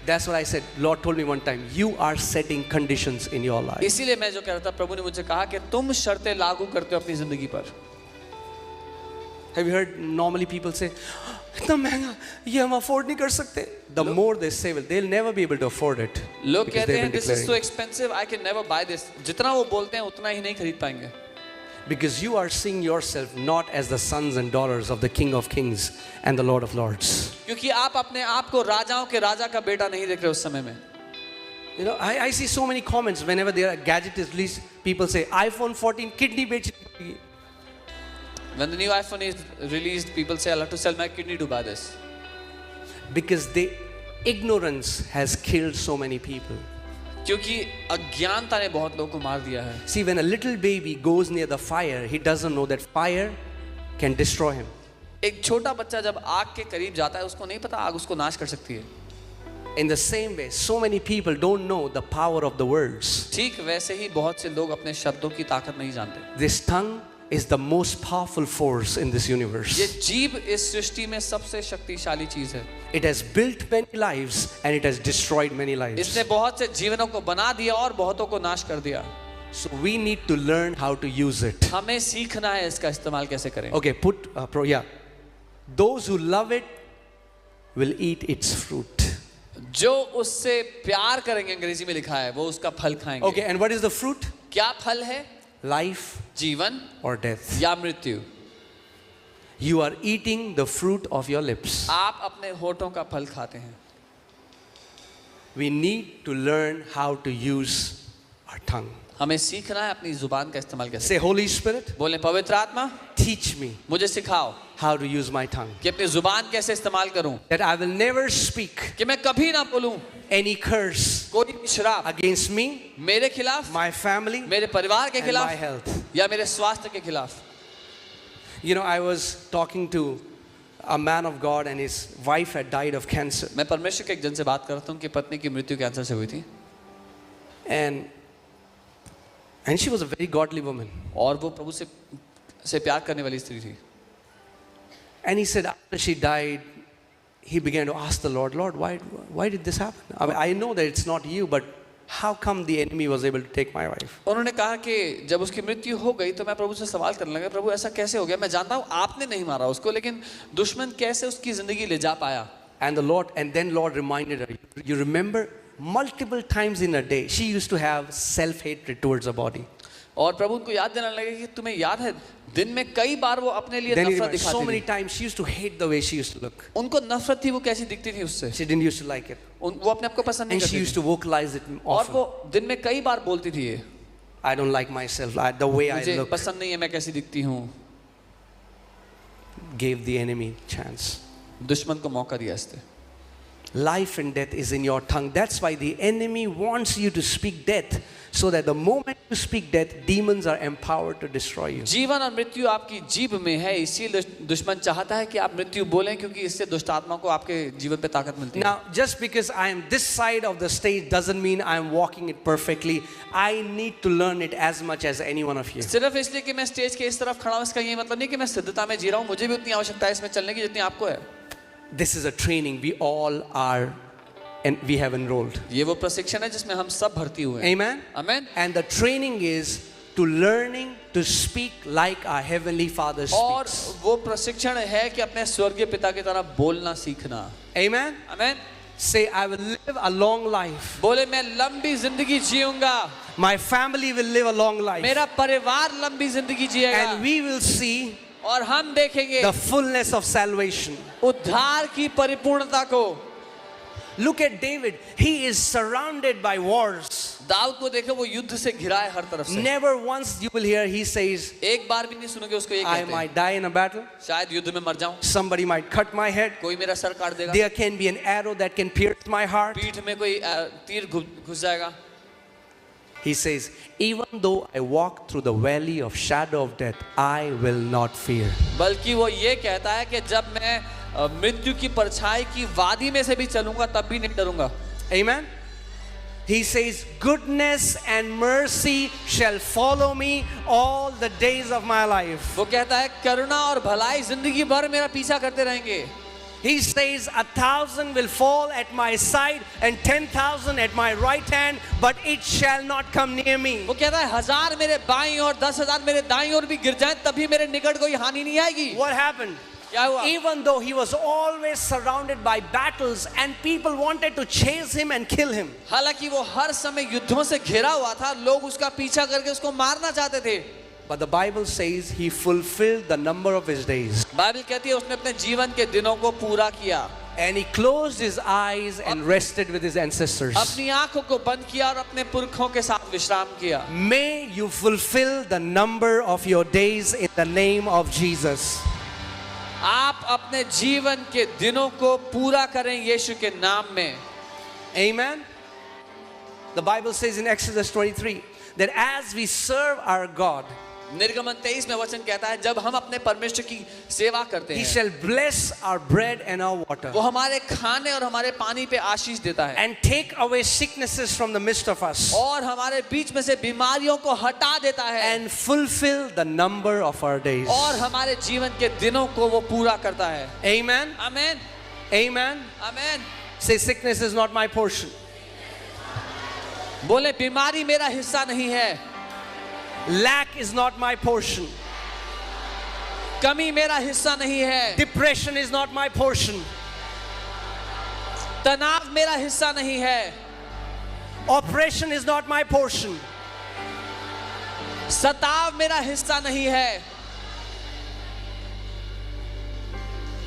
That's what I said. Lord told me one time, you are setting conditions in your life. इसीलिए मैं जो कह रहा था, प्रभु ने मुझे कहा कि तुम शर्तें लागू करते हो अपनी जिंदगी पर। Have you heard normally people say, इतना महंगा ये हम afford नहीं कर सकते. The more they say, well, they'll never be able to afford it. लोग because कहते they've हैं been this is so declaring. expensive, I can never buy this। जितना वो बोलते हैं उतना ही नहीं खरीद पाएंगे। Because you are seeing yourself not as the sons and daughters of the King of Kings and the Lord of Lords. क्योंकि आप अपने आप को राजाओं के राजा का बेटा नहीं देख रहे उस समय में। You know, I see so many comments whenever there are gadget is released. People say, iPhone 14 kidney बेच. When the new iPhone is released, people say I'll have to sell my kidney to buy this। Because ignorance has killed so many people. क्योंकि अज्ञानता ने बहुत लोगों को मार दिया है। See, when a little baby goes near the fire, he doesn't know that fire can destroy him. एक छोटा बच्चा जब आग के करीब जाता है उसको नहीं पता आग उसको नाश कर सकती है। In the same way, so many people don't know the power of the words. ठीक वैसे ही बहुत से लोग अपने शब्दों की ताकत नहीं जानते। This tongue is the most powerful force in this ये universe. जीभ इस सृष्टि में सबसे शक्तिशाली चीज है। It has built many lives and it has destroyed many lives. इसने बहुत से जीवनों को बना दिया और बहुतों को नाश कर दिया। So we need to learn how to use it. हमें सीखना है इसका इस्तेमाल कैसे करें। Okay, Those who love it will eat its fruit. जो उससे प्यार करेंगे, अंग्रेजी में लिखा है, वो उसका फल खाएंगे। Okay, and what is the fruit? क्या फल है? Life जीवन or death. या मृत्यु। You are eating the fruit of your lips. आप अपने होठों का फल खाते हैं। We need to learn how to use our tongue. हमें सीखना है अपनी जुबान का इस्तेमाल कैसे। Say, Holy Spirit, बोले पवित्र आत्मा teach me मुझे सिखाओ how to use my tongue. कि अपनी जुबान कैसे इस्तेमाल करूं, That I will never speak कि मैं कभी ना बोलूं any curse कोई भी श्राप against me, मेरे खिलाफ, my family, मेरे परिवार के and my खिलाफ health. या मेरे स्वास्थ्य के खिलाफ. You know, I was talking to a man of God and his wife had died of cancer. मैं परमेश्वर के एक जन से बात करता हूं कि पत्नी की मृत्यु कैंसर से हुई थी And she was a very godly woman. और वो प्रभु से प्यार करने वाली स्त्री थी. And he said after she died, he began to ask the Lord, Lord, why did this happen? I mean, I know that it's not you, but how come the enemy was able to take my wife? उन्होंने कहा कि जब उसकी मृत्यु हो गई तो मैं प्रभु से सवाल करने लगा, प्रभु ऐसा कैसे हो गया? मैं जानता हूँ आपने नहीं मारा उसको, लेकिन दुश्मन कैसे उसकी जिंदगी ले जा पाया? And then Lord reminded her, you remember multiple times in a day, she used to have self-hatred towards her body. और प्रभु उनको याद दिलाने लगे कि तुम्हें याद है दिन में कई बार वो अपने लिए Then he नफरत reminded, so दिखाती many थी. times she used to hate the way she used to look. उनको नफरत थी वो कैसी दिखती थी उससे. She didn't used to like it. वो अपने आप को पसंद नहीं And she करती used थी. to vocalize it और often. वो दिन में कई बार बोलती थी ये, I don't like myself, the way I मुझे look. पसंद नहीं है मैं कैसी दिखती हूँ. Gave the enemy chance. दुश्मन को मौका दिया इसने. Life and death is in your tongue. That's why the enemy wants you to speak death, so that the moment you speak death, demons are empowered to destroy you. जीवन और मृत्यु आपकी जीभ में है, इसीलिए दुश्मन चाहता है कि आप मृत्यु बोलें, क्योंकि इससे दुष्ट आत्मा को आपके जीवन पे ताकत मिलती है. Now, just because I am this side of the stage doesn't mean I am walking it perfectly. I need to learn it as much as any one of you. सिर्फ इसलिए कि मैं स्टेज के इस तरफ खड़ा हूँ इसका ये मतलब नहीं कि मैं सिद्धता में जी रहा हूँ. मुझे भी उतनी आवश्यकता है इसमें चलने की जितनी आपको है. This is a training we all are and we have enrolled. ये वो प्रशिक्षण है जिसमें हम सब भर्ती हुए हैं. Amen. आमीन. And the training is to learning to speak like our heavenly Father और speaks. वो प्रशिक्षण है कि अपने स्वर्गीय पिता की तरह बोलना सीखना. Amen. आमीन. Say, I will live a long life. बोले मैं लंबी जिंदगी जीऊंगा. My family will live a long life. मेरा परिवार लंबी जिंदगी जिएगा. And we will see और हम देखेंगे the fullness of salvation. उद्धार की परिपूर्णता को. Look at David. He is surrounded by wars. Dawood को देखो वो युद्ध से घिरा है हर तरफ से. Never once you will hear he says, एक बार भी नहीं सुनोगे उसको ये I कहते हैं, might die in a battle. शायद युद्ध में मर जाऊं, Somebody might cut my head. कोई मेरा सर काट देगा, There can be an arrow that can pierce my heart. पीठ में कोई तीर घुस जाएगा. He says, even though I walk through the valley of shadow of death, I will not fear. बल्कि वो ये कहता है कि जब मैं मृत्यु की परछाई की वादी में से भी चलूंगा तब भी नहीं डरूंगा. Amen. He says, goodness and mercy shall follow me all the days of my life. वो कहता है करुणा और भलाई जिंदगी भर मेरा पीछा करते रहेंगे. He says, 1,000 will fall at my side and 10,000 at my right hand, but it shall not come near me. वो कहता है 1000 मेरे बाईं और 10,000 मेरे दाईं ओर भी गिर जाएं तभी मेरे निकट कोई हानि नहीं आएगी. What happened? क्या हुआ? Even though he was always surrounded by battles and people wanted to chase him and kill him, हालांकि वो हर समय युद्धों से घिरा हुआ था, लोग उसका पीछा करके उसको मारना चाहते थे. but the Bible says he fulfilled the number of his days. Bible कहती है उसने अपने जीवन के दिनों को पूरा किया. And he closed his eyes and rested with his ancestors. अपनी आंखों को बंद किया और अपने पुरखों के साथ विश्राम किया. May you fulfill the number of your days in the name of Jesus. आप अपने जीवन के दिनों को पूरा करें यीशु के नाम में. Amen. The Bible says in Exodus 23 that as we serve our God, निर्गमन 23 में वचन कहता है जब हम अपने परमेश्वर की सेवा करते he हैं shall bless our bread and our water वो हमारे खाने और हमारे पानी पे आशीष देता है and take away sicknesses from the midst of us और हमारे बीच में से बीमारियों को हटा देता है and fulfill the number of our days. और हमारे जीवन के दिनों को वो पूरा करता है. Amen. आमीन. Amen. आमीन. Say, sickness is not my portion. बोले बीमारी मेरा हिस्सा नहीं है. Lack is not my portion. कमी मेरा हिस्सा नहीं है. Depression is not my portion. तनाव मेरा हिस्सा नहीं है. Oppression is not my portion. सताव मेरा हिस्सा नहीं है.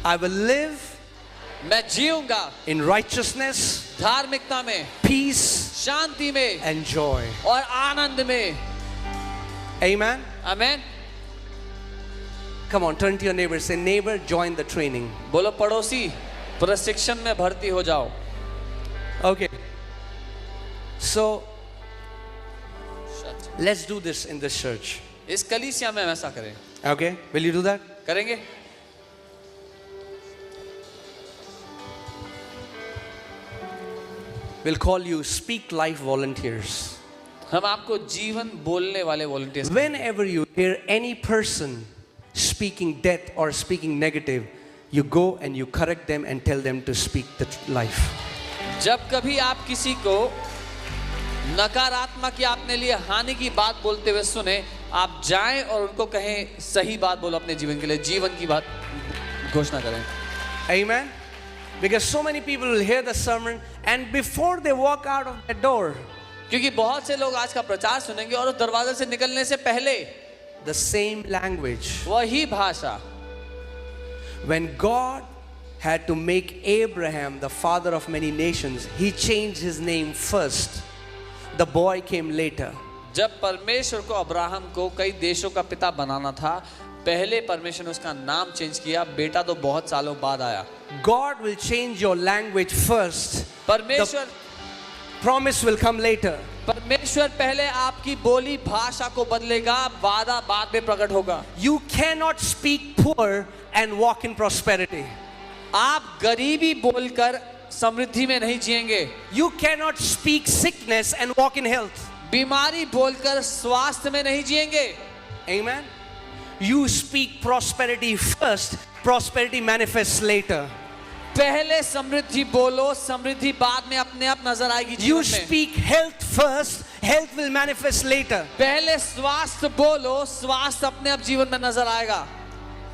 I will live मैं जीऊंगा in righteousness, धार्मिकता में, peace, शांति में and joy. और आनंद में. Amen. आमीन. Come on, turn to your neighbor. Say, neighbor, join the training. बोलो पड़ोसी, प्रशिक्षण में भर्ती हो जाओ. Okay. So, let's do this in this church. इस कलीसिया में हम ऐसा करें. Okay? Will you do that? करेंगे? We'll call you Speak Life volunteers. हम आपको जीवन बोलने वाले volunteers. Whenever you hear any person speaking death or speaking negative, you go and you correct them and tell them to speak the life. जब कभी आप किसी को नकारात्मक या अपने लिए हानि की बात बोलते हुए सुने, आप जाएं और उनको कहें सही बात बोलो अपने जीवन के लिए, जीवन की बात घोषणा करें. Amen? Because so many people will hear the sermon and before they walk out of the door, क्योंकि बहुत से लोग आज का प्रचार सुनेंगे और उस दरवाजे से निकलने से पहले the same language. वही भाषा. When God had to make Abraham the father of many nations, he changed his name first. The boy came later. जब परमेश्वर को अब्राहम को कई देशों का पिता बनाना था, पहले परमेश्वर ने उसका नाम चेंज किया, बेटा तो बहुत सालों बाद आया. God will change your language first. परमेश्वर Promise will come later. परमेश्वर पहले आपकी बोली भाषा को बदलेगा, वादा बाद में प्रकट होगा. You cannot speak poor and walk in prosperity. आप गरीबी बोलकर समृद्धि में नहीं जिएंगे. You cannot speak sickness and walk in health. बीमारी बोलकर स्वास्थ्य में नहीं जिएंगे. Amen. You speak prosperity first, prosperity manifests later. पहले समृद्धि बोलो, समृद्धि बाद में अपने आप नजर आएगी You जीवन में. speak health first, health will manifest later. पहले स्वास्थ्य बोलो, स्वास्थ्य अपने आप जीवन में नजर आएगा.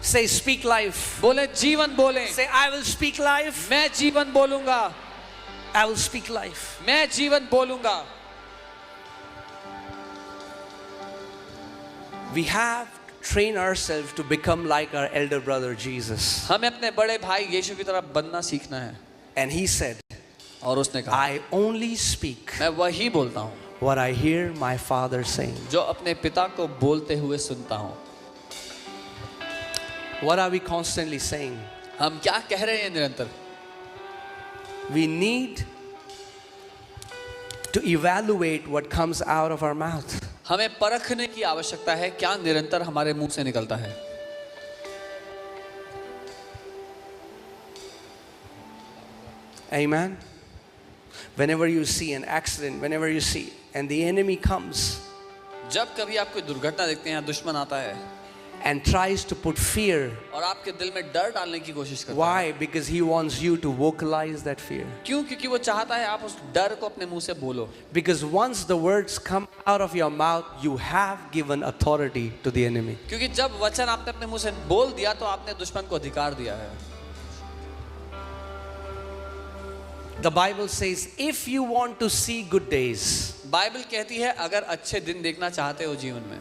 Say, speak life. बोले जीवन बोले. Say, I will speak life. मैं जीवन बोलूंगा. I will speak life. मैं जीवन बोलूंगा. We have to train ourselves to become like our elder brother Jesus. हमें अपने बड़े भाई यीशु की तरह बनना सीखना है. And he said, और उसने कहा, I only speak मैं वही बोलता हूँ what I hear my father saying. जो अपने पिता को बोलते हुए सुनता हूँ. What are we constantly saying? हम क्या कह रहे हैं निरंतर? We need to evaluate what comes out of our mouth. हमें परखने की आवश्यकता है क्या निरंतर हमारे मुंह से निकलता है. Amen. Whenever you see an accident, whenever you see, and the enemy comes जब कभी आप कोई दुर्घटना देखते हैं, दुश्मन आता है and tries to put fear. और आपके दिल में डर डालने की कोशिश करता है. Why? Because he wants you to vocalize that fear. क्यों? क्योंकि वो चाहता है आप उस डर को अपने मुंह से बोलो. Because once the words come out of your mouth, you have given authority to the enemy. क्योंकि जब वचन आपने अपने मुंह से बोल दिया तो आपने दुश्मन को अधिकार दिया है. The Bible says, if you want to see good days, Bible कहती है अगर अच्छे दिन देखना चाहते हो जीवन में,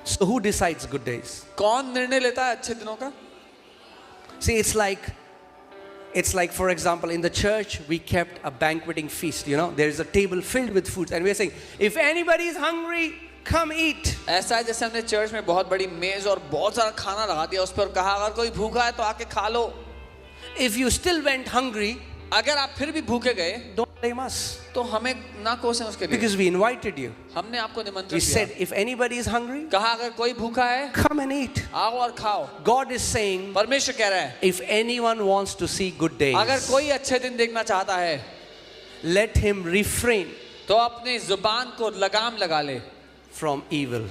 so who decides good days? कौन निर्णय लेता है अच्छे दिनों का? See, it's like, for example, in the church, we kept a banqueting feast. You know, there is a table filled with food, and we are saying, if anybody is hungry, come eat. ऐसा है जैसे हमने church में बहुत बड़ी मेज और बहुत सारा खाना लगा दिया उस पर, कहा अगर कोई भूखा है तो आके खा लो. If you still went hungry, अगर आप फिर भी भूखे गए don't blame us, तो हमें ना कोसें उसके लिए. because we invited you. हमने आपको निमंत्रण We दिया. said, if anybody is hungry, कहा अगर कोई भूखा है come and eat. आओ और खाओ. God is saying, परमेश्वर कह रहा है if anyone wants to see good days, अगर कोई अच्छे दिन देखना चाहता है let him refrain तो अपनी जुबान को लगाम लगा ले from evil.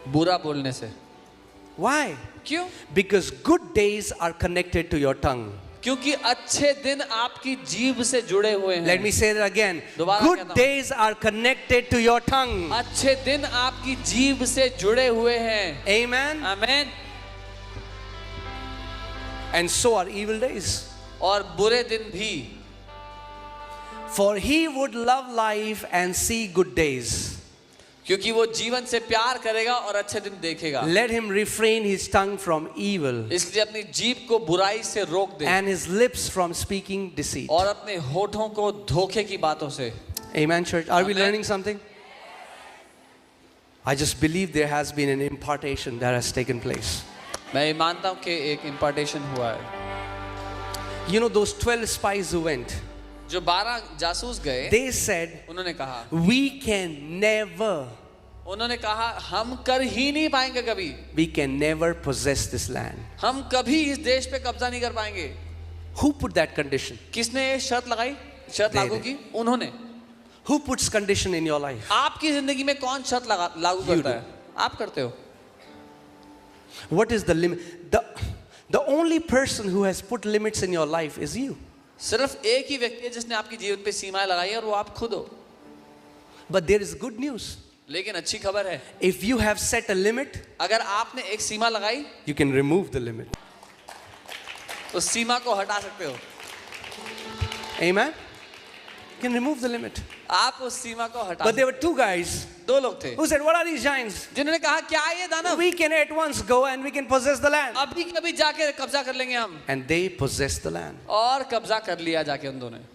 बुरा बोलने से. Why? क्यों? Because good days are connected to your tongue. क्योंकि अच्छे दिन आपकी जीभ से जुड़े हुए हैं. Let me say that again. दोबारा कहता Good हूं. days are connected to your tongue. अच्छे दिन आपकी जीभ से जुड़े हुए हैं. Amen. Amen. And so are evil days. और बुरे दिन भी. For he would love life and see good days. क्योंकि वो जीवन से प्यार करेगा और अच्छे दिन देखेगा. Let him refrain his tongue from evil इसलिए अपनी जीभ को बुराई से रोक दे and his lips from speaking deceit. और अपने होठों को धोखे की बातों से. Amen, church. Are we Amen. learning something? I just believe there has been an impartation that has taken place. मैं ये मानता हूँ कि एक इम्पार्टेशन हुआ है। You know those 12 spies who went, जो 12 जासूस गए, they said, उन्होंने कहा, we can never, उन्होंने कहा हम कर ही नहीं पाएंगे कभी, we can never possess this land. हम कभी इस देश पे कब्जा नहीं कर पाएंगे। Who put that condition? किसने ये शर्त लगाई, शर्त लागू की? उन्होंने। Who puts condition in your life? आपकी जिंदगी में कौन शर्त लागू करता है? आप करते हो। What is the limit? The only person who has put limits in your life is you. सिर्फ एक ही व्यक्ति है जिसने आपकी जीवन पे सीमाएं लगाई है और वो आप खुद हो। But there is good news. लेकिन अच्छी खबर है, If you have set a limit, अगर आपने एक सीमा लगाई, you can remove the limit. उस सीमा को हटा सकते हो। Amen? You can remove the limit. आप उस सीमा को हटा But there were two guys दो लोग थे who said, what are these giants? जिन्होंने कहा क्या ये दानव, We can at once go and we can possess the land. अभी कभी जाके कब्जा कर लेंगे हम। And they possessed the land. और कब्जा कर लिया जाके उन दोनों ने।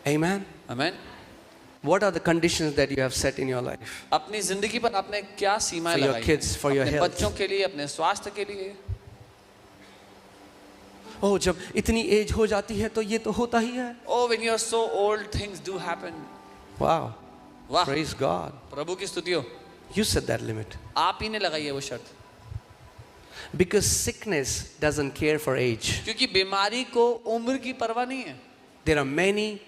Amen? आमीन। What are the conditions that you have set in your life? अपनी जिंदगी पर आपने क्या सीमाएं For your लगाई? kids, for your अपने health. बच्चों के लिए, अपने स्वास्थ्य के लिए। Oh, जब इतनी एज हो जाती है तो ये तो होता ही है. Oh, when you are so old, things do happen. Wow. वाह, Praise God. प्रभु की स्तुति हो। You set that limit. आप ही ने लगाई है वो शर्त, Because sickness doesn't care for age. क्योंकि बीमारी को उम्र की परवाह नहीं है। There are many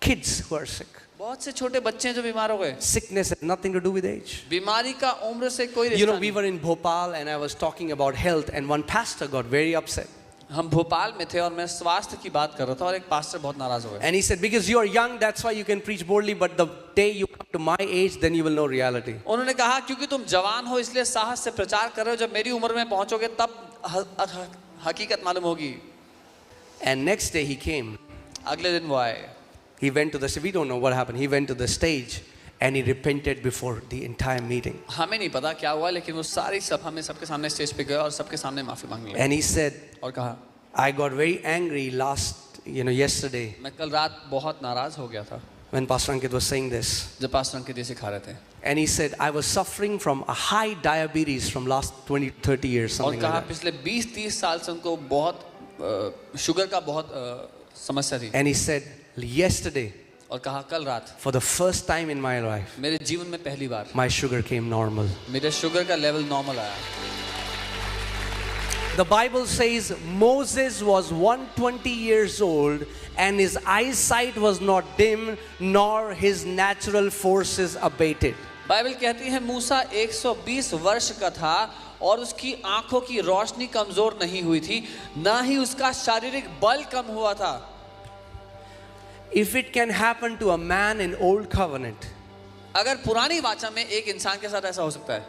kids who are sick. बहुत से छोटे बच्चे हैं जो बीमार हो गए। Sickness has nothing to do with age. बीमारी का उम्र से कोई You रिश्ता know, we नहीं। were in Bhopal and I was talking about health and one pastor got very upset. हम भोपाल में थे और मैं स्वास्थ्य की बात कर रहा था और एक पास्टर बहुत नाराज हो गए। And he said, because you are young, that's why you can preach boldly, but the day you come to my age, then you will know reality. उन्होंने कहा क्योंकि तुम जवान हो इसलिए साहस से प्रचार कर रहे हो, जब मेरी उम्र में पहुंचोगे तब हकीकत मालूम होगी। And next day he came. अगले दिन वो आए, He went to the, we don't know what happened. He went to the stage and he repented before the entire meeting. हमें नहीं पता क्या हुआ, लेकिन वो सारी सभा में सबके सामने स्टेज पे गए और सबके सामने माफी मांग ली And he said, और कहा, I got very angry yesterday मैं कल रात बहुत नाराज हो गया था when Pastor Ankit was saying this. जब पास्टर अंकित ये सिखा रहे थे। And he said, I was suffering from a high diabetes from last 20-30 years, और something कहा like that. पिछले 20-30 साल से उनको बहुत शुगर का बहुत समस्या थी। And he said, yesterday, और कहा कल रात for the first time in my life, मेरे जीवन में पहली बार my sugar came normal. मेरे शुगर का लेवल नॉर्मल आया। The Bible says Moses was 120 years old and his eyesight was not dim nor his natural forces abated. Bible कहती है मूसा 120 वर्ष का था और उसकी आंखों की रोशनी कमजोर नहीं हुई थी, ना ही उसका शारीरिक बल कम हुआ था। If it can happen to a man in old covenant, अगर पुरानी वाचा में एक इंसान के साथ ऐसा हो सकता है,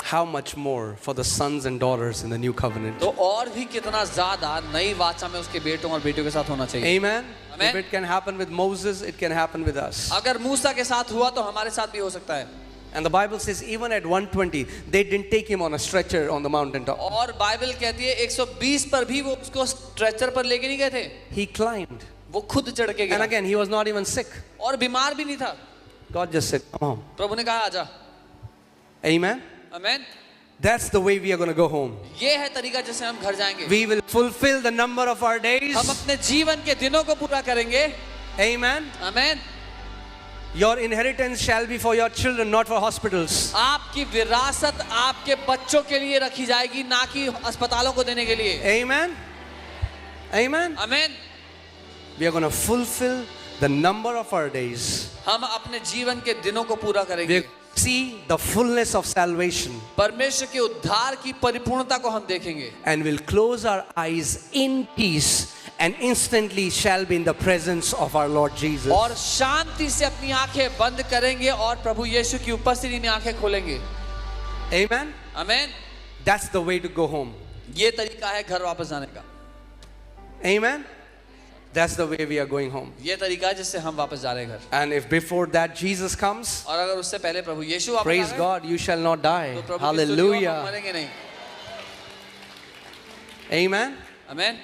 how much more for the sons and daughters in the new covenant? तो और भी कितना ज्यादा नई वाचा में उसके बेटों और बेटियों के साथ होना चाहिए। Amen? Amen. If it can happen with Moses, it can happen with us. अगर मूसा के साथ हुआ तो हमारे साथ भी हो सकता है। And the Bible says even at 120, they didn't take him on a stretcher on the mountaintop. और बाइबल कहती है 120 पर भी वो उसको स्ट्रेचर पर लेके नहीं गए थे, He climbed. वो खुद चढ़ के And गया again, he was not even sick. और बीमार भी नहीं था। God just said, come on. प्रभु ने कहा आजा। Amen? Amen. That's the way we are going to go home. ये है तरीका जिससे हम घर जाएंगे। We will fulfill the number of our days. हम अपने जीवन के दिनों को पूरा करेंगे। Amen? Amen. Your inheritance shall be for your children, not for hospitals. आपकी विरासत आपके बच्चों के लिए रखी जाएगी, ना कि अस्पतालों को देने के लिए। Amen? Amen? Amen. We are going to fulfill the number of our days. हम अपने जीवन के दिनों को पूरा We करेंगे। see the fullness of salvation परमेश्वर के उद्धार की परिपूर्णता को हम देखेंगे and will close our eyes in peace and instantly shall be in the presence of our Lord Jesus. और शांति से अपनी आंखें बंद करेंगे और प्रभु यीशु की उपस्थिति में आंखें खोलेंगे। Amen? Amen. That's the way to go home. ये तरीका है घर वापस जाने का। Amen? That's the way we are going home. ये तरीका है जिससे हम वापस जा रहे हैं घर। And if before that Jesus comes, और अगर उससे पहले प्रभु यीशु वापस praise आ गए, God, you shall not die. तो प्रभु की स्तुति हो, हम Hallelujah. मरेंगे नहीं। Amen? आमेन।